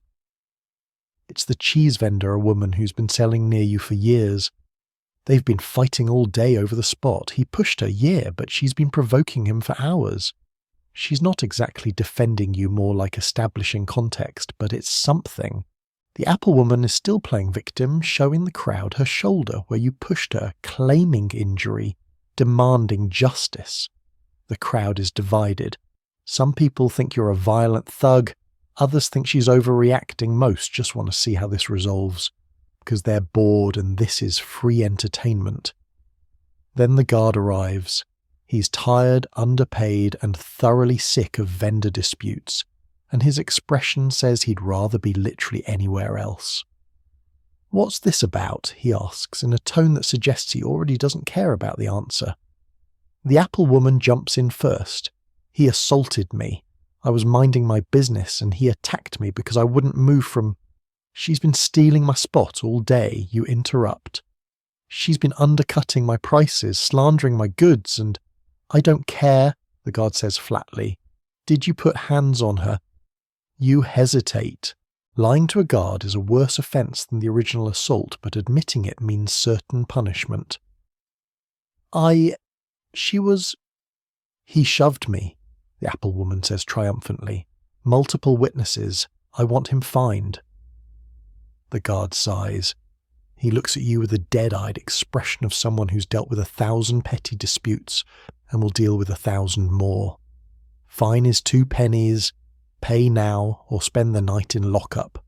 It's the cheese vendor, a woman who's been selling near you for years. They've been fighting all day over the spot. He pushed her, yeah, but she's been provoking him for hours. She's not exactly defending you, more like establishing context, but it's something. The apple woman is still playing victim, showing the crowd her shoulder where you pushed her, claiming injury, demanding justice. The crowd is divided. Some people think you're a violent thug. Others think she's overreacting. Most just want to see how this resolves, because they're bored and this is free entertainment. Then the guard arrives. He's tired, underpaid, and thoroughly sick of vendor disputes, and his expression says he'd rather be literally anywhere else. "What's this about?" he asks, in a tone that suggests he already doesn't care about the answer. The apple woman jumps in first. "He assaulted me. I was minding my business and he attacked me because I wouldn't move from—" "She's been stealing my spot all day," you interrupt. "She's been undercutting my prices, slandering my goods, and—" "I don't care," the guard says flatly. "Did you put hands on her?" You hesitate. Lying to a guard is a worse offence than the original assault, but admitting it means certain punishment. She was... "He shoved me," the apple woman says triumphantly. "Multiple witnesses. I want him fined." The guard sighs. He looks at you with a dead-eyed expression of someone who's dealt with 1,000 petty disputes and will deal with 1,000 more. Fine is 2 pennies. Pay now or spend the night in lockup.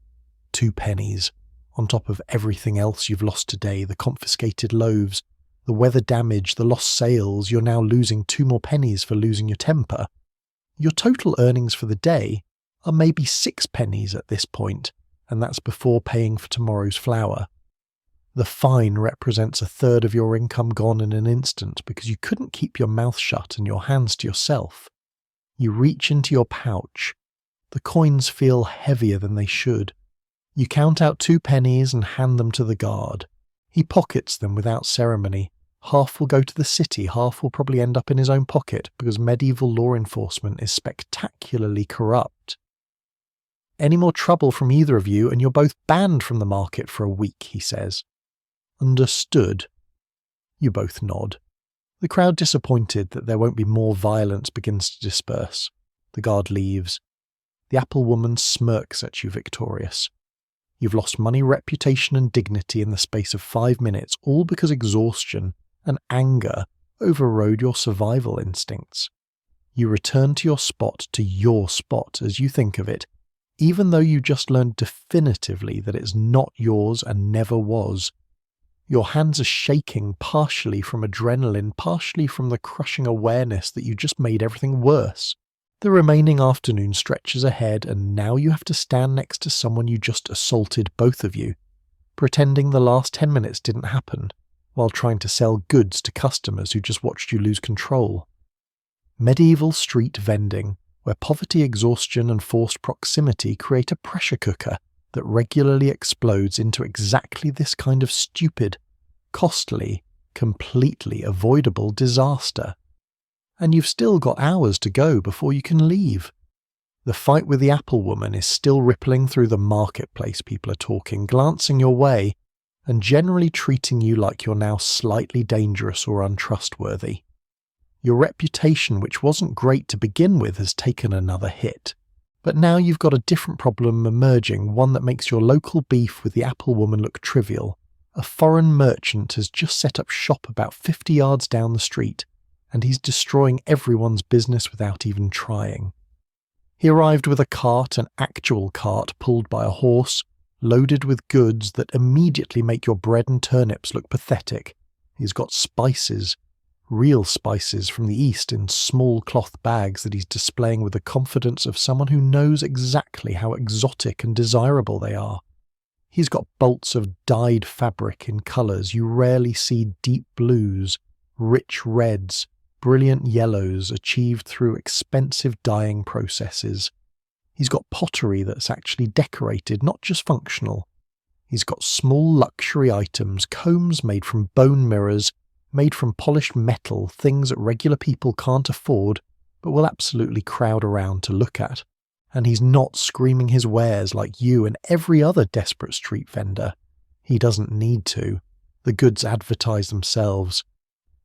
2 pennies. On top of everything else you've lost today, the confiscated loaves, the weather damage, the lost sales, you're now losing 2 more pennies for losing your temper. Your total earnings for the day are maybe 6 pennies at this point, and that's before paying for tomorrow's flour. The fine represents 1/3 of your income gone in an instant because you couldn't keep your mouth shut and your hands to yourself. You reach into your pouch. The coins feel heavier than they should. You count out 2 pennies and hand them to the guard. He pockets them without ceremony. Half will go to the city, half will probably end up in his own pocket because medieval law enforcement is spectacularly corrupt. "Any more trouble from either of you and you're both banned from the market for a week," he says. "Understood." You both nod. The crowd, disappointed that there won't be more violence, begins to disperse. The guard leaves. The apple woman smirks at you victorious. You've lost money, reputation and dignity in the space of 5 minutes, all because exhaustion and anger overrode your survival instincts. You return to your spot as you think of it, even though you just learned definitively that it's not yours and never was. Your hands are shaking, partially from adrenaline, partially from the crushing awareness that you just made everything worse. The remaining afternoon stretches ahead, and now you have to stand next to someone you just assaulted, both of you, pretending the last 10 minutes didn't happen, while trying to sell goods to customers who just watched you lose control. Medieval street vending, where poverty, exhaustion, and forced proximity create a pressure cooker that regularly explodes into exactly this kind of stupid, costly, completely avoidable disaster. And you've still got hours to go before you can leave. The fight with the Apple woman is still rippling through the marketplace people are talking, glancing your way, and generally treating you like you're now slightly dangerous or untrustworthy. Your reputation, which wasn't great to begin with, has taken another hit. But now you've got a different problem emerging, one that makes your local beef with the Apple woman look trivial. A foreign merchant has just set up shop about 50 yards down the street, and he's destroying everyone's business without even trying. He arrived with a cart, an actual cart pulled by a horse, loaded with goods that immediately make your bread and turnips look pathetic. He's got spices, real spices from the East in small cloth bags that he's displaying with the confidence of someone who knows exactly how exotic and desirable they are. He's got bolts of dyed fabric in colours you rarely see: deep blues, rich reds, brilliant yellows achieved through expensive dyeing processes. He's got pottery that's actually decorated, not just functional. He's got small luxury items, combs made from bone mirrors, made from polished metal, things that regular people can't afford but will absolutely crowd around to look at. And he's not screaming his wares like you and every other desperate street vendor. He doesn't need to. The goods advertise themselves.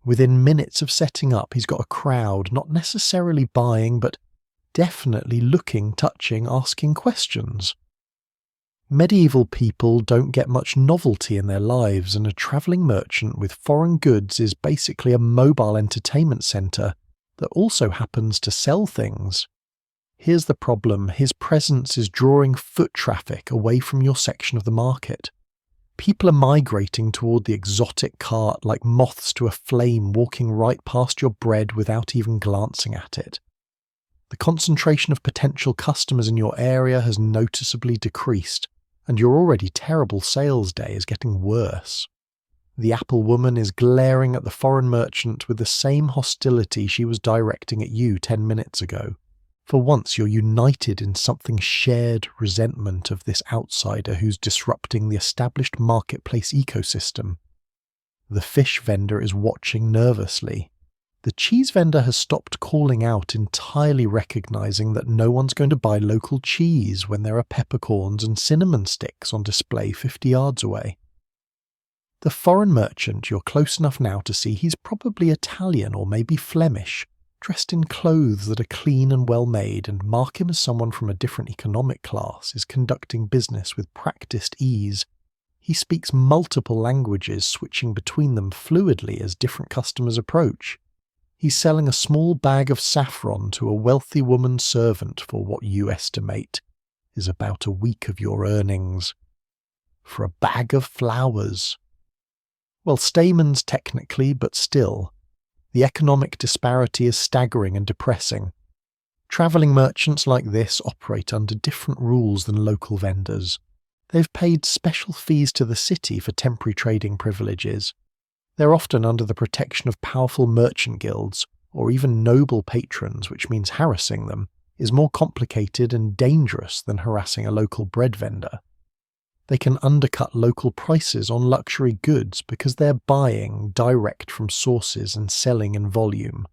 Within minutes of setting up, he's got a crowd, not necessarily buying, but definitely looking, touching, asking questions. Medieval people don't get much novelty in their lives, and a travelling merchant with foreign goods is basically a mobile entertainment centre that also happens to sell things. Here's the problem: his presence is drawing foot traffic away from your section of the market. People are migrating toward the exotic cart like moths to a flame, walking right past your bread without even glancing at it. The concentration of potential customers in your area has noticeably decreased, and your already terrible sales day is getting worse. The Apple woman is glaring at the foreign merchant with the same hostility she was directing at you 10 minutes ago. For once you're united in something shared resentment of this outsider who's disrupting the established marketplace ecosystem. The fish vendor is watching nervously. The cheese vendor has stopped calling out, entirely recognizing that no one's going to buy local cheese when there are peppercorns and cinnamon sticks on display 50 yards away. The foreign merchant, you're close enough now to see he's probably Italian or maybe Flemish, dressed in clothes that are clean and well made, and mark him as someone from a different economic class, is conducting business with practiced ease. He speaks multiple languages, switching between them fluidly as different customers approach. He's selling a small bag of saffron to a wealthy woman servant for what you estimate is about a week of your earnings. For a bag of flowers. Well, stamens technically, but still. The economic disparity is staggering and depressing. Travelling merchants like this operate under different rules than local vendors. They've paid special fees to the city for temporary trading privileges. They're often under the protection of powerful merchant guilds, or even noble patrons, which means harassing them is more complicated and dangerous than harassing a local bread vendor. They can undercut local prices on luxury goods because they're buying direct from sources and selling in volume.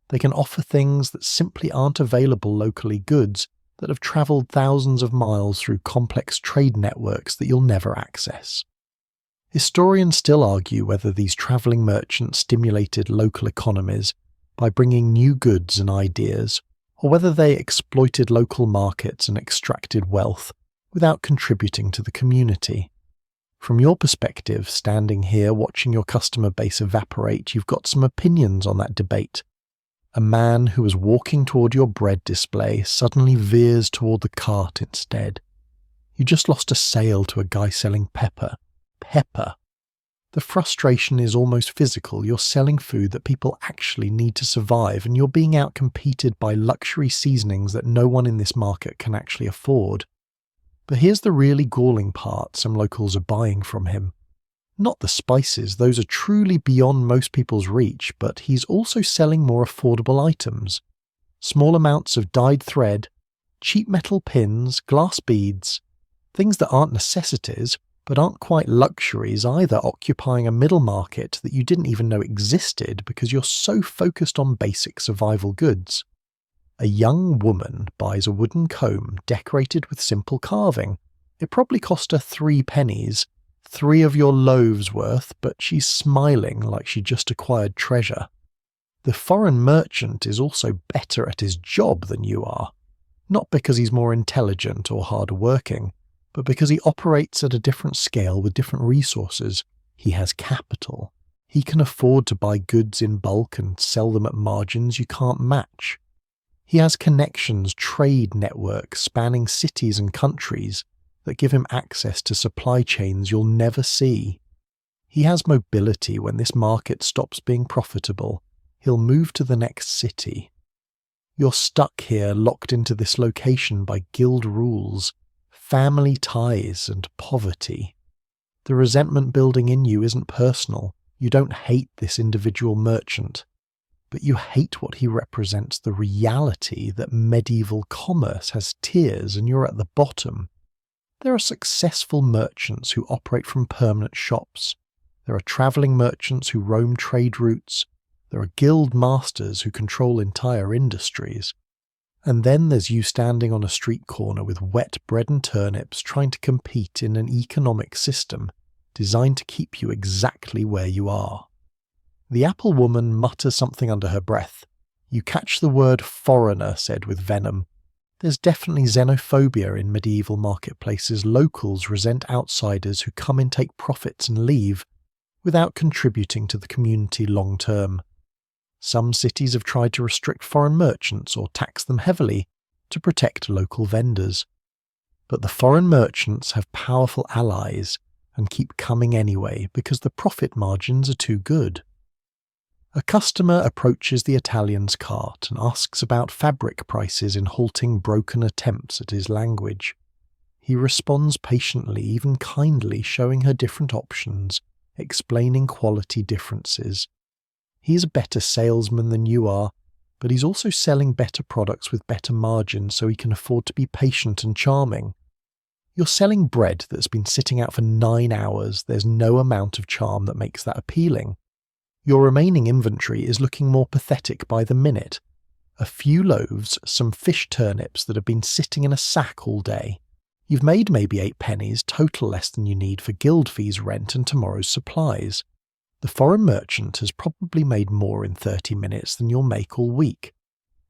They can offer things that simply aren't available locally, goods that have travelled thousands of miles through complex trade networks that you'll never access. Historians still argue whether these travelling merchants stimulated local economies by bringing new goods and ideas, or whether they exploited local markets and extracted wealth without contributing to the community. From your perspective, standing here watching your customer base evaporate, you've got some opinions on that debate. A man who was walking toward your bread display suddenly veers toward the cart instead. You just lost a sale to a guy selling pepper. Pepper. The frustration is almost physical. You're selling food that people actually need to survive, and you're being outcompeted by luxury seasonings that no one in this market can actually afford. But here's the really galling part some locals are buying from him. Not the spices, those are truly beyond most people's reach, but he's also selling more affordable items. Small amounts of dyed thread, cheap metal pins, glass beads, things that aren't necessities but aren't quite luxuries either, occupying a middle market that you didn't even know existed because you're so focused on basic survival goods. A young woman buys a wooden comb decorated with simple carving. It probably cost her 3 pennies, 3 of your loaves worth, but she's smiling like she just acquired treasure. The foreign merchant is also better at his job than you are, not because he's more intelligent or harder working, but because he operates at a different scale with different resources. He has capital. He can afford to buy goods in bulk and sell them at margins you can't match. He has connections, trade networks spanning cities and countries that give him access to supply chains you'll never see. He has mobility. When this market stops being profitable, he'll move to the next city. You're stuck here, locked into this location by guild rules, family ties, and poverty. The resentment building in you isn't personal. You don't hate this individual merchant, but you hate what he represents, the reality that medieval commerce has tiers and you're at the bottom. There are successful merchants who operate from permanent shops. There are travelling merchants who roam trade routes. There are guild masters who control entire industries. And then there's you standing on a street corner with wet bread and turnips trying to compete in an economic system designed to keep you exactly where you are. The apple woman mutters something under her breath. You catch the word foreigner said with venom. There's definitely xenophobia in medieval marketplaces. Locals resent outsiders who come in, take profits and leave without contributing to the community long term. Some cities have tried to restrict foreign merchants or tax them heavily to protect local vendors. But the foreign merchants have powerful allies and keep coming anyway because the profit margins are too good. A customer approaches the Italian's cart and asks about fabric prices in halting, broken attempts at his language. He responds patiently, even kindly, showing her different options, explaining quality differences. He's a better salesman than you are, but he's also selling better products with better margins so he can afford to be patient and charming. You're selling bread that's been sitting out for 9 hours. There's no amount of charm that makes that appealing. Your remaining inventory is looking more pathetic by the minute. A few loaves, some fish turnips that have been sitting in a sack all day. You've made maybe 8 pennies, total less than you need for guild fees, rent and tomorrow's supplies. The foreign merchant has probably made more in 30 minutes than you'll make all week.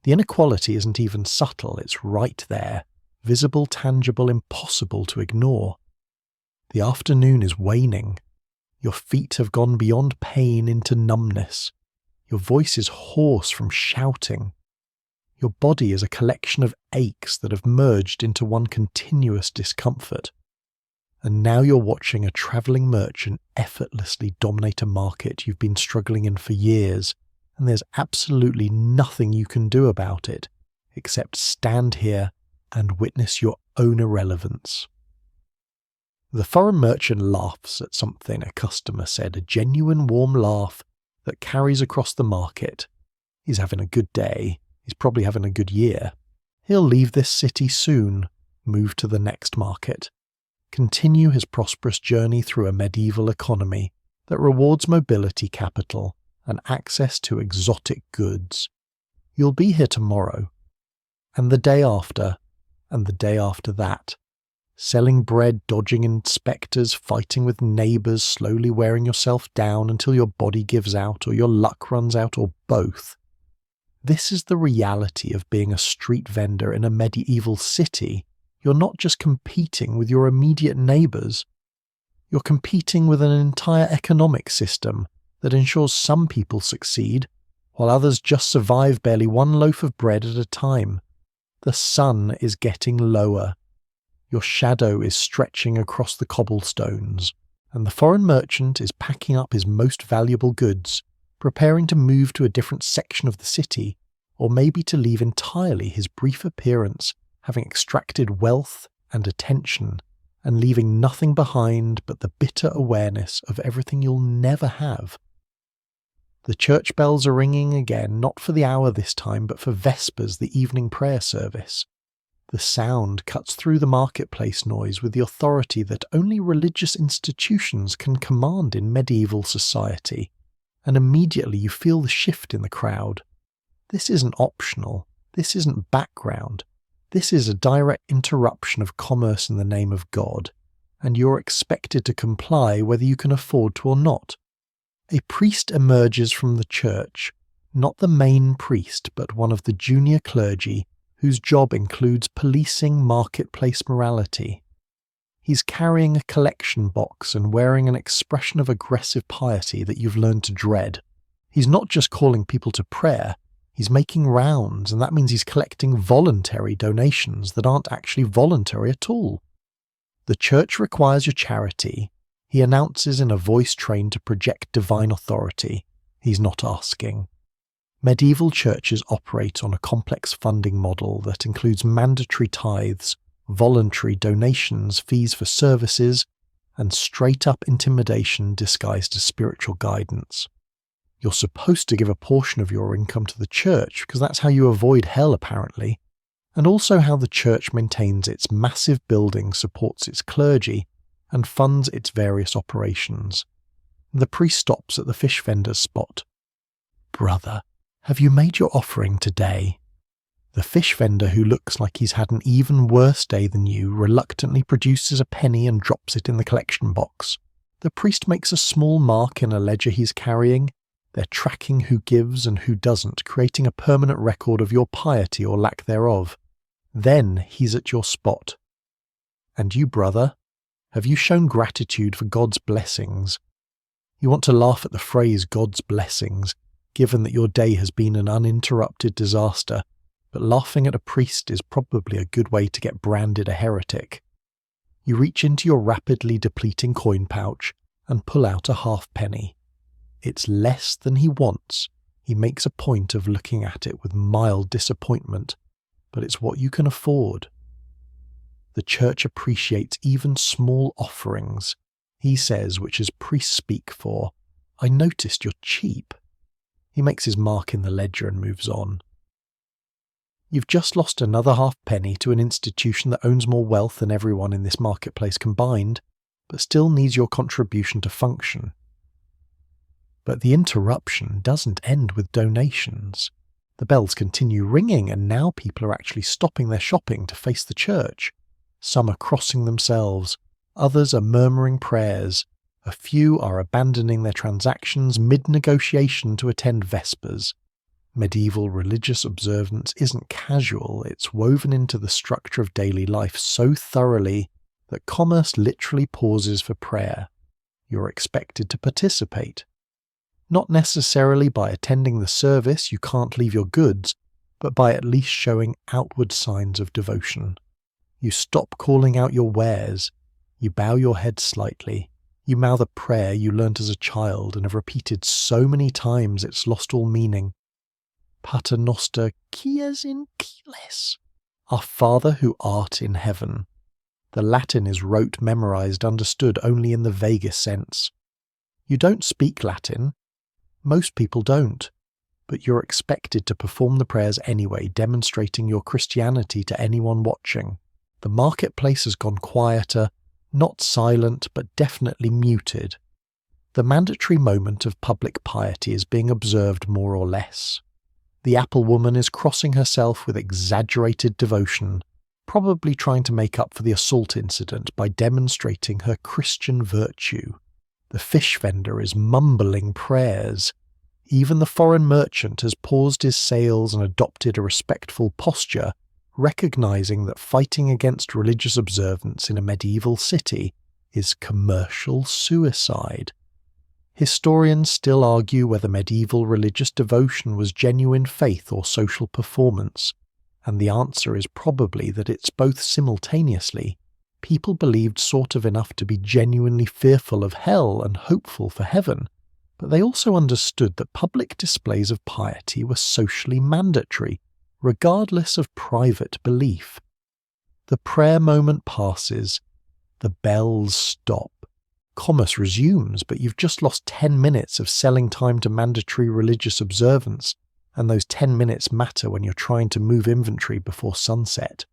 The inequality isn't even subtle, it's right there, visible, tangible, impossible to ignore. The afternoon is waning. Your feet have gone beyond pain into numbness. Your voice is hoarse from shouting. Your body is a collection of aches that have merged into one continuous discomfort. And now you're watching a travelling merchant effortlessly dominate a market you've been struggling in for years, and there's absolutely nothing you can do about it, except stand here and witness your own irrelevance. The foreign merchant laughs at something a customer said, a genuine warm laugh that carries across the market. He's having a good day. He's probably having a good year. He'll leave this city soon, move to the next market, continue his prosperous journey through a medieval economy that rewards mobility capital and access to exotic goods. You'll be here tomorrow, and the day after, and the day after that, selling bread, dodging inspectors, fighting with neighbours, slowly wearing yourself down until your body gives out or your luck runs out or both. This is the reality of being a street vendor in a medieval city. You're not just competing with your immediate neighbours. You're competing with an entire economic system that ensures some people succeed, while others just survive barely one loaf of bread at a time. The sun is getting lower. Your shadow is stretching across the cobblestones, and the foreign merchant is packing up his most valuable goods, preparing to move to a different section of the city, or maybe to leave entirely, his brief appearance having extracted wealth and attention, and leaving nothing behind but the bitter awareness of everything you'll never have. The church bells are ringing again, not for the hour this time, but for Vespers, the evening prayer service. The sound cuts through the marketplace noise with the authority that only religious institutions can command in medieval society, and immediately you feel the shift in the crowd. This isn't optional, this isn't background, this is a direct interruption of commerce in the name of God, and you're expected to comply whether you can afford to or not. A priest emerges from the church, not the main priest but one of the junior clergy, whose job includes policing marketplace morality. He's carrying a collection box and wearing an expression of aggressive piety that you've learned to dread. He's not just calling people to prayer, he's making rounds, and that means he's collecting voluntary donations that aren't actually voluntary at all. The church requires your charity, he announces in a voice trained to project divine authority. He's not asking. Medieval churches operate on a complex funding model that includes mandatory tithes, voluntary donations, fees for services, and straight-up intimidation disguised as spiritual guidance. You're supposed to give a portion of your income to the church because that's how you avoid hell, apparently, and also how the church maintains its massive building, supports its clergy, and funds its various operations. The priest stops at the fish vendor's spot. "Brother, have you made your offering today?" The fish vendor, who looks like he's had an even worse day than you, reluctantly produces a penny and drops it in the collection box. The priest makes a small mark in a ledger he's carrying. They're tracking who gives and who doesn't, creating a permanent record of your piety or lack thereof. Then he's at your spot. "And you, brother, have you shown gratitude for God's blessings?" You want to laugh at the phrase God's blessings, given that your day has been an uninterrupted disaster, but laughing at a priest is probably a good way to get branded a heretic. You reach into your rapidly depleting coin pouch and pull out a halfpenny. It's less than he wants. He makes a point of looking at it with mild disappointment, but it's what you can afford. The church appreciates even small offerings. He says, which is priest speak for, "I noticed you're cheap." He makes his mark in the ledger and moves on. You've just lost another halfpenny to an institution that owns more wealth than everyone in this marketplace combined, but still needs your contribution to function. But the interruption doesn't end with donations. The bells continue ringing, and now people are actually stopping their shopping to face the church. Some are crossing themselves, others are murmuring prayers, a few are abandoning their transactions mid-negotiation to attend Vespers. Medieval religious observance isn't casual, it's woven into the structure of daily life so thoroughly that commerce literally pauses for prayer. You're expected to participate. Not necessarily by attending the service, you can't leave your goods, but by at least showing outward signs of devotion. You stop calling out your wares, you bow your head slightly, you mouth a prayer you learnt as a child and have repeated so many times it's lost all meaning. Pater noster quies in cilis, our Father who art in heaven. The Latin is rote memorized, understood only in the vaguest sense. You don't speak Latin. Most people don't. But you're expected to perform the prayers anyway, demonstrating your Christianity to anyone watching. The marketplace has gone quieter, not silent, but definitely muted. The mandatory moment of public piety is being observed more or less. The apple woman is crossing herself with exaggerated devotion, probably trying to make up for the assault incident by demonstrating her Christian virtue. The fish vendor is mumbling prayers. Even the foreign merchant has paused his sales and adopted a respectful posture, recognizing that fighting against religious observance in a medieval city is commercial suicide. Historians still argue whether medieval religious devotion was genuine faith or social performance, and the answer is probably that it's both simultaneously. People believed sort of enough to be genuinely fearful of hell and hopeful for heaven, but they also understood that public displays of piety were socially mandatory, regardless of private belief. The prayer moment passes, the bells stop, Commerce resumes, but you've just lost 10 minutes of selling time to mandatory religious observance, and those 10 minutes matter when you're trying to move inventory before sunset.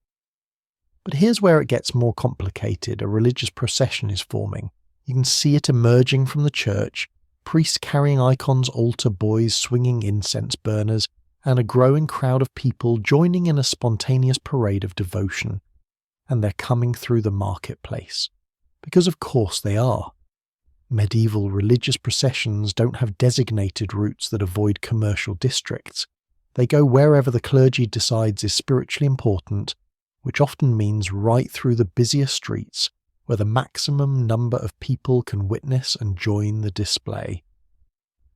But here's where it gets more complicated. A religious procession is forming. You can see it emerging from the church, priests carrying icons, altar boys swinging incense burners, and a growing crowd of people joining in a spontaneous parade of devotion. And they're coming through the marketplace. Because of course they are. Medieval religious processions don't have designated routes that avoid commercial districts. They go wherever the clergy decides is spiritually important, which often means right through the busiest streets, where the maximum number of people can witness and join the display.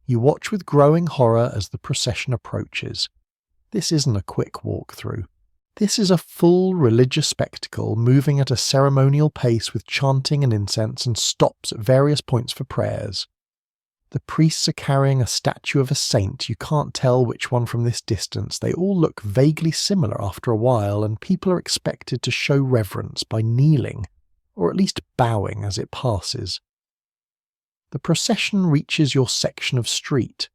You watch with growing horror as the procession approaches. This isn't a quick walkthrough. This is a full religious spectacle moving at a ceremonial pace with chanting and incense and stops at various points for prayers. The priests are carrying a statue of a saint. You can't tell which one from this distance. They all look vaguely similar after a while, and people are expected to show reverence by kneeling, or at least bowing as it passes. The procession reaches your section of street.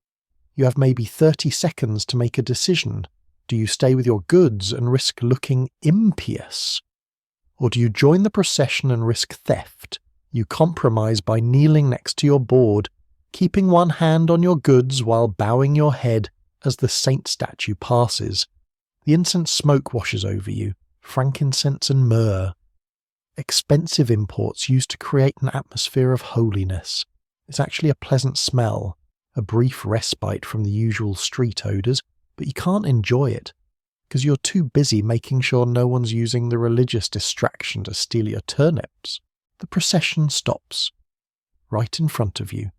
You have maybe 30 seconds to make a decision. Do you stay with your goods and risk looking impious? Or do you join the procession and risk theft? You compromise by kneeling next to your board, keeping one hand on your goods while bowing your head as the saint statue passes. The incense smoke washes over you, frankincense and myrrh. Expensive imports used to create an atmosphere of holiness. It's actually a pleasant smell, a brief respite from the usual street odours, but you can't enjoy it, because you're too busy making sure no one's using the religious distraction to steal your turnips. The procession stops, right in front of you.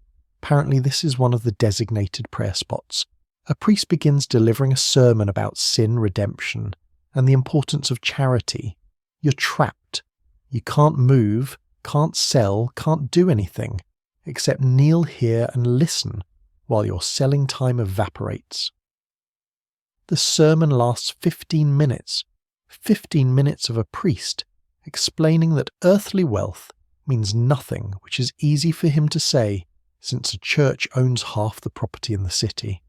Apparently this is one of the designated prayer spots. A priest begins delivering a sermon about sin, redemption, and the importance of charity. You're trapped. You can't move, can't sell, can't do anything, except kneel here and listen while your selling time evaporates. The sermon lasts 15 minutes. 15 minutes of a priest explaining that earthly wealth means nothing, which is easy for him to say since a church owns half the property in the city.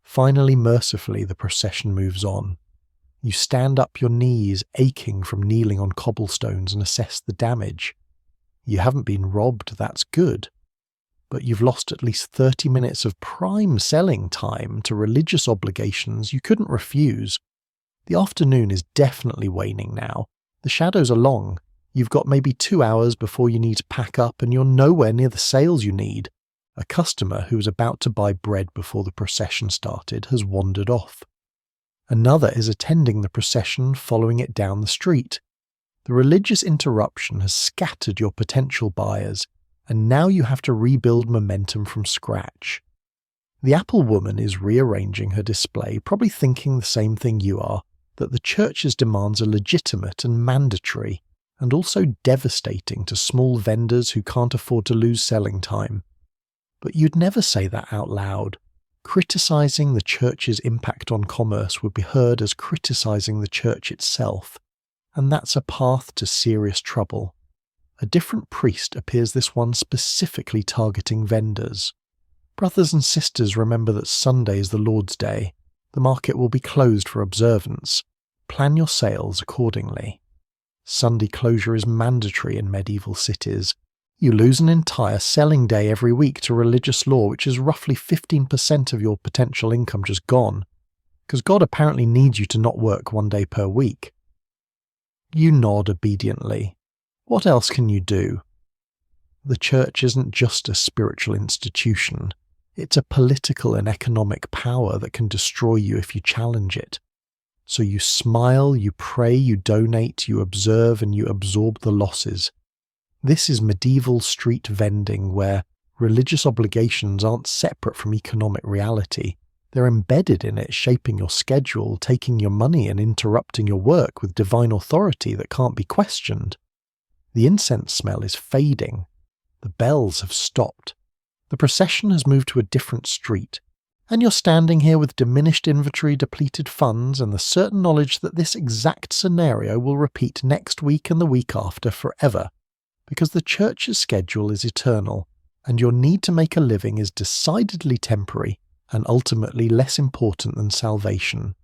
Finally, mercifully, the procession moves on. You stand up, your knees aching from kneeling on cobblestones, and assess the damage. You haven't been robbed, that's good. But you've lost at least 30 minutes of prime selling time to religious obligations you couldn't refuse. The afternoon is definitely waning now. The shadows are long. You've got maybe 2 hours before you need to pack up, and you're nowhere near the sales you need. A customer who was about to buy bread before the procession started has wandered off. Another is attending the procession, following it down the street. The religious interruption has scattered your potential buyers, and now you have to rebuild momentum from scratch. The apple woman is rearranging her display, probably thinking the same thing you are, that the church's demands are legitimate and mandatory, and also devastating to small vendors who can't afford to lose selling time. But you'd never say that out loud. Criticizing the church's impact on commerce would be heard as criticizing the church itself, and that's a path to serious trouble. A different priest appears this one specifically targeting vendors. Brothers and sisters, remember that Sunday is the Lord's Day. The market will be closed for observance. Plan your sales accordingly. Sunday closure is mandatory in medieval cities. You lose an entire selling day every week to religious law, which is roughly 15% of your potential income just gone, because God apparently needs you to not work 1 day per week. You nod obediently. What else can you do? The church isn't just a spiritual institution. It's a political and economic power that can destroy you if you challenge it. So you smile, you pray, you donate, you observe, and you absorb the losses. This is medieval street vending, where religious obligations aren't separate from economic reality. They're embedded in it, shaping your schedule, taking your money, and interrupting your work with divine authority that can't be questioned. The incense smell is fading. The bells have stopped. The procession has moved to a different street, and you're standing here with diminished inventory, depleted funds, and the certain knowledge that this exact scenario will repeat next week and the week after forever. because the church's schedule is eternal, and your need to make a living is decidedly temporary and ultimately less important than salvation.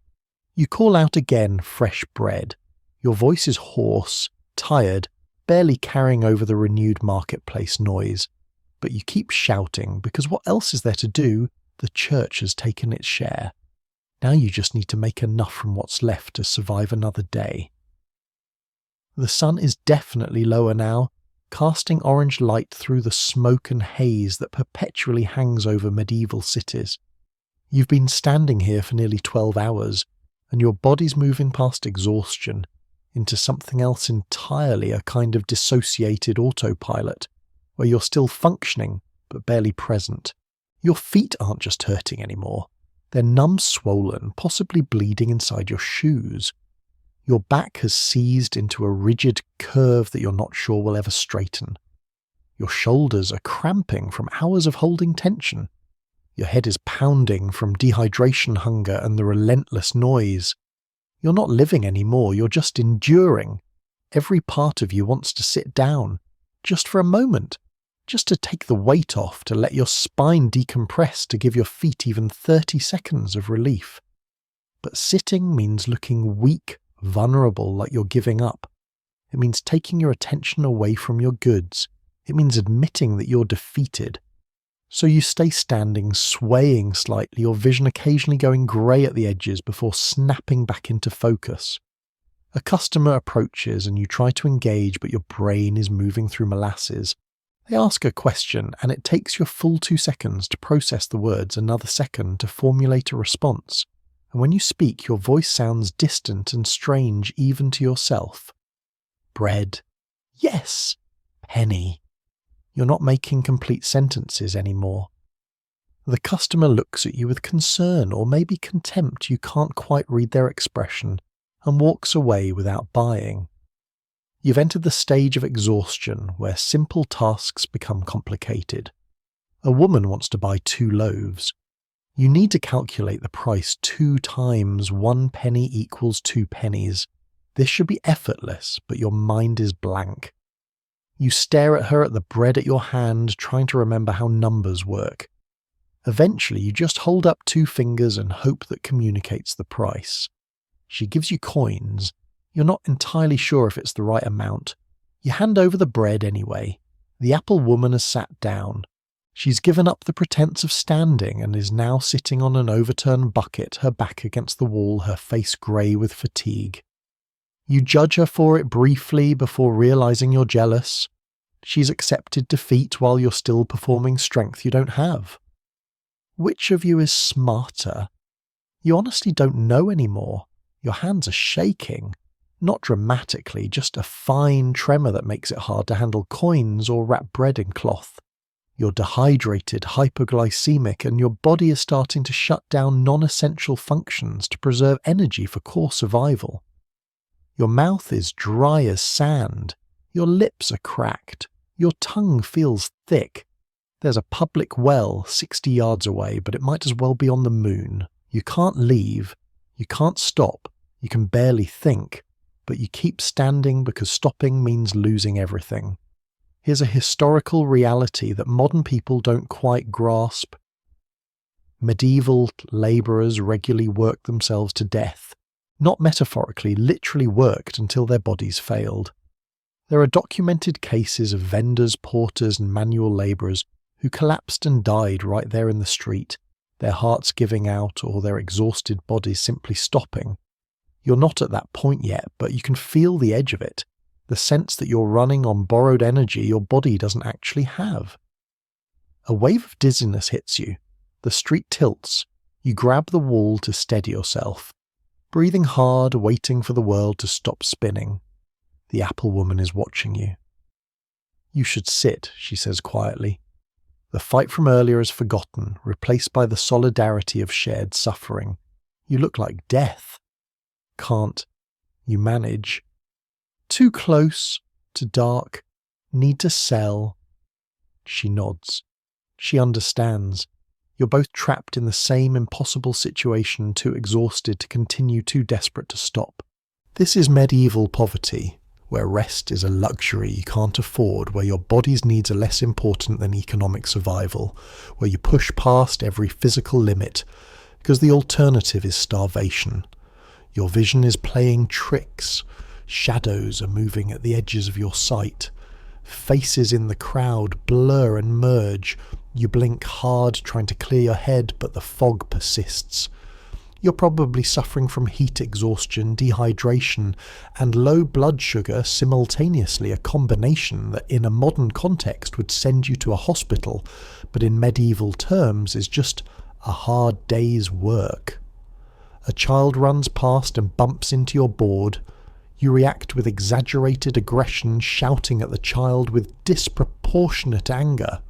You call out again, "Fresh bread." Your voice is hoarse, tired, barely carrying over the renewed marketplace noise. But you keep shouting because what else is there to do? The church has taken its share. Now you just need to make enough from what's left to survive another day. The sun is definitely lower now, casting orange light through the smoke and haze that perpetually hangs over medieval cities. You've been standing here for nearly 12 hours, and your body's moving past exhaustion into something else entirely, a kind of dissociated autopilot, where you're still functioning but barely present. Your feet aren't just hurting anymore. They're numb, swollen, possibly bleeding inside your shoes. Your back has seized into a rigid curve that you're not sure will ever straighten. Your shoulders are cramping from hours of holding tension. Your head is pounding from dehydration, hunger, and the relentless noise. You're not living anymore, you're just enduring. Every part of you wants to sit down, just for a moment, just to take the weight off, to let your spine decompress, to give your feet even 30 seconds of relief. But sitting means looking weak, vulnerable, like you're giving up. It means taking your attention away from your goods. It means admitting that you're defeated. So you stay standing, swaying slightly, your vision occasionally going grey at the edges before snapping back into focus. A customer approaches and you try to engage, but your brain is moving through molasses. They ask a question and it takes your full 2 seconds to process the words, another second to formulate a response. And when you speak, your voice sounds distant and strange even to yourself. Bread. Yes. Penny. You're not making complete sentences anymore. The customer looks at you with concern or maybe contempt, you can't quite read their expression, and walks away without buying. You've entered the stage of exhaustion where simple tasks become complicated. A woman wants to buy 2 loaves. You need to calculate the price 2 times. 1 penny equals 2 pennies. This should be effortless, but your mind is blank. You stare at her, at the bread at your hand, trying to remember how numbers work. Eventually, you just hold up 2 fingers and hope that communicates the price. She gives you coins. You're not entirely sure if it's the right amount. You hand over the bread anyway. The apple woman has sat down. She's given up the pretense of standing and is now sitting on an overturned bucket, her back against the wall, her face grey with fatigue. You judge her for it briefly before realising you're jealous. She's accepted defeat while you're still performing strength you don't have. Which of you is smarter? You honestly don't know anymore. Your hands are shaking. Not dramatically, just a fine tremor that makes it hard to handle coins or wrap bread in cloth. You're dehydrated, hypoglycemic, and your body is starting to shut down non-essential functions to preserve energy for core survival. Your mouth is dry as sand. Your lips are cracked. Your tongue feels thick. There's a public well 60 yards away, but it might as well be on the moon. You can't leave. You can't stop. You can barely think. But you keep standing because stopping means losing everything. Here's a historical reality that modern people don't quite grasp. Medieval labourers regularly worked themselves to death. Not metaphorically, literally worked until their bodies failed. There are documented cases of vendors, porters, and manual labourers who collapsed and died right there in the street, their hearts giving out or their exhausted bodies simply stopping. You're not at that point yet, but you can feel the edge of it, the sense that you're running on borrowed energy your body doesn't actually have. A wave of dizziness hits you. The street tilts. You grab the wall to steady yourself. Breathing hard, waiting for the world to stop spinning. The apple woman is watching you. You should sit, she says quietly. The fight from earlier is forgotten, replaced by the solidarity of shared suffering. You look like death. Can't. You manage. Too close, too dark, need to sell. She nods. She understands. You're both trapped in the same impossible situation, too exhausted to continue, too desperate to stop. This is medieval poverty, where rest is a luxury you can't afford, where your body's needs are less important than economic survival, where you push past every physical limit, because the alternative is starvation. Your vision is playing tricks. Shadows are moving at the edges of your sight. Faces in the crowd blur and merge. You blink hard trying to clear your head, but the fog persists. You're probably suffering from heat exhaustion, dehydration, and low blood sugar simultaneously, a combination that in a modern context would send you to a hospital, but in medieval terms is just a hard day's work. A child runs past and bumps into your board. You react with exaggerated aggression, shouting at the child with disproportionate anger.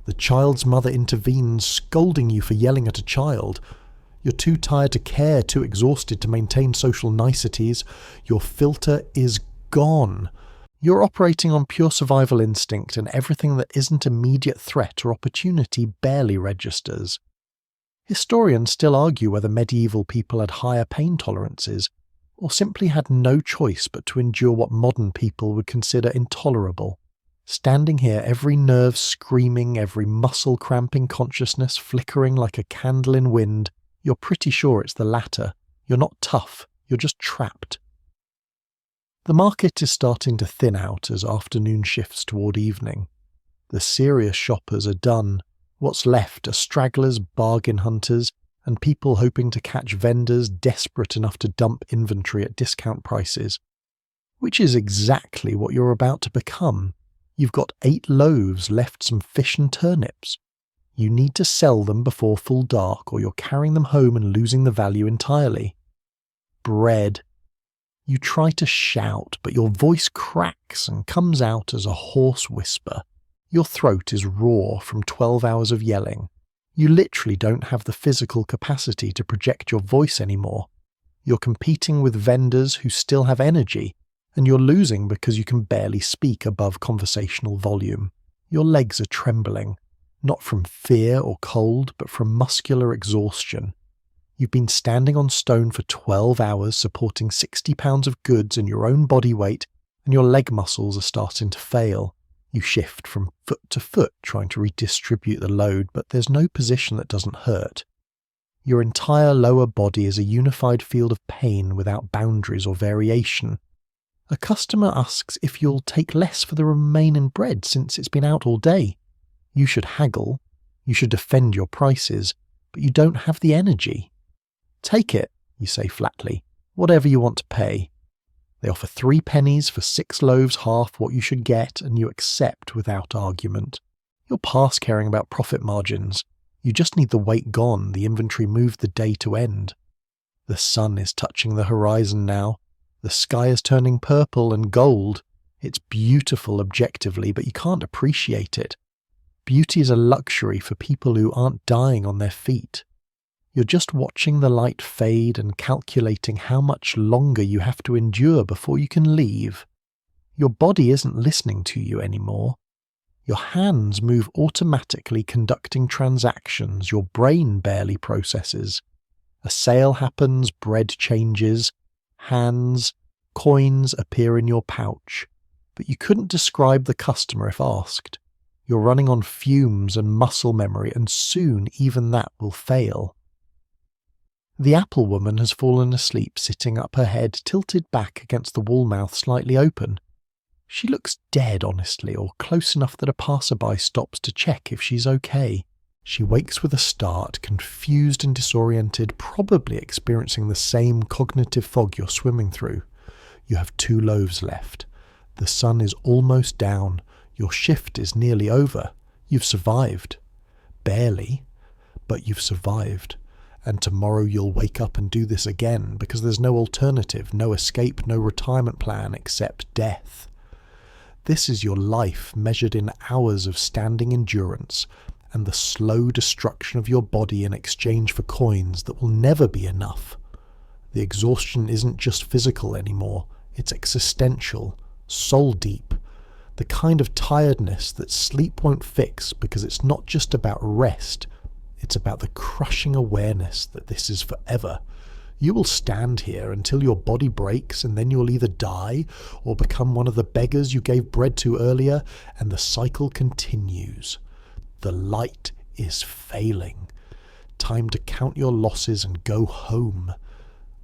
The child's mother intervenes, scolding you for yelling at a child. You're too tired to care, too exhausted to maintain social niceties. Your filter is gone. You're operating on pure survival instinct, and everything that isn't immediate threat or opportunity barely registers. Historians still argue whether medieval people had higher pain tolerances, or simply had no choice but to endure what modern people would consider intolerable. Standing here, every nerve screaming, every muscle cramping consciousness flickering like a candle in wind, you're pretty sure it's the latter. You're not tough, you're just trapped. The market is starting to thin out as afternoon shifts toward evening. The serious shoppers are done. What's left are stragglers, bargain hunters, and people hoping to catch vendors desperate enough to dump inventory at discount prices. Which is exactly what you're about to become. You've got 8 loaves, left some fish and turnips. You need to sell them before full dark, or you're carrying them home and losing the value entirely. Bread. You try to shout, but your voice cracks and comes out as a hoarse whisper. Your throat is raw from 12 hours of yelling. You literally don't have the physical capacity to project your voice anymore. You're competing with vendors who still have energy, and you're losing because you can barely speak above conversational volume. Your legs are trembling. Not from fear or cold, but from muscular exhaustion. You've been standing on stone for 12 hours, supporting 60 pounds of goods and your own body weight, and your leg muscles are starting to fail. You shift from foot to foot, trying to redistribute the load, but there's no position that doesn't hurt. Your entire lower body is a unified field of pain without boundaries or variation. A customer asks if you'll take less for the remaining bread since it's been out all day. You should haggle, you should defend your prices, but you don't have the energy. Take it, you say flatly, whatever you want to pay. They offer 3 pennies for 6 loaves, half what you should get, and you accept without argument. You're past caring about profit margins. You just need the weight gone, the inventory moved the day to end. The sun is touching the horizon now. The sky is turning purple and gold. It's beautiful objectively, but you can't appreciate it. Beauty is a luxury for people who aren't dying on their feet. You're just watching the light fade and calculating how much longer you have to endure before you can leave. Your body isn't listening to you anymore. Your hands move automatically conducting transactions your brain barely processes. A sale happens, bread changes, hands, coins appear in your pouch, but you couldn't describe the customer if asked. You're running on fumes and muscle memory, and soon even that will fail. The apple woman has fallen asleep, sitting up, her head tilted back against the wall mouth slightly open. She looks dead, honestly, or close enough that a passerby stops to check if she's okay. She wakes with a start, confused and disoriented, probably experiencing the same cognitive fog you're swimming through. You have 2 loaves left. The sun is almost down. Your shift is nearly over. You've survived. Barely, but you've survived. And tomorrow you'll wake up and do this again, because there's no alternative, no escape, no retirement plan except death. This is your life measured in hours of standing endurance, and the slow destruction of your body in exchange for coins that will never be enough. The exhaustion isn't just physical anymore, it's existential, soul deep. The kind of tiredness that sleep won't fix, because it's not just about rest, it's about the crushing awareness that this is forever. You will stand here until your body breaks, and then you'll either die or become one of the beggars you gave bread to earlier, and the cycle continues. The light is failing. Time to count your losses and go home.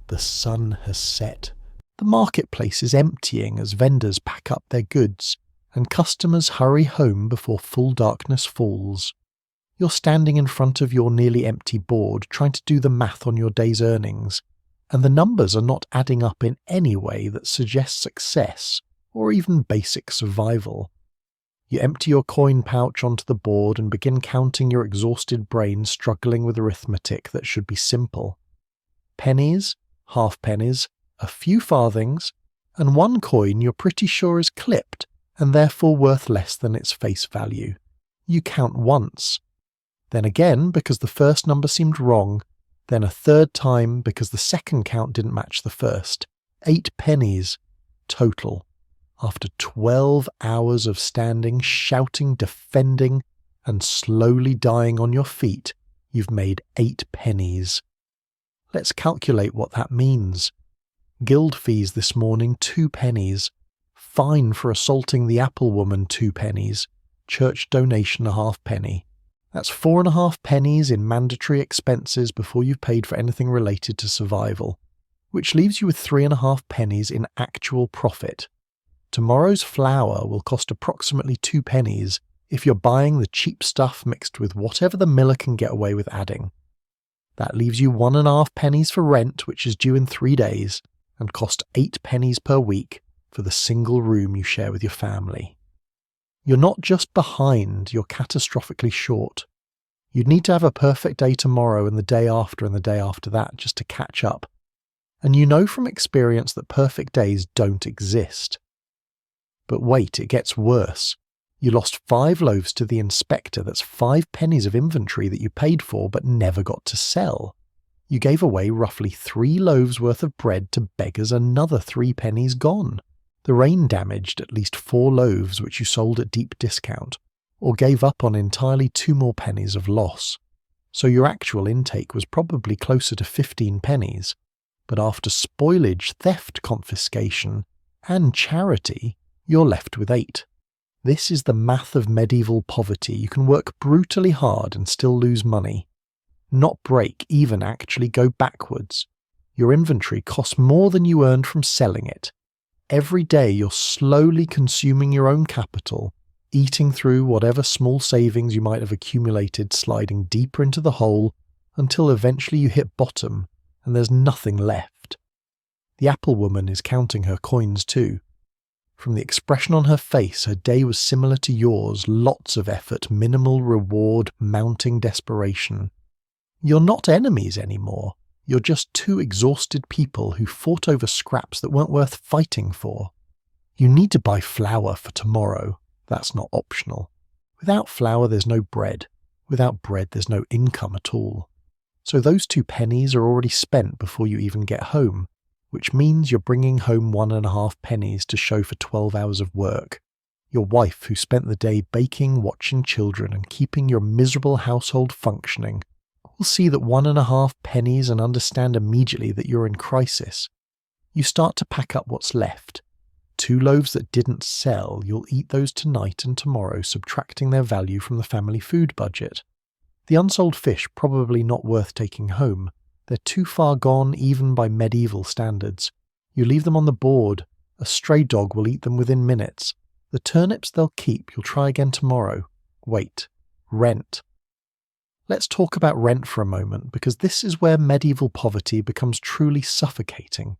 The sun has set. The marketplace is emptying as vendors pack up their goods, and customers hurry home before full darkness falls. You're standing in front of your nearly empty board trying to do the math on your day's earnings, and the numbers are not adding up in any way that suggests success or even basic survival. You empty your coin pouch onto the board and begin counting your exhausted brain struggling with arithmetic that should be simple. Pennies, half-pennies, a few farthings, and one coin you're pretty sure is clipped and therefore worth less than its face value. You count once. Then again because the first number seemed wrong, then a third time because the second count didn't match the first. 8 pennies total. After 12 hours of standing, shouting, defending, and slowly dying on your feet, you've made 8 pennies. Let's calculate what that means. Guild fees this morning, 2 pennies. Fine for assaulting the apple woman, 2 pennies. Church donation, a half-penny. That's 4.5 pennies in mandatory expenses before you've paid for anything related to survival, which leaves you with 3.5 pennies in actual profit. Tomorrow's flour will cost approximately 2 pennies if you're buying the cheap stuff mixed with whatever the miller can get away with adding. That leaves you 1.5 pennies for rent, which is due in 3 days, and cost 8 pennies per week for the single room you share with your family. You're not just behind, you're catastrophically short. You'd need to have a perfect day tomorrow and the day after that just to catch up. And you know from experience that perfect days don't exist. But wait, it gets worse. You lost 5 loaves to the inspector. That's 5 pennies of inventory that you paid for but never got to sell. You gave away roughly 3 loaves worth of bread to beggars, another 3 pennies gone. The rain damaged at least 4 loaves which you sold at deep discount, or gave up on entirely 2 more pennies of loss. So your actual intake was probably closer to 15 pennies. But after spoilage, theft, confiscation, and charity, you're left with 8. This is the math of medieval poverty. You can work brutally hard and still lose money. Not break, even actually go backwards. Your inventory costs more than you earned from selling it. Every day you're slowly consuming your own capital, eating through whatever small savings you might have accumulated, sliding deeper into the hole until eventually you hit bottom and there's nothing left. The apple woman is counting her coins too. From the expression on her face, her day was similar to yours, lots of effort, minimal reward, mounting desperation. You're not enemies anymore. You're just 2 exhausted people who fought over scraps that weren't worth fighting for. You need to buy flour for tomorrow. That's not optional. Without flour, there's no bread. Without bread, there's no income at all. So those 2 pennies are already spent before you even get home, which means you're bringing home 1.5 pennies to show for 12 hours of work. Your wife, who spent the day baking, watching children, and keeping your miserable household functioning, will see that 1.5 pennies and understand immediately that you're in crisis. You start to pack up what's left. 2 loaves that didn't sell, you'll eat those tonight and tomorrow, subtracting their value from the family food budget. The unsold fish probably not worth taking home. They're too far gone even by medieval standards. You leave them on the board. A stray dog will eat them within minutes. The turnips they'll keep. You'll try again tomorrow. Wait. Rent. Let's talk about rent for a moment, because this is where medieval poverty becomes truly suffocating.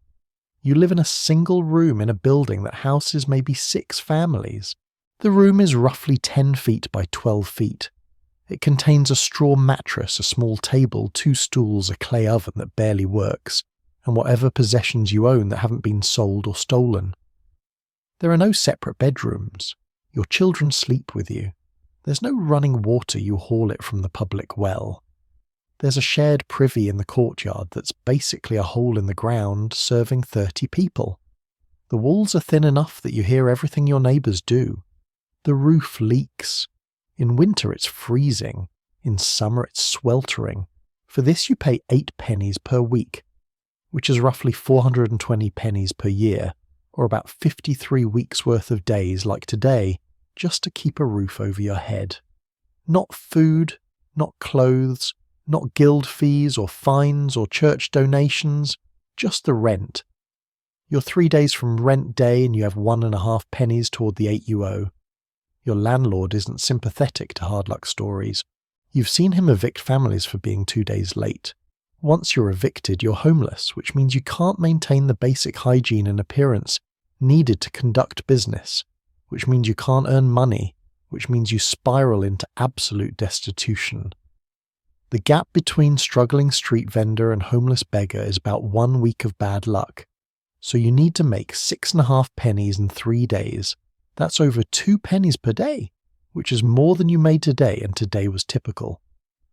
You live in a single room in a building that houses maybe 6 families. The room is roughly 10 feet by 12 feet. It contains a straw mattress, a small table, 2 stools, a clay oven that barely works, and whatever possessions you own that haven't been sold or stolen. There are no separate bedrooms. Your children sleep with you. There's no running water, you haul it from the public well. There's a shared privy in the courtyard that's basically a hole in the ground serving 30 people. The walls are thin enough that you hear everything your neighbours do. The roof leaks. In winter it's freezing. In summer it's sweltering. For this you pay 8 pennies per week. which is roughly 420 pennies per year, or about 53 weeks' worth of days like today, just to keep a roof over your head. Not food, not clothes, not guild fees or fines or church donations, just the rent. You're 3 days from rent day and you have 1.5 pennies toward the 8 you owe. Your landlord isn't sympathetic to hard luck stories. You've seen him evict families for being 2 days late. Once you're evicted, you're homeless, which means you can't maintain the basic hygiene and appearance needed to conduct business, which means you can't earn money, which means you spiral into absolute destitution. The gap between struggling street vendor and homeless beggar is about 1 week of bad luck. So you need to make 6.5 pennies in 3 days. That's over 2 pennies per day, which is more than you made today, and today was typical.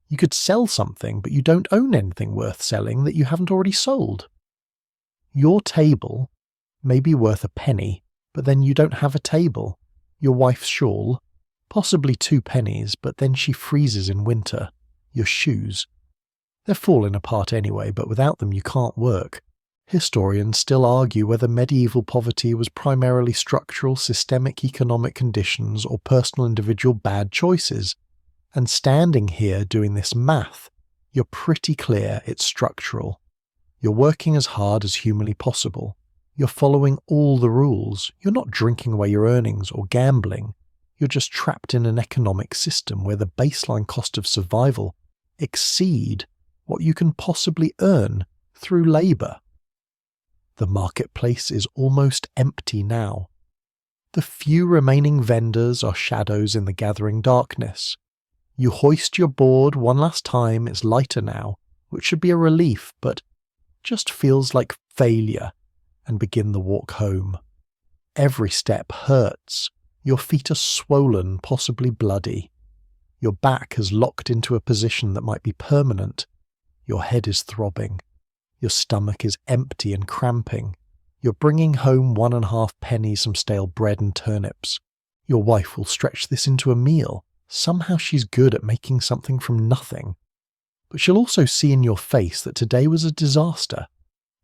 You could sell something, but you don't own anything worth selling that you haven't already sold. Your table may be worth a penny, but then you don't have a table. Your wife's shawl, possibly 2 pennies, but then she freezes in winter. Your shoes. They're falling apart anyway, but without them you can't work. Historians still argue whether medieval poverty was primarily structural systemic economic conditions or personal individual bad choices. And standing here doing this math, you're pretty clear it's structural. You're working as hard as humanly possible. You're following all the rules. You're not drinking away your earnings or gambling. You're just trapped in an economic system where the baseline cost of survival exceed what you can possibly earn through labour. The marketplace is almost empty now. The few remaining vendors are shadows in the gathering darkness. You hoist your board one last time, it's lighter now, which should be a relief, but just feels like failure, and begin the walk home. Every step hurts. Your feet are swollen, possibly bloody. Your back has locked into a position that might be permanent. Your head is throbbing. Your stomach is empty and cramping. You're bringing home 1.5 pennies, some stale bread and turnips. Your wife will stretch this into a meal. Somehow she's good at making something from nothing. But she'll also see in your face that today was a disaster.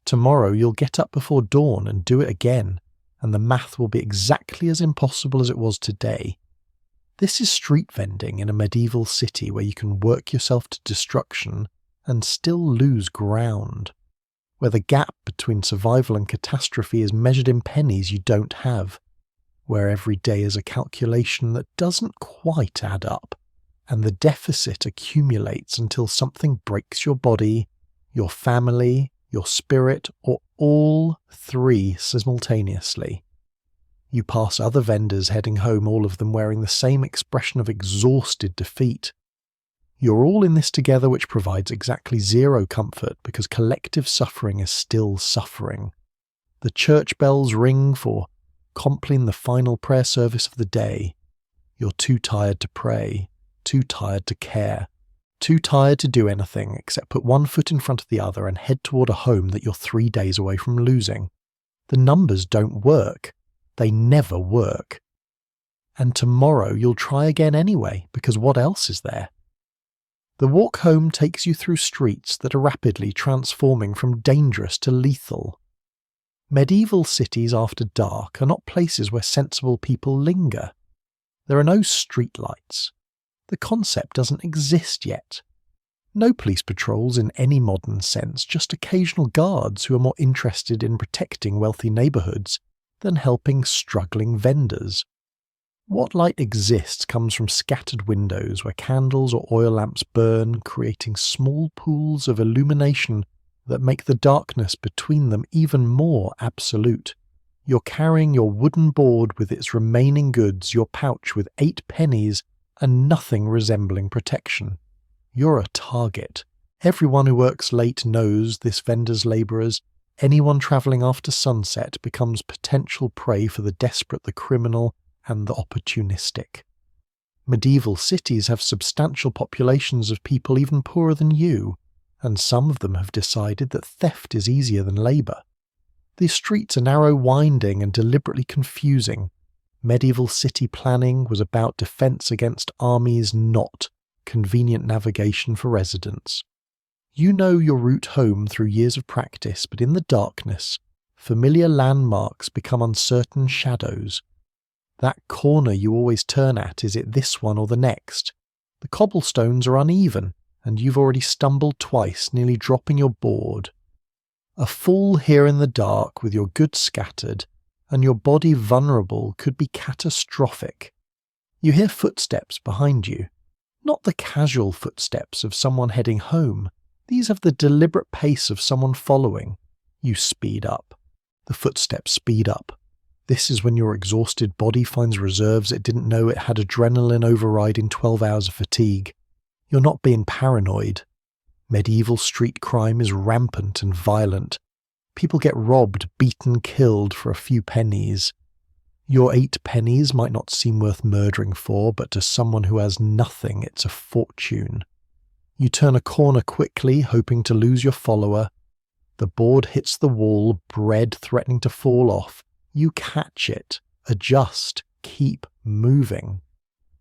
Tomorrow you'll get up before dawn and do it again, and the math will be exactly as impossible as it was today. This is street vending in a medieval city where you can work yourself to destruction and still lose ground, where the gap between survival and catastrophe is measured in pennies you don't have, where every day is a calculation that doesn't quite add up, and the deficit accumulates until something breaks your body, your family, your spirit, or all three simultaneously. You pass other vendors heading home, all of them wearing the same expression of exhausted defeat. You're all in this together, which provides exactly zero comfort because collective suffering is still suffering. The church bells ring for Compline, the final prayer service of the day. You're too tired to pray, too tired to care, too tired to do anything except put one foot in front of the other and head toward a home that you're 3 days away from losing. The numbers don't work. They never work. And tomorrow you'll try again anyway, because what else is there? The walk home takes you through streets that are rapidly transforming from dangerous to lethal. Medieval cities after dark are not places where sensible people linger. There are no streetlights. The concept doesn't exist yet. No police patrols in any modern sense, just occasional guards who are more interested in protecting wealthy neighbourhoods than helping struggling vendors. What light exists comes from scattered windows where candles or oil lamps burn, creating small pools of illumination that make the darkness between them even more absolute. You're carrying your wooden board with its remaining goods, your pouch with 8 pennies, and nothing resembling protection. You're a target. Everyone who works late knows this, vendors, labourers. Anyone travelling after sunset becomes potential prey for the desperate, the criminal, and the opportunistic. Medieval cities have substantial populations of people even poorer than you, and some of them have decided that theft is easier than labour. These streets are narrow, winding, and deliberately confusing. Medieval city planning was about defence against armies, not convenient navigation for residents. You know your route home through years of practice, but in the darkness, familiar landmarks become uncertain shadows. That corner you always turn at, is it this one or the next? The cobblestones are uneven, and you've already stumbled twice, nearly dropping your board. A fall here in the dark with your goods scattered, and your body vulnerable, could be catastrophic. You hear footsteps behind you. Not the casual footsteps of someone heading home. These have the deliberate pace of someone following. You speed up. The footsteps speed up. This is when your exhausted body finds reserves it didn't know it had adrenaline overriding 12 hours of fatigue. You're not being paranoid. Medieval street crime is rampant and violent. People get robbed, beaten, killed for a few pennies. Your 8 pennies might not seem worth murdering for, but to someone who has nothing, it's a fortune. You turn a corner quickly, hoping to lose your follower. The board hits the wall, bread threatening to fall off. You catch it, adjust, keep moving.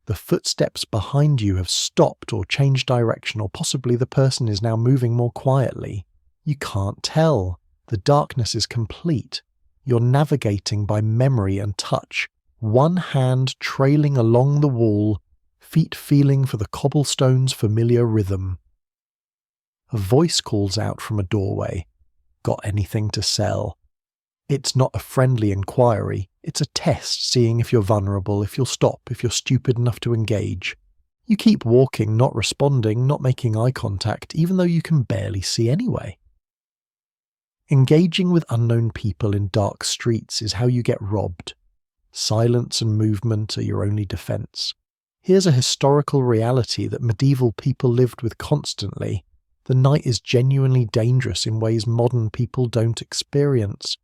The footsteps behind you have stopped or changed direction, or possibly the person is now moving more quietly. You can't tell. The darkness is complete. You're navigating by memory and touch, one hand trailing along the wall, feet feeling for the cobblestone's familiar rhythm. A voice calls out from a doorway. Got anything to sell? It's not a friendly inquiry. It's a test, seeing if you're vulnerable, if you'll stop, if you're stupid enough to engage. You keep walking, not responding, not making eye contact, even though you can barely see anyway. Engaging with unknown people in dark streets is how you get robbed. Silence and movement are your only defense. Here's a historical reality that medieval people lived with constantly. The night is genuinely dangerous in ways modern people don't experience.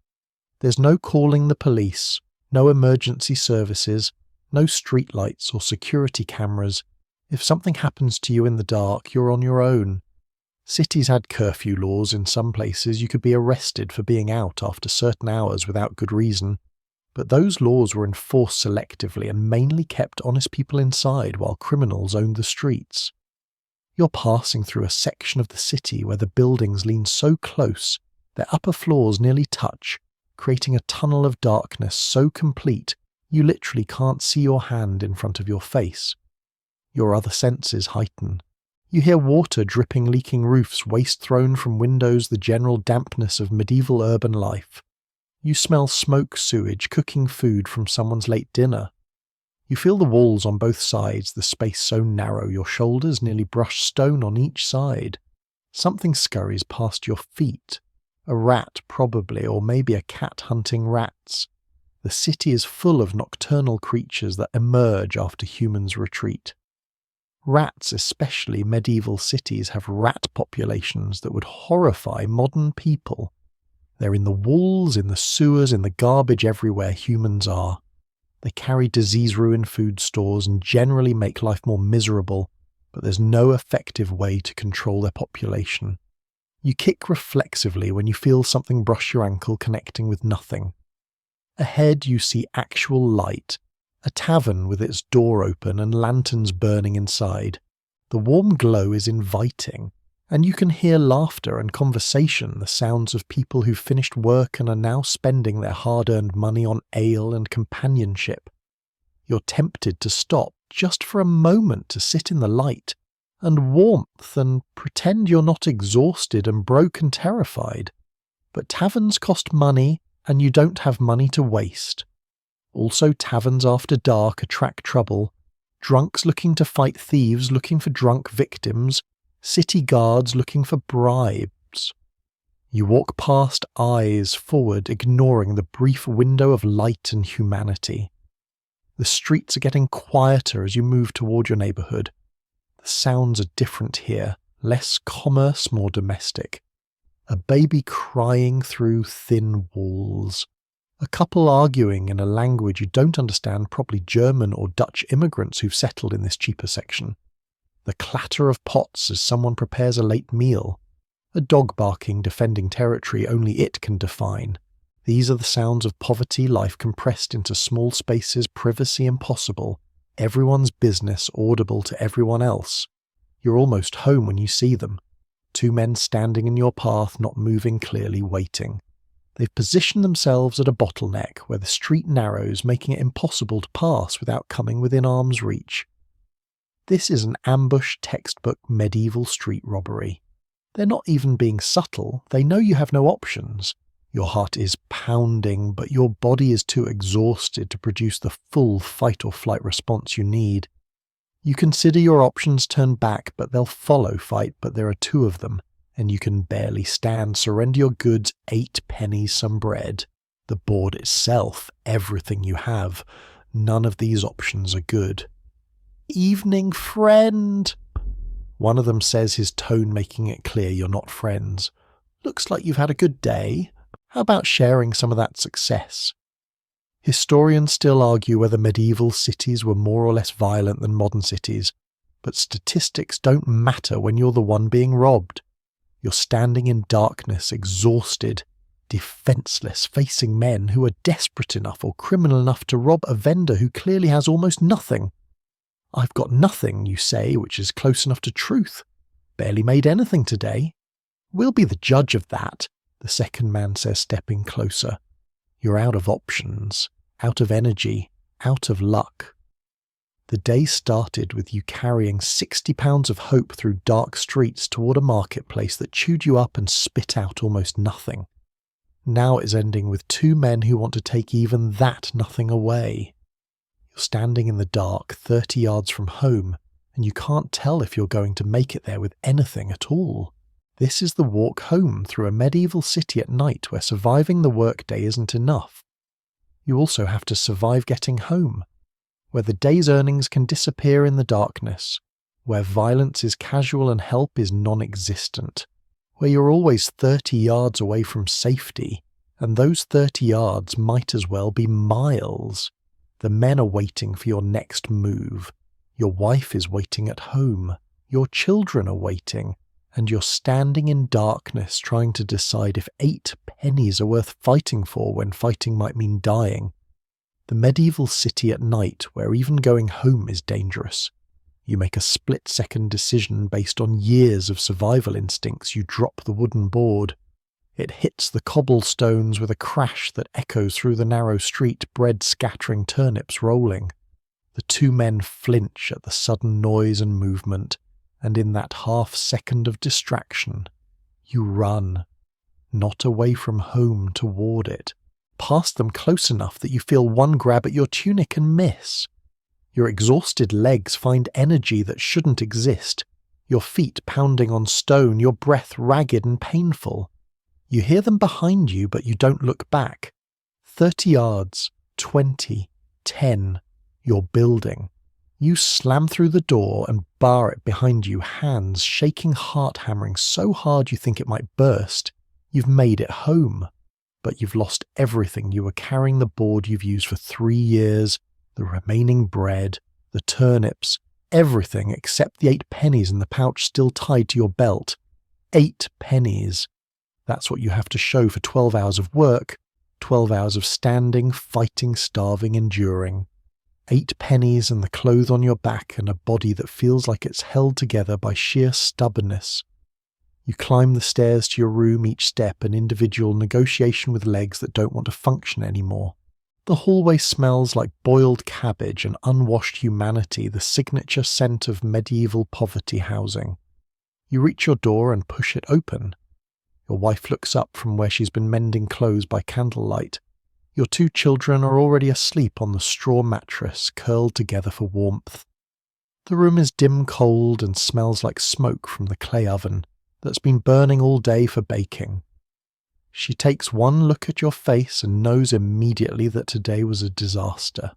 There's no calling the police, no emergency services, no streetlights or security cameras. If something happens to you in the dark, you're on your own. Cities had curfew laws. In some places you could be arrested for being out after certain hours without good reason. But those laws were enforced selectively and mainly kept honest people inside while criminals owned the streets. You're passing through a section of the city where the buildings lean so close their upper floors nearly touch, creating a tunnel of darkness so complete you literally can't see your hand in front of your face. Your other senses heighten. You hear water dripping, leaking roofs, waste thrown from windows, the general dampness of medieval urban life. You smell smoke, sewage, cooking food from someone's late dinner. You feel the walls on both sides, the space so narrow your shoulders nearly brush stone on each side. Something scurries past your feet. A rat probably, or maybe a cat hunting rats. The city is full of nocturnal creatures that emerge after humans retreat. Rats, especially medieval cities, have rat populations that would horrify modern people. They're in the walls, in the sewers, in the garbage everywhere humans are. They carry disease-ruined food stores and generally make life more miserable, but there's no effective way to control their population. You kick reflexively when you feel something brush your ankle connecting with nothing. Ahead you see actual light, a tavern with its door open and lanterns burning inside. The warm glow is inviting, and you can hear laughter and conversation, the sounds of people who've finished work and are now spending their hard-earned money on ale and companionship. You're tempted to stop just for a moment to sit in the light and warmth and pretend you're not exhausted and broke and terrified. But taverns cost money, and you don't have money to waste. Also, taverns after dark attract trouble. Drunks looking to fight thieves, looking for drunk victims. City guards looking for bribes. You walk past, eyes forward, ignoring the brief window of light and humanity. The streets are getting quieter as you move toward your neighborhood. The sounds are different here, less commerce, more domestic. A baby crying through thin walls. A couple arguing in a language you don't understand, probably German or Dutch immigrants who've settled in this cheaper section. The clatter of pots as someone prepares a late meal. A dog barking, defending territory only it can define. These are the sounds of poverty, life compressed into small spaces, privacy impossible, everyone's business audible to everyone else. You're almost home when you see them. Two men standing in your path, not moving clearly, waiting. They've positioned themselves at a bottleneck where the street narrows, making it impossible to pass without coming within arm's reach. This is an ambush textbook medieval street robbery. They're not even being subtle, they know you have no options. Your heart is pounding, but your body is too exhausted to produce the full fight or flight response you need. You consider your options, turn back, but they'll follow fight, but there are two of them, and you can barely stand. Surrender your goods, 8 pennies, some bread. The board itself, everything you have. None of these options are good. "Evening, friend!" One of them says, his tone making it clear you're not friends. "Looks like you've had a good day. How about sharing some of that success?" Historians still argue whether medieval cities were more or less violent than modern cities, but statistics don't matter when you're the one being robbed. You're standing in darkness, exhausted, defenseless, facing men who are desperate enough or criminal enough to rob a vendor who clearly has almost nothing. "I've got nothing," you say, which is close enough to truth. "Barely made anything today." "We'll be the judge of that," the second man says, stepping closer. You're out of options, out of energy, out of luck. The day started with you carrying 60 pounds of hope through dark streets toward a marketplace that chewed you up and spit out almost nothing. Now it is ending with two men who want to take even that nothing away. You're standing in the dark 30 yards from home, and you can't tell if you're going to make it there with anything at all. This is the walk home through a medieval city at night where surviving the workday isn't enough. You also have to survive getting home, where the day's earnings can disappear in the darkness, where violence is casual and help is non-existent, where you're always 30 yards away from safety, and those 30 yards might as well be miles. The men are waiting for your next move. Your wife is waiting at home. Your children are waiting. And you're standing in darkness trying to decide if 8 pennies are worth fighting for when fighting might mean dying. The medieval city at night where even going home is dangerous. You make a split-second decision based on years of survival instincts. You drop the wooden board. It hits the cobblestones with a crash that echoes through the narrow street, bread scattering, turnips rolling. The two men flinch at the sudden noise and movement, and in that half-second of distraction, you run. Not away from home, toward it. Past them close enough that you feel one grab at your tunic and miss. Your exhausted legs find energy that shouldn't exist, your feet pounding on stone, your breath ragged and painful. You hear them behind you, but you don't look back. 30 yards, 20, 10, you're building. You slam through the door and bar it behind you, hands shaking, heart hammering so hard you think it might burst. You've made it home, but you've lost everything. You were carrying the board you've used for 3 years, the remaining bread, the turnips, everything except the 8 pennies in the pouch still tied to your belt. 8 pennies. That's what you have to show for 12 hours of work, 12 hours of standing, fighting, starving, enduring. 8 pennies and the clothes on your back and a body that feels like it's held together by sheer stubbornness. You climb the stairs to your room, each step an individual negotiation with legs that don't want to function anymore. The hallway smells like boiled cabbage and unwashed humanity, the signature scent of medieval poverty housing. You reach your door and push it open. Your wife looks up from where she's been mending clothes by candlelight. Your 2 children are already asleep on the straw mattress, curled together for warmth. The room is dim cold and smells like smoke from the clay oven that's been burning all day for baking. She takes one look at your face and knows immediately that today was a disaster.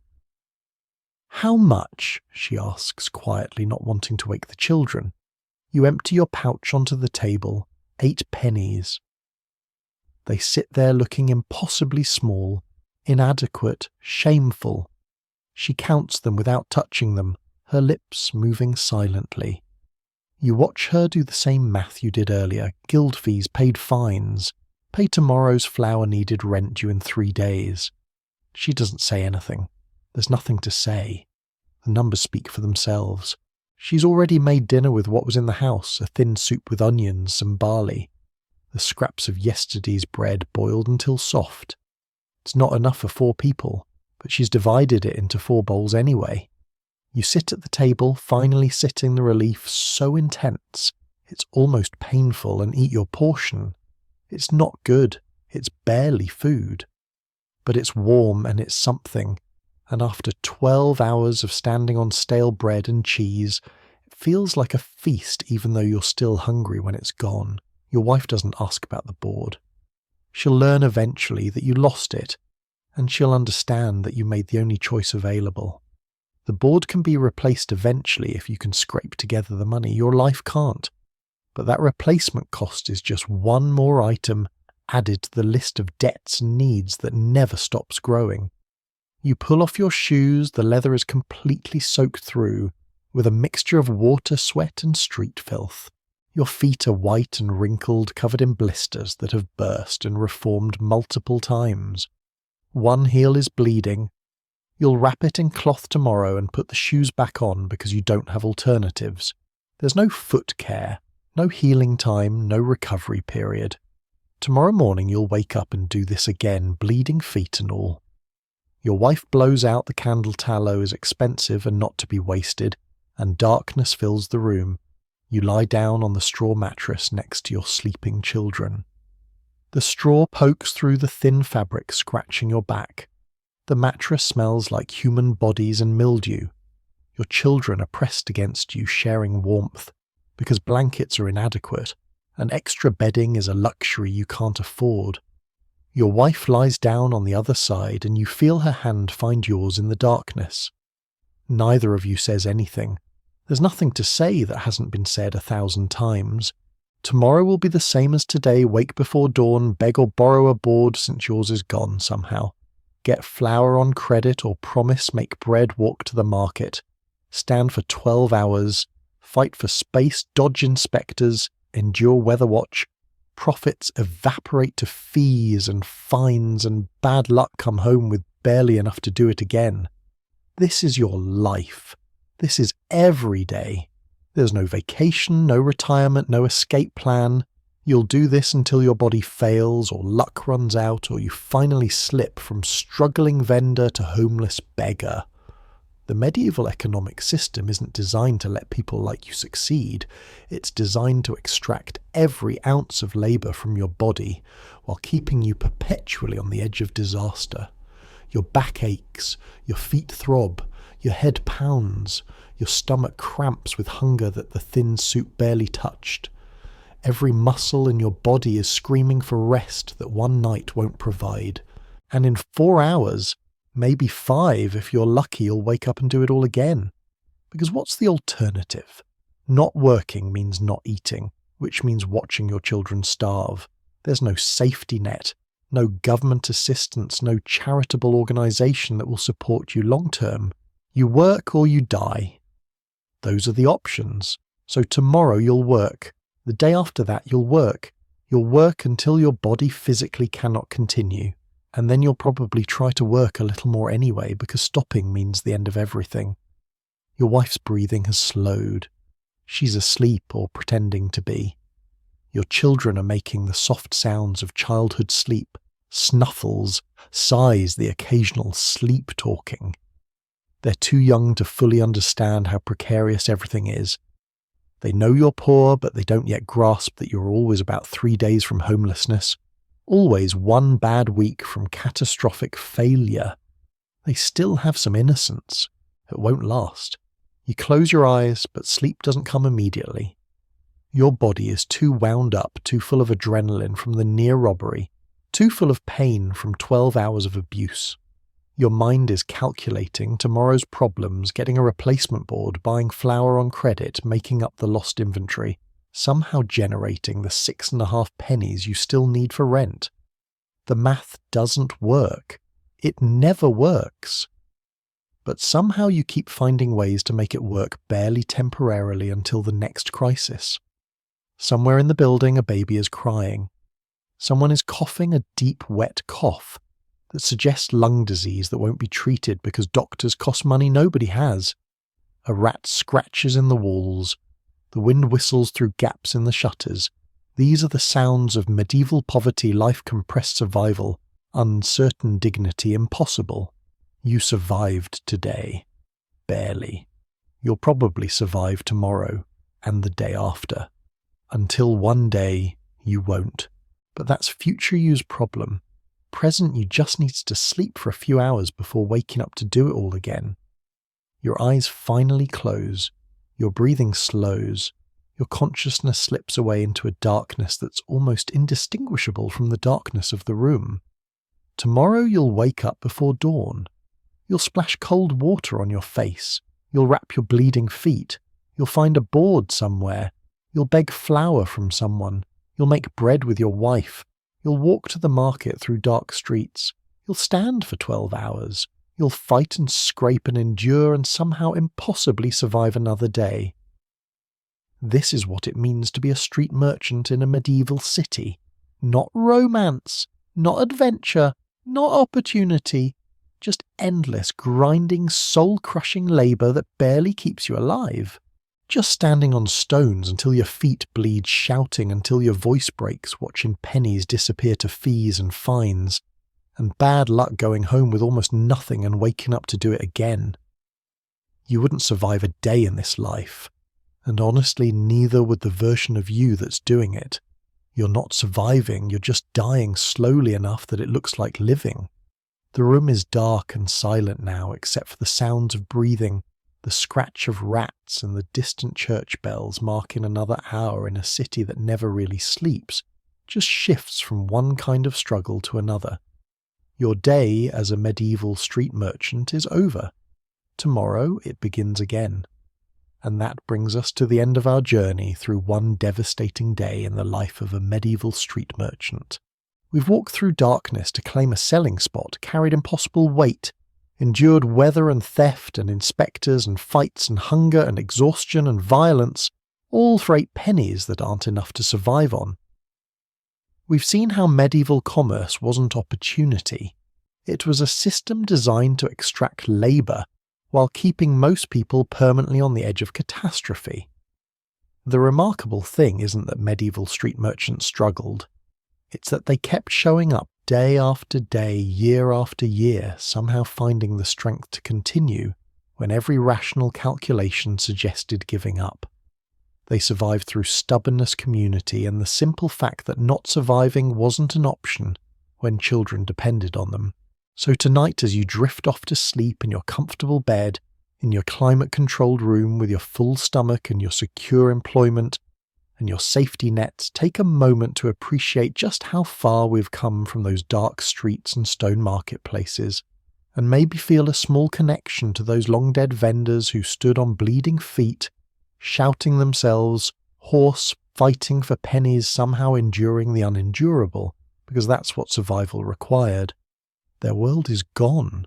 "How much?" she asks quietly, not wanting to wake the children. You empty your pouch onto the table. 8 pennies. They sit there looking impossibly small, inadequate, shameful. She counts them without touching them, her lips moving silently. You watch her do the same math you did earlier, guild fees, paid fines, pay tomorrow's flour-needed rent due in 3 days. She doesn't say anything. There's nothing to say. The numbers speak for themselves. She's already made dinner with what was in the house, a thin soup with onions, some barley, the scraps of yesterday's bread boiled until soft. It's not enough for 4 people, but she's divided it into 4 bowls anyway. You sit at the table, finally sitting the relief so intense, it's almost painful, and eat your portion. It's not good, it's barely food. But it's warm and it's something, and after 12 hours of standing on stale bread and cheese, it feels like a feast even though you're still hungry when it's gone. Your wife doesn't ask about the board. She'll learn eventually that you lost it, and she'll understand that you made the only choice available. The board can be replaced eventually if you can scrape together the money. Your life can't. But that replacement cost is just one more item added to the list of debts and needs that never stops growing. You pull off your shoes, the leather is completely soaked through with a mixture of water, sweat and street filth. Your feet are white and wrinkled, covered in blisters that have burst and reformed multiple times. One heel is bleeding. You'll wrap it in cloth tomorrow and put the shoes back on because you don't have alternatives. There's no foot care, no healing time, no recovery period. Tomorrow morning you'll wake up and do this again, bleeding feet and all. Your wife blows out the candle tallow is expensive and not to be wasted, and darkness fills the room. You lie down on the straw mattress next to your sleeping children. The straw pokes through the thin fabric, scratching your back. The mattress smells like human bodies and mildew. Your children are pressed against you, sharing warmth, because blankets are inadequate, and extra bedding is a luxury you can't afford. Your wife lies down on the other side, and you feel her hand find yours in the darkness. Neither of you says anything. There's nothing to say that hasn't been said 1,000 times. Tomorrow will be the same as today. Wake before dawn, beg or borrow a board since yours is gone somehow. Get flour on credit or promise make bread, walk to the market. Stand for 12 hours, fight for space, dodge inspectors, endure weather watch. Profits evaporate to fees and fines, and bad luck come home with barely enough to do it again. This is your life. This is every day. There's no vacation, no retirement, no escape plan. You'll do this until your body fails or luck runs out or you finally slip from struggling vendor to homeless beggar. The medieval economic system isn't designed to let people like you succeed. It's designed to extract every ounce of labour from your body while keeping you perpetually on the edge of disaster. Your back aches, your feet throb, your head pounds, your stomach cramps with hunger that the thin soup barely touched. Every muscle in your body is screaming for rest that one night won't provide. And in 4 hours, maybe 5 if you're lucky, you'll wake up and do it all again. Because what's the alternative? Not working means not eating, which means watching your children starve. There's no safety net, no government assistance, no charitable organisation that will support you long term. You work or you die. Those are the options. So tomorrow you'll work. The day after that you'll work. You'll work until your body physically cannot continue. And then you'll probably try to work a little more anyway, because stopping means the end of everything. Your wife's breathing has slowed. She's asleep or pretending to be. Your children are making the soft sounds of childhood sleep, snuffles, sighs, the occasional sleep talking. They're too young to fully understand how precarious everything is. They know you're poor, but they don't yet grasp that you're always about 3 days from homelessness. Always one bad week from catastrophic failure. They still have some innocence. It won't last. You close your eyes, but sleep doesn't come immediately. Your body is too wound up, too full of adrenaline from the near robbery, too full of pain from 12 hours of abuse. Your mind is calculating tomorrow's problems, getting a replacement board, buying flour on credit, making up the lost inventory, somehow generating the 6.5 pennies you still need for rent. The math doesn't work. It never works. But somehow you keep finding ways to make it work barely temporarily until the next crisis. Somewhere in the building a baby is crying. Someone is coughing a deep, wet cough that suggests lung disease that won't be treated because doctors cost money nobody has. A rat scratches in the walls. The wind whistles through gaps in the shutters. These are the sounds of medieval poverty, life-compressed survival, uncertain dignity, impossible. You survived today. Barely. You'll probably survive tomorrow, and the day after. Until one day, you won't. But that's future you's problem. Present you just needs to sleep for a few hours before waking up to do it all again. Your eyes finally close. Your breathing slows. Your consciousness slips away into a darkness that's almost indistinguishable from the darkness of the room. Tomorrow you'll wake up before dawn. You'll splash cold water on your face. You'll wrap your bleeding feet. You'll find a board somewhere. You'll beg flour from someone. You'll make bread with your wife. You'll walk to the market through dark streets. You'll stand for 12 hours. You'll fight and scrape and endure and somehow impossibly survive another day. This is what it means to be a street merchant in a medieval city. Not romance, not adventure, not opportunity, just endless, grinding, soul-crushing labour that barely keeps you alive. Just standing on stones until your feet bleed, shouting until your voice breaks, watching pennies disappear to fees and fines, and bad luck going home with almost nothing and waking up to do it again. You wouldn't survive a day in this life. And honestly, neither would the version of you that's doing it. You're not surviving, you're just dying slowly enough that it looks like living. The room is dark and silent now, except for the sounds of breathing, the scratch of rats and the distant church bells marking another hour in a city that never really sleeps, just shifts from one kind of struggle to another. Your day as a medieval street merchant is over. Tomorrow it begins again. And that brings us to the end of our journey through one devastating day in the life of a medieval street merchant. We've walked through darkness to claim a selling spot, carried impossible weight, endured weather and theft and inspectors and fights and hunger and exhaustion and violence, all for 8 pennies that aren't enough to survive on. We've seen how medieval commerce wasn't opportunity. It was a system designed to extract labour, while keeping most people permanently on the edge of catastrophe. The remarkable thing isn't that medieval street merchants struggled. It's that they kept showing up day after day, year after year, somehow finding the strength to continue when every rational calculation suggested giving up. They survived through stubbornness, community, and the simple fact that not surviving wasn't an option when children depended on them. So tonight, as you drift off to sleep in your comfortable bed, in your climate-controlled room with your full stomach and your secure employment and your safety nets, take a moment to appreciate just how far we've come from those dark streets and stone marketplaces, and maybe feel a small connection to those long-dead vendors who stood on bleeding feet, shouting themselves, hoarse, fighting for pennies, somehow enduring the unendurable, because that's what survival required. Their world is gone,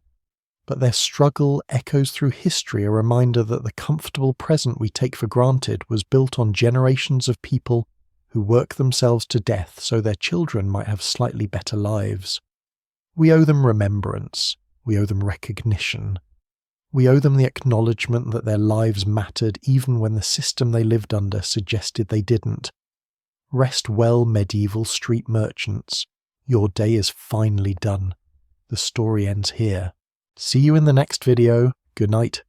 but their struggle echoes through history, a reminder that the comfortable present we take for granted was built on generations of people who work themselves to death so their children might have slightly better lives. We owe them remembrance, we owe them recognition, we owe them the acknowledgement that their lives mattered even when the system they lived under suggested they didn't. Rest well, medieval street merchants. Your day is finally done. The story ends here. See you in the next video. Good night.